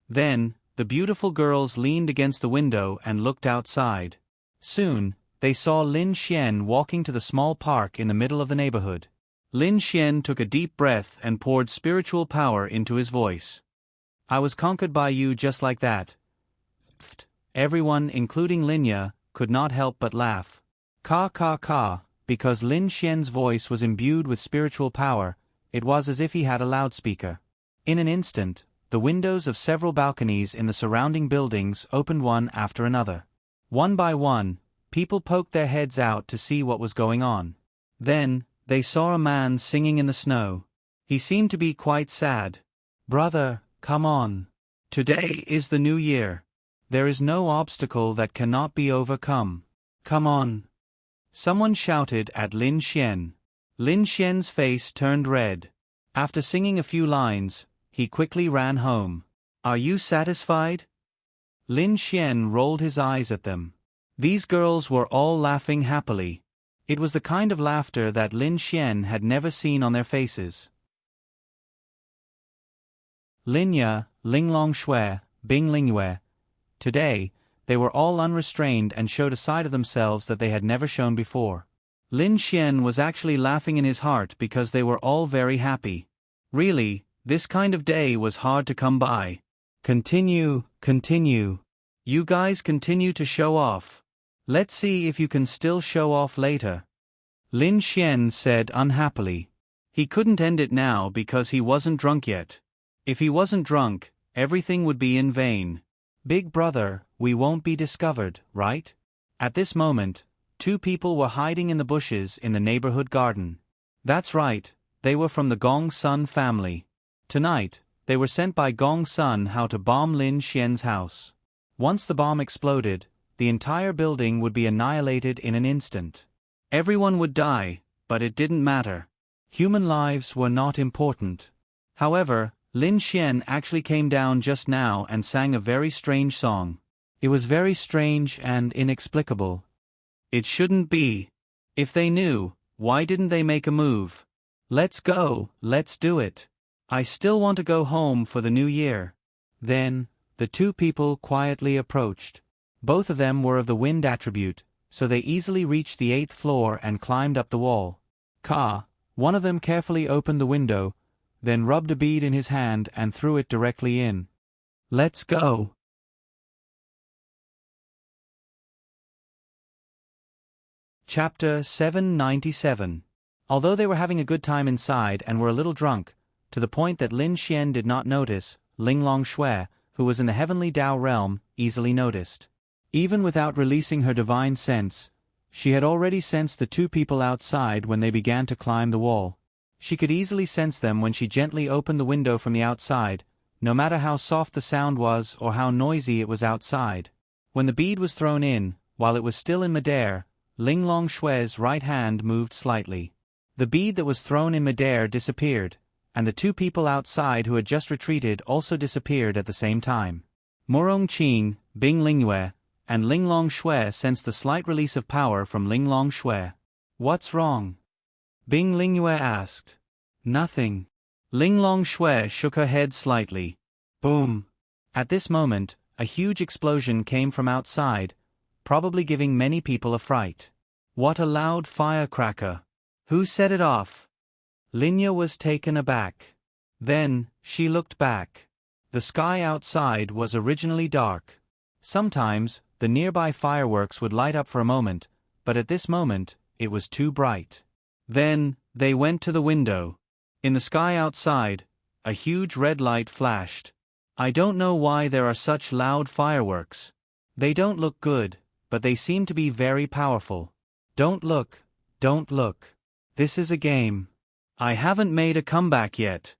Then, the beautiful girls leaned against the window and looked outside. Soon, they saw Lin Xian walking to the small park in the middle of the neighborhood. Lin Xian took a deep breath and poured spiritual power into his voice. I was conquered by you just like that. Everyone, including Lin Ye, could not help but laugh. Because Lin Xian's voice was imbued with spiritual power, it was as if he had a loudspeaker. In an instant, the windows of several balconies in the surrounding buildings opened one after another. One by one, people poked their heads out to see what was going on. Then, they saw a man singing in the snow. He seemed to be quite sad. Brother, come on. Today is the new year. There is no obstacle that cannot be overcome. Come on. Someone shouted at Lin Xian. Lin Xian's face turned red. After singing a few lines, he quickly ran home. Are you satisfied? Lin Xian rolled his eyes at them. These girls were all laughing happily. It was the kind of laughter that Lin Xian had never seen on their faces. Lin Ye, Ling Long Shui, Bing Lingyue. Today, They were all unrestrained and showed a side of themselves that they had never shown before. Lin Xian was actually laughing in his heart because they were all very happy. Really, this kind of day was hard to come by. Continue. You guys continue to show off. Let's see if you can still show off later. Lin Xian said unhappily. He couldn't end it now because he wasn't drunk yet. If he wasn't drunk, everything would be in vain. Big brother, we won't be discovered, right? At this moment, 2 people were hiding in the bushes in the neighborhood garden. That's right, they were from the Gong Sun family. Tonight, they were sent by Gong Sun how to bomb Lin Xian's house. Once the bomb exploded, the entire building would be annihilated in an instant. Everyone would die, but it didn't matter. Human lives were not important. However, Lin Xian actually came down just now and sang a very strange song. It was very strange and inexplicable. It shouldn't be. If they knew, why didn't they make a move? Let's go, let's do it. I still want to go home for the new year. Then, the 2 people quietly approached. Both of them were of the wind attribute, so they easily reached the 8th floor and climbed up the wall. One of them carefully opened the window, then rubbed a bead in his hand and threw it directly in. Let's go. Chapter 797. Although they were having a good time inside and were a little drunk, to the point that Lin Xian did not notice, Linglong Shui, who was in the heavenly Tao realm, easily noticed. Even without releasing her divine sense, she had already sensed the 2 people outside when they began to climb the wall. She could easily sense them when she gently opened the window from the outside, no matter how soft the sound was or how noisy it was outside. When the bead was thrown in, while it was still in midair, Linglong Shui's right hand moved slightly. The bead that was thrown in midair disappeared, and the 2 people outside who had just retreated also disappeared at the same time. Murong Qing, Bing Lingyue, and Linglong Shui sensed the slight release of power from Linglong Shui. What's wrong? Bing Lingyue asked. Nothing. Linglong Shui shook her head slightly. Boom. At this moment, a huge explosion came from outside, probably giving many people a fright. What a loud firecracker. Who set it off? Linya was taken aback. Then, she looked back. The sky outside was originally dark. Sometimes, the nearby fireworks would light up for a moment, but at this moment, it was too bright. Then, they went to the window. In the sky outside, a huge red light flashed. I don't know why there are such loud fireworks. They don't look good, but they seem to be very powerful. Don't look. This is a game. I haven't made a comeback yet.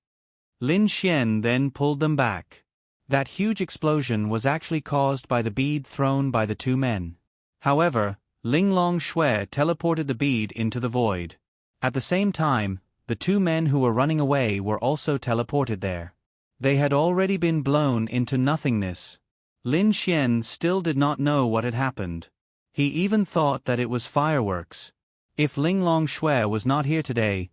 Lin Xian then pulled them back. That huge explosion was actually caused by the bead thrown by the 2 men. However, Linglong Shui teleported the bead into the void. At the same time, the 2 men who were running away were also teleported there. They had already been blown into nothingness. Lin Xian still did not know what had happened. He even thought that it was fireworks. If Linglong Shui was not here today,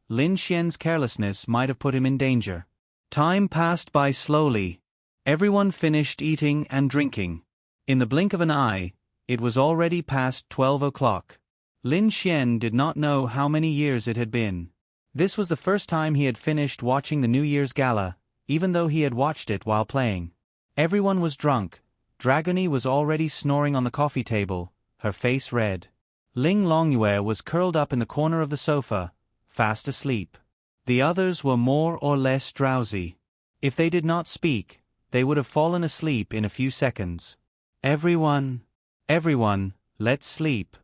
Lin Xian's carelessness might have put him in danger. Time passed by slowly. Everyone finished eating and drinking. In the blink of an eye, it was already past 12 o'clock. Lin Xian did not know how many years it had been. This was the first time he had finished watching the New Year's Gala, even though he had watched it while playing. Everyone was drunk. Dragony was already snoring on the coffee table, her face red. Ling Longyue was curled up in the corner of the sofa, fast asleep. The others were more or less drowsy. If they did not speak, they would have fallen asleep in a few seconds. Everyone, let's sleep.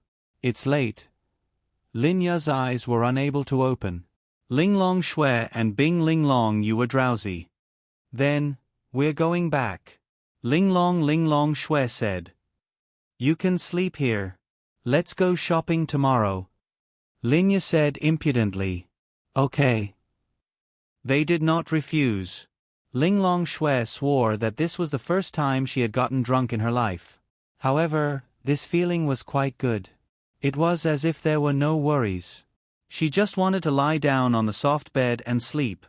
It's late. Linya's eyes were unable to open. Linglong Shui and Bing Linglong, you were drowsy. Then, we're going back. Linglong Shui said. You can sleep here. Let's go shopping tomorrow. Linya said impudently. Okay. They did not refuse. Linglong Shui swore that this was the first time she had gotten drunk in her life. However, this feeling was quite good. It was as if there were no worries. She just wanted to lie down on the soft bed and sleep.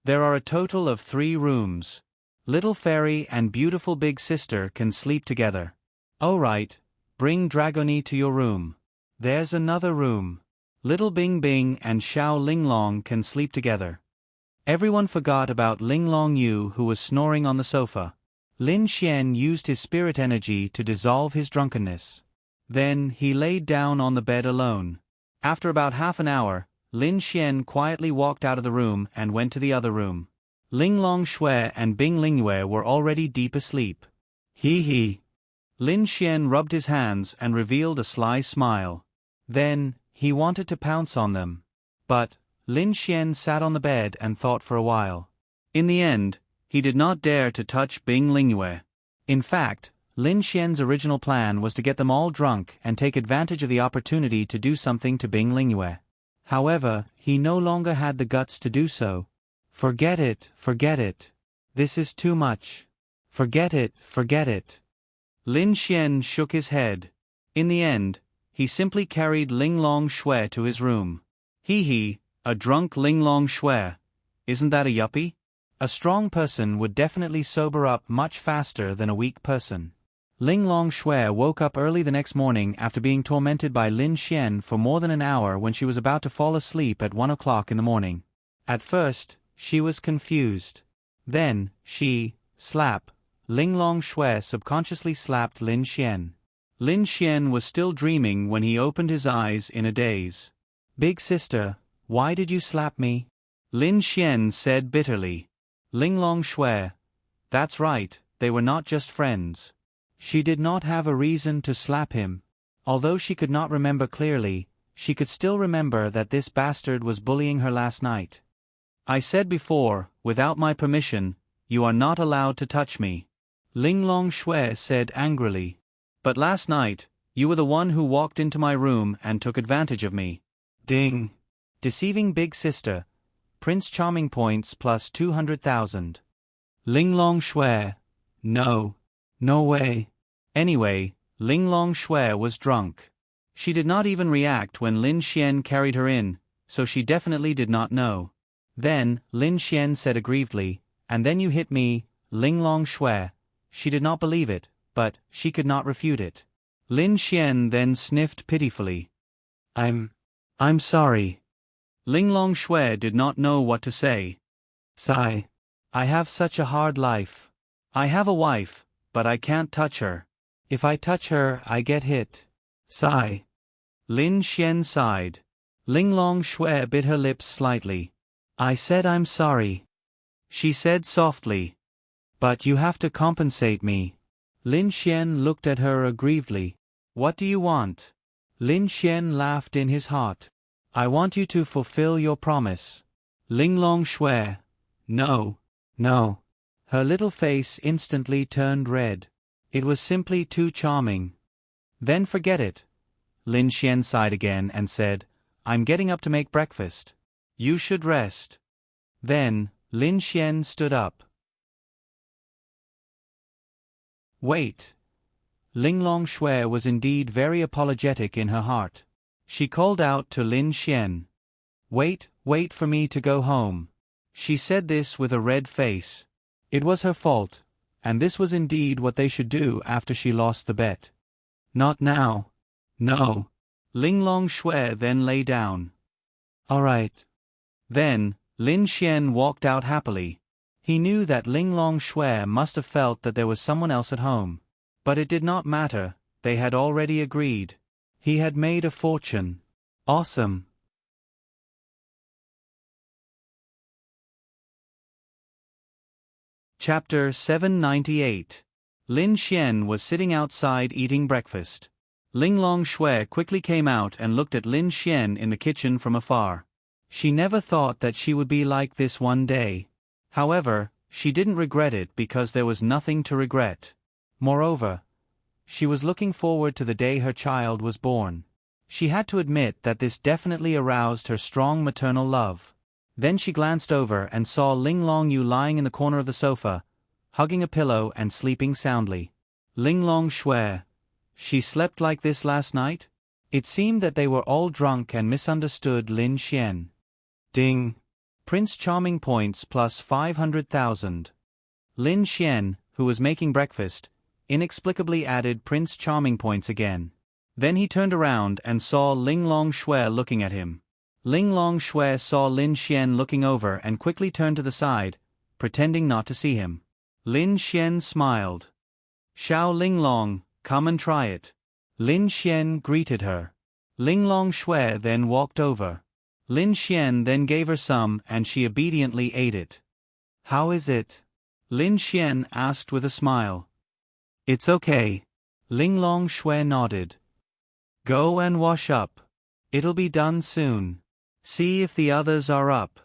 There are a total of 3 rooms. Little fairy and beautiful big sister can sleep together. Oh right, bring Dragoni to your room. There's another room. Little Bing Bing and Xiao Linglong can sleep together. Everyone forgot about Linglong Yu, who was snoring on the sofa. Lin Xian used his spirit energy to dissolve his drunkenness. Then he laid down on the bed alone. After about half an hour, Lin Xian quietly walked out of the room and went to the other room. Linglong Shui and Bing Lingyue were already deep asleep. He. Lin Xian rubbed his hands and revealed a sly smile. Then, he wanted to pounce on them. But, Lin Xian sat on the bed and thought for a while. In the end, he did not dare to touch Bing Lingyue. In fact, Lin Xian's original plan was to get them all drunk and take advantage of the opportunity to do something to Bing Lingyue. However, he no longer had the guts to do so. Forget it. This is too much. Forget it. Lin Xian shook his head. In the end, he simply carried Linglong Shui to his room. A drunk Linglong Shui. Isn't that a yuppie? A strong person would definitely sober up much faster than a weak person. Linglong Shui woke up early the next morning after being tormented by Lin Xian for more than an hour when she was about to fall asleep at 1 o'clock in the morning. At first, she was confused. Then, Linglong Shui subconsciously slapped Lin Xian. Lin Xian was still dreaming when he opened his eyes in a daze. Big sister, why did you slap me? Lin Xian said bitterly. Linglong Shui. That's right, they were not just friends. She did not have a reason to slap him. Although she could not remember clearly, she could still remember that this bastard was bullying her last night. I said before, without my permission, you are not allowed to touch me. Linglong Shui said angrily. But last night, you were the one who walked into my room and took advantage of me. Ding. Deceiving big sister. Prince Charming points plus 200,000. Linglong Shui. No way. Anyway, Linglong Shui was drunk. She did not even react when Lin Xian carried her in, so she definitely did not know. Then, Lin Xian said aggrievedly, and then you hit me, Linglong Shui. She did not believe it, but she could not refute it. Lin Xian then sniffed pitifully. I'm sorry. Linglong Shui did not know what to say. Sigh. I have such a hard life. I have a wife, but I can't touch her. If I touch her, I get hit. Sigh. Lin Xian sighed. Linglong Shui bit her lips slightly. I said I'm sorry. She said softly. But you have to compensate me. Lin Xian looked at her aggrievedly. What do you want? Lin Xian laughed in his heart. I want you to fulfill your promise. Linglong Shui. No. Her little face instantly turned red. It was simply too charming. Then forget it. Lin Xian sighed again and said, I'm getting up to make breakfast. You should rest. Then, Lin Xian stood up. Wait. Linglong Shui was indeed very apologetic in her heart. She called out to Lin Xian. Wait for me to go home. She said this with a red face. It was her fault, and this was indeed what they should do after she lost the bet. Not now. No. Linglong Shui then lay down. All right. Then, Lin Xian walked out happily. He knew that Linglong Shui must have felt that there was someone else at home. But it did not matter, they had already agreed. He had made a fortune. Awesome. Chapter 798. Lin Xian was sitting outside eating breakfast. Linglong Shui quickly came out and looked at Lin Xian in the kitchen from afar. She never thought that she would be like this one day. However, she didn't regret it because there was nothing to regret. Moreover, she was looking forward to the day her child was born. She had to admit that this definitely aroused her strong maternal love. Then she glanced over and saw Linglong Yu lying in the corner of the sofa, hugging a pillow and sleeping soundly. Linglong Shui. She slept like this last night? It seemed that they were all drunk and misunderstood Lin Xian. Ding. Prince Charming points plus 500,000. Lin Xian, who was making breakfast, inexplicably added Prince Charming points again. Then he turned around and saw Ling Long Shui looking at him. Ling Long Shui saw Lin Xian looking over and quickly turned to the side, pretending not to see him. Lin Xian smiled. "Xiao Ling Long, come and try it." Lin Xian greeted her. Ling Long Shui then walked over. Lin Xian then gave her some and she obediently ate it. "How is it?" Lin Xian asked with a smile. "It's okay." Ling Long Shui nodded. "Go and wash up. It'll be done soon. See if the others are up.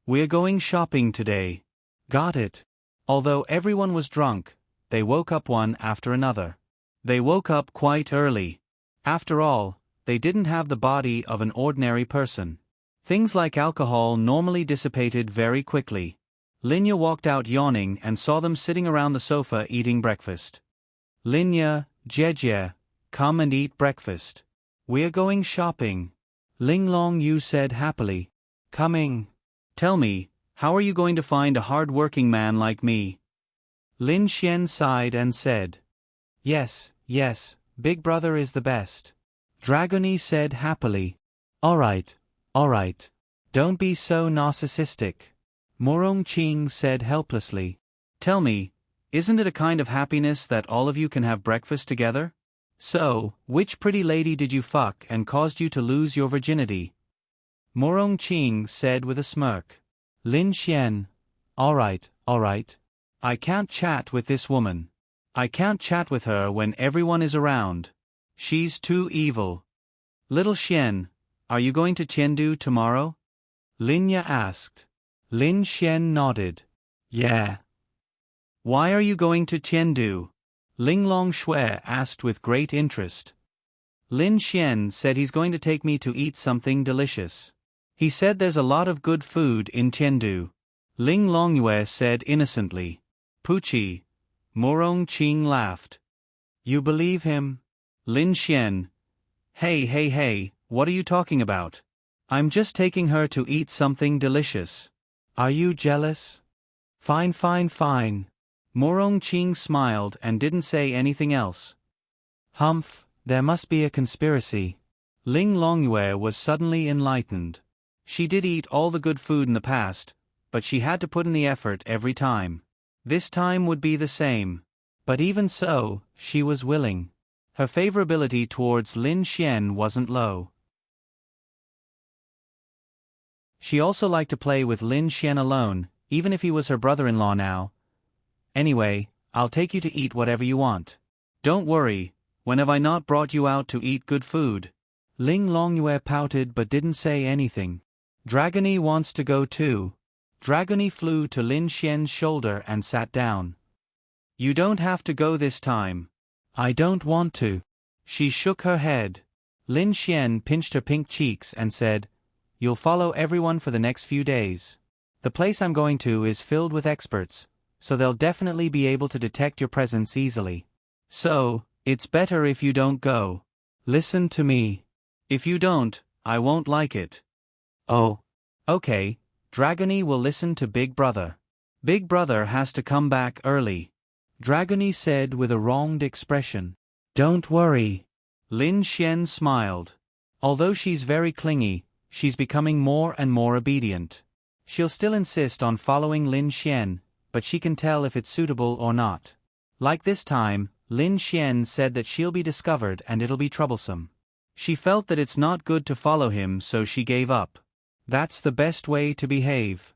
We're going shopping today." "Got it." Although everyone was drunk, they woke up one after another. They woke up quite early. After all, they didn't have the body of an ordinary person. Things like alcohol normally dissipated very quickly. Linya walked out yawning and saw them sitting around the sofa eating breakfast. "Linya, Jejie, come and eat breakfast. We're going shopping." Ling Long Yu said happily. "Coming." "Tell me, how are you going to find a hard-working man like me?" Lin Xian sighed and said. Yes, Big Brother is the best." Dragony said happily. All right. Don't be so narcissistic." Morong Qing said helplessly. "Tell me, isn't it a kind of happiness that all of you can have breakfast together? So, which pretty lady did you fuck and caused you to lose your virginity?" Morong Qing said with a smirk. Lin Xian. All right. I can't chat with this woman. I can't chat with her when everyone is around. She's too evil." "Little Xian, are you going to Chengdu tomorrow?" Linya asked. Lin Xian nodded. "Yeah." "Why are you going to Chengdu?" Ling Long Shui asked with great interest. Lin Xian said he's going to take me to eat something delicious. He said there's a lot of good food in Chengdu. Ling Longyue said innocently. "Poochie." Morong Qing laughed. "You believe him?" Lin Xian. Hey, what are you talking about? I'm just taking her to eat something delicious. Are you jealous? Fine. Morong Qing smiled and didn't say anything else. Humph, there must be a conspiracy. Ling Longyue was suddenly enlightened. She did eat all the good food in the past, but she had to put in the effort every time. This time would be the same. But even so, she was willing. Her favorability towards Lin Xian wasn't low. She also liked to play with Lin Xian alone, even if he was her brother-in-law now. "Anyway, I'll take you to eat whatever you want. Don't worry, when have I not brought you out to eat good food?" Ling Longyue pouted but didn't say anything. "Dragony wants to go too." Dragony flew to Lin Xian's shoulder and sat down. "You don't have to go this time." "I don't want to." She shook her head. Lin Xian pinched her pink cheeks and said, "You'll follow everyone for the next few days. The place I'm going to is filled with experts, so they'll definitely be able to detect your presence easily. So, it's better if you don't go. Listen to me. If you don't, I won't like it." "Oh. Okay, Dragony will listen to Big Brother. Big Brother has to come back early." Dragony said with a wronged expression. "Don't worry." Lin Xian smiled. Although she's very clingy, she's becoming more and more obedient. She'll still insist on following Lin Xian, but she can tell if it's suitable or not. Like this time, Lin Xian said that she'll be discovered and it'll be troublesome. She felt that it's not good to follow him, so she gave up. That's the best way to behave.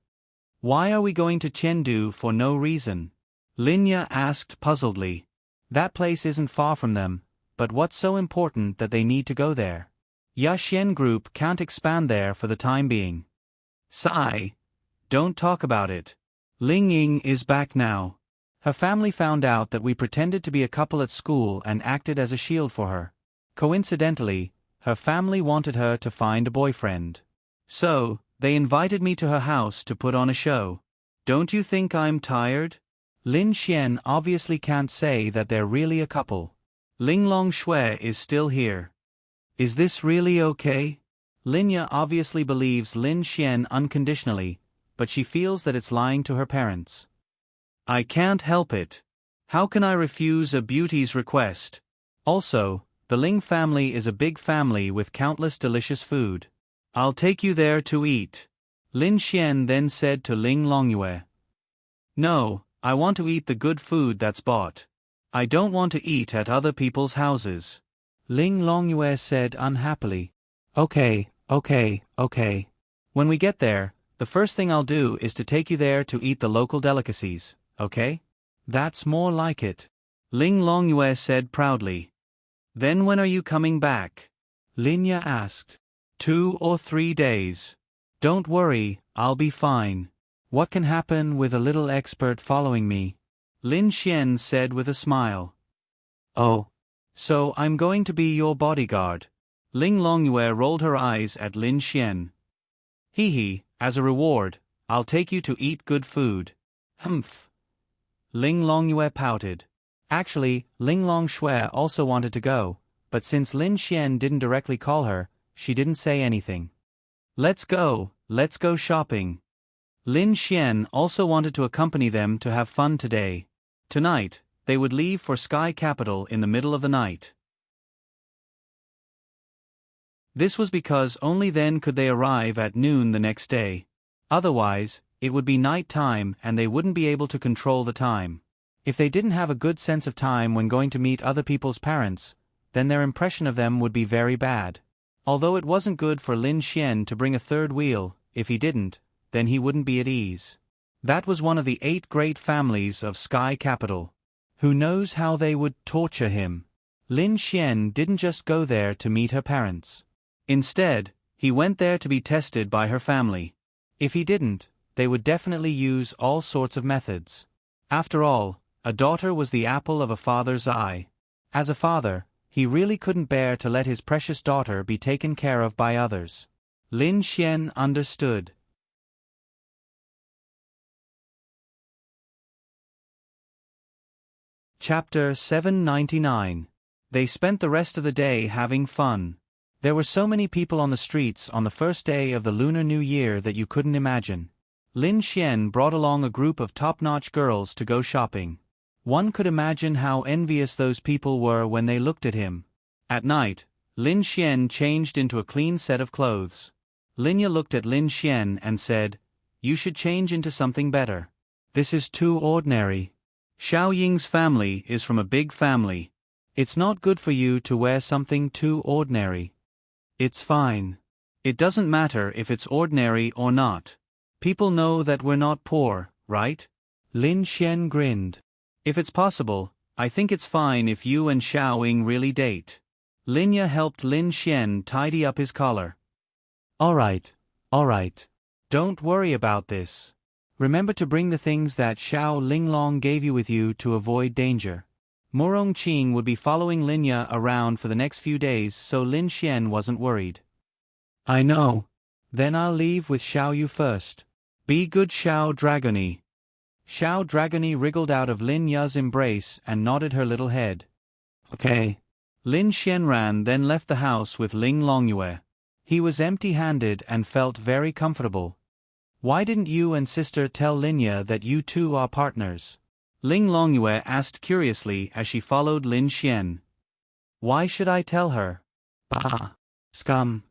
"Why are we going to Chengdu for no reason?" Linya asked puzzledly. "That place isn't far from them, but what's so important that they need to go there? Yaxin Group can't expand there for the time being." "Sigh. Don't talk about it. Ling Ying is back now. Her family found out that we pretended to be a couple at school and acted as a shield for her. Coincidentally, her family wanted her to find a boyfriend. So, they invited me to her house to put on a show. Don't you think I'm tired?" Lin Xian obviously can't say that they're really a couple. Ling Long Shui is still here. Is this really okay? Linya obviously believes Lin Xian unconditionally, but she feels that it's lying to her parents. I can't help it. How can I refuse a beauty's request? Also, the Ling family is a big family with countless delicious food. I'll take you there to eat. Lin Xian then said to Ling Longyue. No, I want to eat the good food that's bought. I don't want to eat at other people's houses. Ling Longyue said unhappily. Okay. When we get there, the first thing I'll do is to take you there to eat the local delicacies, okay? That's more like it. Ling Longyue said proudly. Then when are you coming back? Linya asked. 2 or 3 days. Don't worry, I'll be fine. What can happen with a little expert following me? Lin Xian said with a smile. Oh. So I'm going to be your bodyguard. Ling Longyue rolled her eyes at Lin Xian. Hee, as a reward, I'll take you to eat good food. Humph. Ling Longyue pouted. Actually, Ling Longxue also wanted to go, but since Lin Xian didn't directly call her, she didn't say anything. Let's go shopping. Lin Xian also wanted to accompany them to have fun today. Tonight, they would leave for Sky Capital in the middle of the night. This was because only then could they arrive at noon the next day. Otherwise, it would be night time and they wouldn't be able to control the time. If they didn't have a good sense of time when going to meet other people's parents, then their impression of them would be very bad. Although it wasn't good for Lin Xian to bring a third wheel, if he didn't, then he wouldn't be at ease. That was one of the 8 great families of Sky Capital. Who knows how they would torture him? Lin Xian didn't just go there to meet her parents. Instead, he went there to be tested by her family. If he didn't, they would definitely use all sorts of methods. After all, a daughter was the apple of a father's eye. As a father, he really couldn't bear to let his precious daughter be taken care of by others. Lin Xian understood. Chapter 799. They spent the rest of the day having fun. There were so many people on the streets on the first day of the Lunar New Year that you couldn't imagine. Lin Xian brought along a group of top-notch girls to go shopping. One could imagine how envious those people were when they looked at him. At night, Lin Xian changed into a clean set of clothes. Linya looked at Lin Xian and said, "You should change into something better. This is too ordinary. Xiao Ying's family is from a big family. It's not good for you to wear something too ordinary." "It's fine. It doesn't matter if it's ordinary or not. People know that we're not poor, right?" Lin Xian grinned. "If it's possible, I think it's fine if you and Xiao Ying really date." Linya helped Lin Xian tidy up his collar. All right. Don't worry about this. Remember to bring the things that Xiao Linglong gave you with you to avoid danger." Murong Qing would be following Linya around for the next few days, so Lin Xian wasn't worried. "I know. Then I'll leave with Xiao Yu first. Be good, Xiao Dragony." Xiao Dragony wriggled out of Lin Ya's embrace and nodded her little head. "Okay." Lin Xianran then left the house with Ling Longyue. He was empty-handed and felt very comfortable. "Why didn't you and sister tell Linya that you two are partners?" Ling Longyue asked curiously as she followed Lin Xian. "Why should I tell her?" "Bah! Scum!"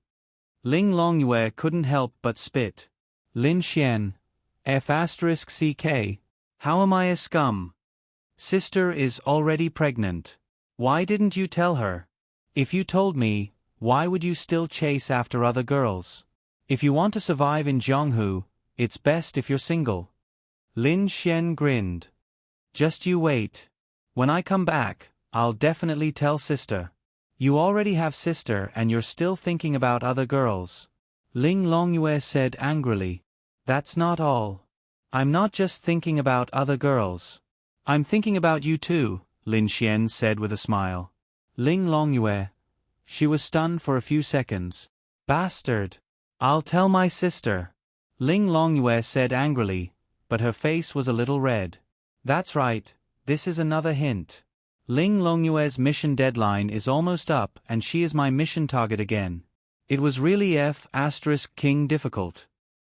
Ling Longyue couldn't help but spit. "Lin Xian. F***CK. How am I a scum? Sister is already pregnant. Why didn't you tell her? If you told me, why would you still chase after other girls? If you want to survive in Jianghu, it's best if you're single." Lin Xian grinned. "Just you wait. When I come back, I'll definitely tell sister." "You already have sister and you're still thinking about other girls," Ling Longyue said angrily. "That's not all. I'm not just thinking about other girls. I'm thinking about you too," Lin Xian said with a smile. Ling Longyue. She was stunned for a few seconds. "Bastard! I'll tell my sister," Ling Longyue said angrily, but her face was a little red. "That's right, this is another hint. Ling Longyue's mission deadline is almost up and she is my mission target again. It was really F***king difficult.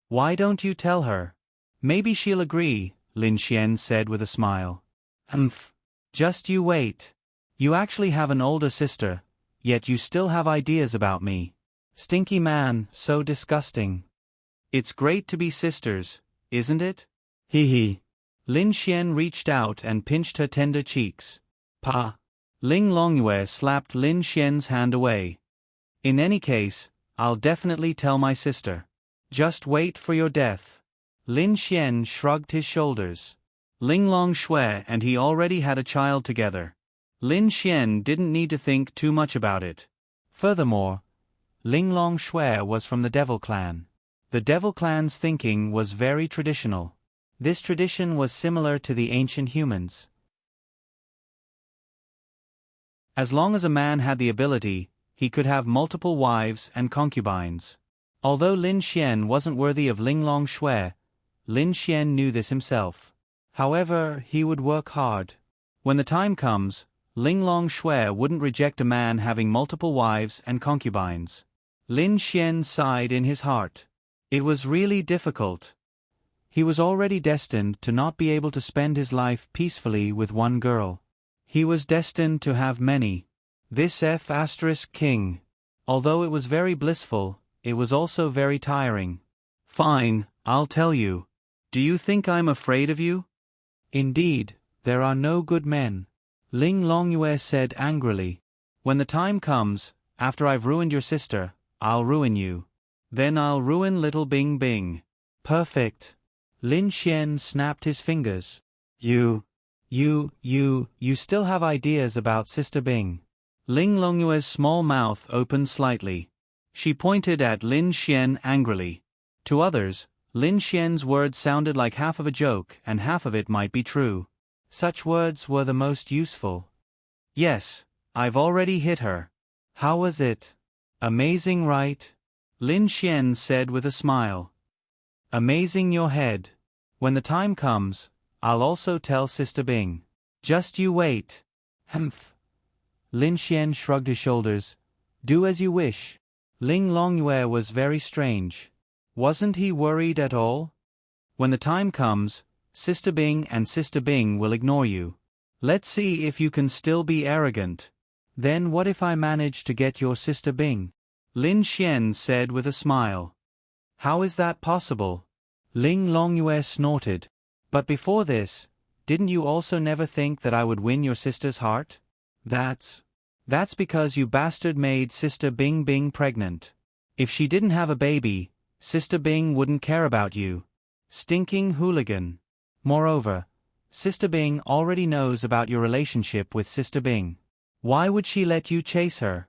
Why don't you tell her? Maybe she'll agree," Lin Xian said with a smile. Humph. Just you wait. You actually have an older sister, yet you still have ideas about me. Stinky man, so disgusting. It's great to be sisters, isn't it? Hee hee. Lin Xian reached out and pinched her tender cheeks. Pa. Ling Longyue slapped Lin Xian's hand away. In any case, I'll definitely tell my sister. Just wait for your death. Lin Xian shrugged his shoulders. Ling Longxue and he already had a child together. Lin Xian didn't need to think too much about it. Furthermore, Ling Longxue was from the Devil Clan. The Devil Clan's thinking was very traditional. This tradition was similar to the ancient humans. As long as a man had the ability, he could have multiple wives and concubines. Although Lin Xian wasn't worthy of Ling Longxue, Lin Xian knew this himself. However, he would work hard. When the time comes, Ling Longxue wouldn't reject a man having multiple wives and concubines. Lin Xian sighed in his heart. It was really difficult. He was already destined to not be able to spend his life peacefully with one girl. He was destined to have many. This F***king. Although it was very blissful, it was also very tiring. Fine, I'll tell you. Do you think I'm afraid of you? Indeed, there are no good men. Ling Longyue said angrily. When the time comes, after I've ruined your sister, I'll ruin you. Then I'll ruin little Bing Bing. Perfect. Lin Xian snapped his fingers. You still have ideas about Sister Bing. Ling Longyue's small mouth opened slightly. She pointed at Lin Xian angrily. To others, Lin Xian's words sounded like half of a joke and half of it might be true. Such words were the most useful. Yes, I've already hit her. How was it? Amazing, right? Lin Xian said with a smile. Amazing your head. When the time comes, I'll also tell Sister Bing. Just you wait. Humph. Lin Xian shrugged his shoulders. Do as you wish. Ling Longyue was very strange. Wasn't he worried at all? When the time comes, Sister Bing and Sister Bing will ignore you. Let's see if you can still be arrogant. Then what if I manage to get your Sister Bing? Lin Xian said with a smile. How is that possible? Ling Longyue snorted. But before this, didn't you also never think that I would win your sister's heart? That's because you bastard made Sister Bing Bing pregnant. If she didn't have a baby, Sister Bing wouldn't care about you. Stinking hooligan. Moreover, Sister Bing already knows about your relationship with Sister Bing. Why would she let you chase her?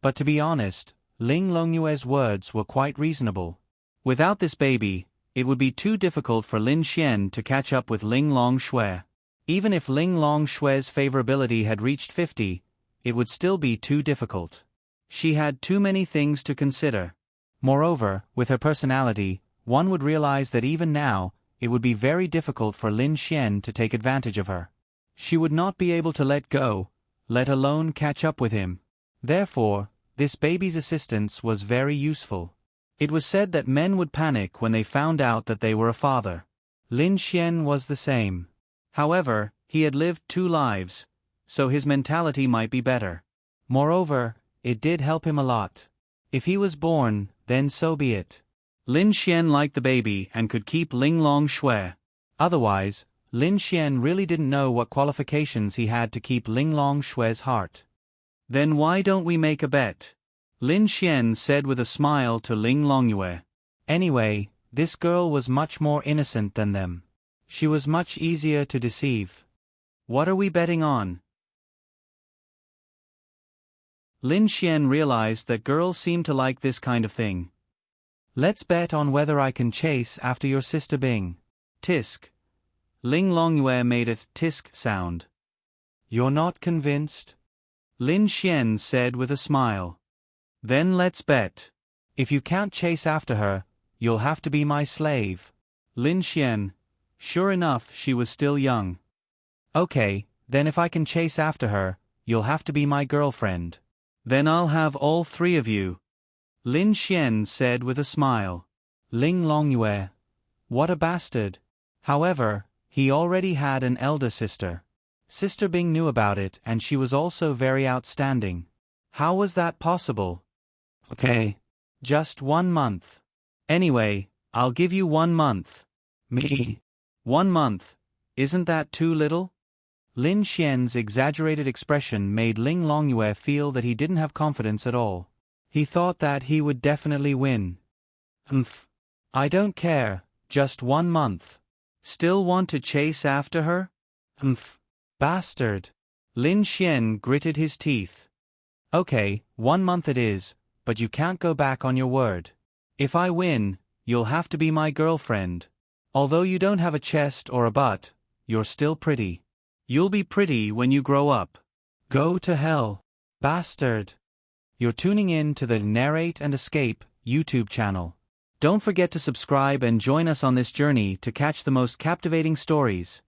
But to be honest, Ling Longyue's words were quite reasonable. Without this baby, it would be too difficult for Lin Xian to catch up with Ling Longxue. Even if Ling Longxue's favorability had reached 50, it would still be too difficult. She had too many things to consider. Moreover, with her personality, one would realize that even now, it would be very difficult for Lin Xian to take advantage of her. She would not be able to let go, let alone catch up with him. Therefore, this baby's assistance was very useful. It was said that men would panic when they found out that they were a father. Lin Xian was the same. However, he had lived 2 lives, so his mentality might be better. Moreover, it did help him a lot. If he was born, then so be it. Lin Xian liked the baby and could keep Ling Longxue. Otherwise, Lin Xian really didn't know what qualifications he had to keep Ling Longxue's heart. Then why don't we make a bet? Lin Xian said with a smile to Ling Longyue. Anyway, this girl was much more innocent than them. She was much easier to deceive. What are we betting on? Lin Xian realized that girls seemed to like this kind of thing. Let's bet on whether I can chase after your Sister Bing. Tisk. Ling Longyue made a tisk sound. You're not convinced? Lin Xian said with a smile. Then let's bet. If you can't chase after her, you'll have to be my slave. Lin Xian. Sure enough, she was still young. Okay, then if I can chase after her, you'll have to be my girlfriend. Then I'll have all 3 of you. Lin Xian said with a smile. Ling Longyue. What a bastard. However, He already had an elder sister. Sister Bing knew about it and she was also very outstanding. How was that possible? Okay. Just 1 month. Anyway, I'll give you 1 month. Me? 1 month. Isn't that too little? Lin Xian's exaggerated expression made Ling Longyue feel that he didn't have confidence at all. He thought that he would definitely win. I don't care, just 1 month. Still want to chase after her? Bastard. Lin Xian gritted his teeth. Okay, 1 month it is, but you can't go back on your word. If I win, you'll have to be my girlfriend. Although you don't have a chest or a butt, you're still pretty. You'll be pretty when you grow up. Go to hell. Bastard. You're tuning in to the Narrate and Escape YouTube channel. Don't forget to subscribe and join us on this journey to catch the most captivating stories.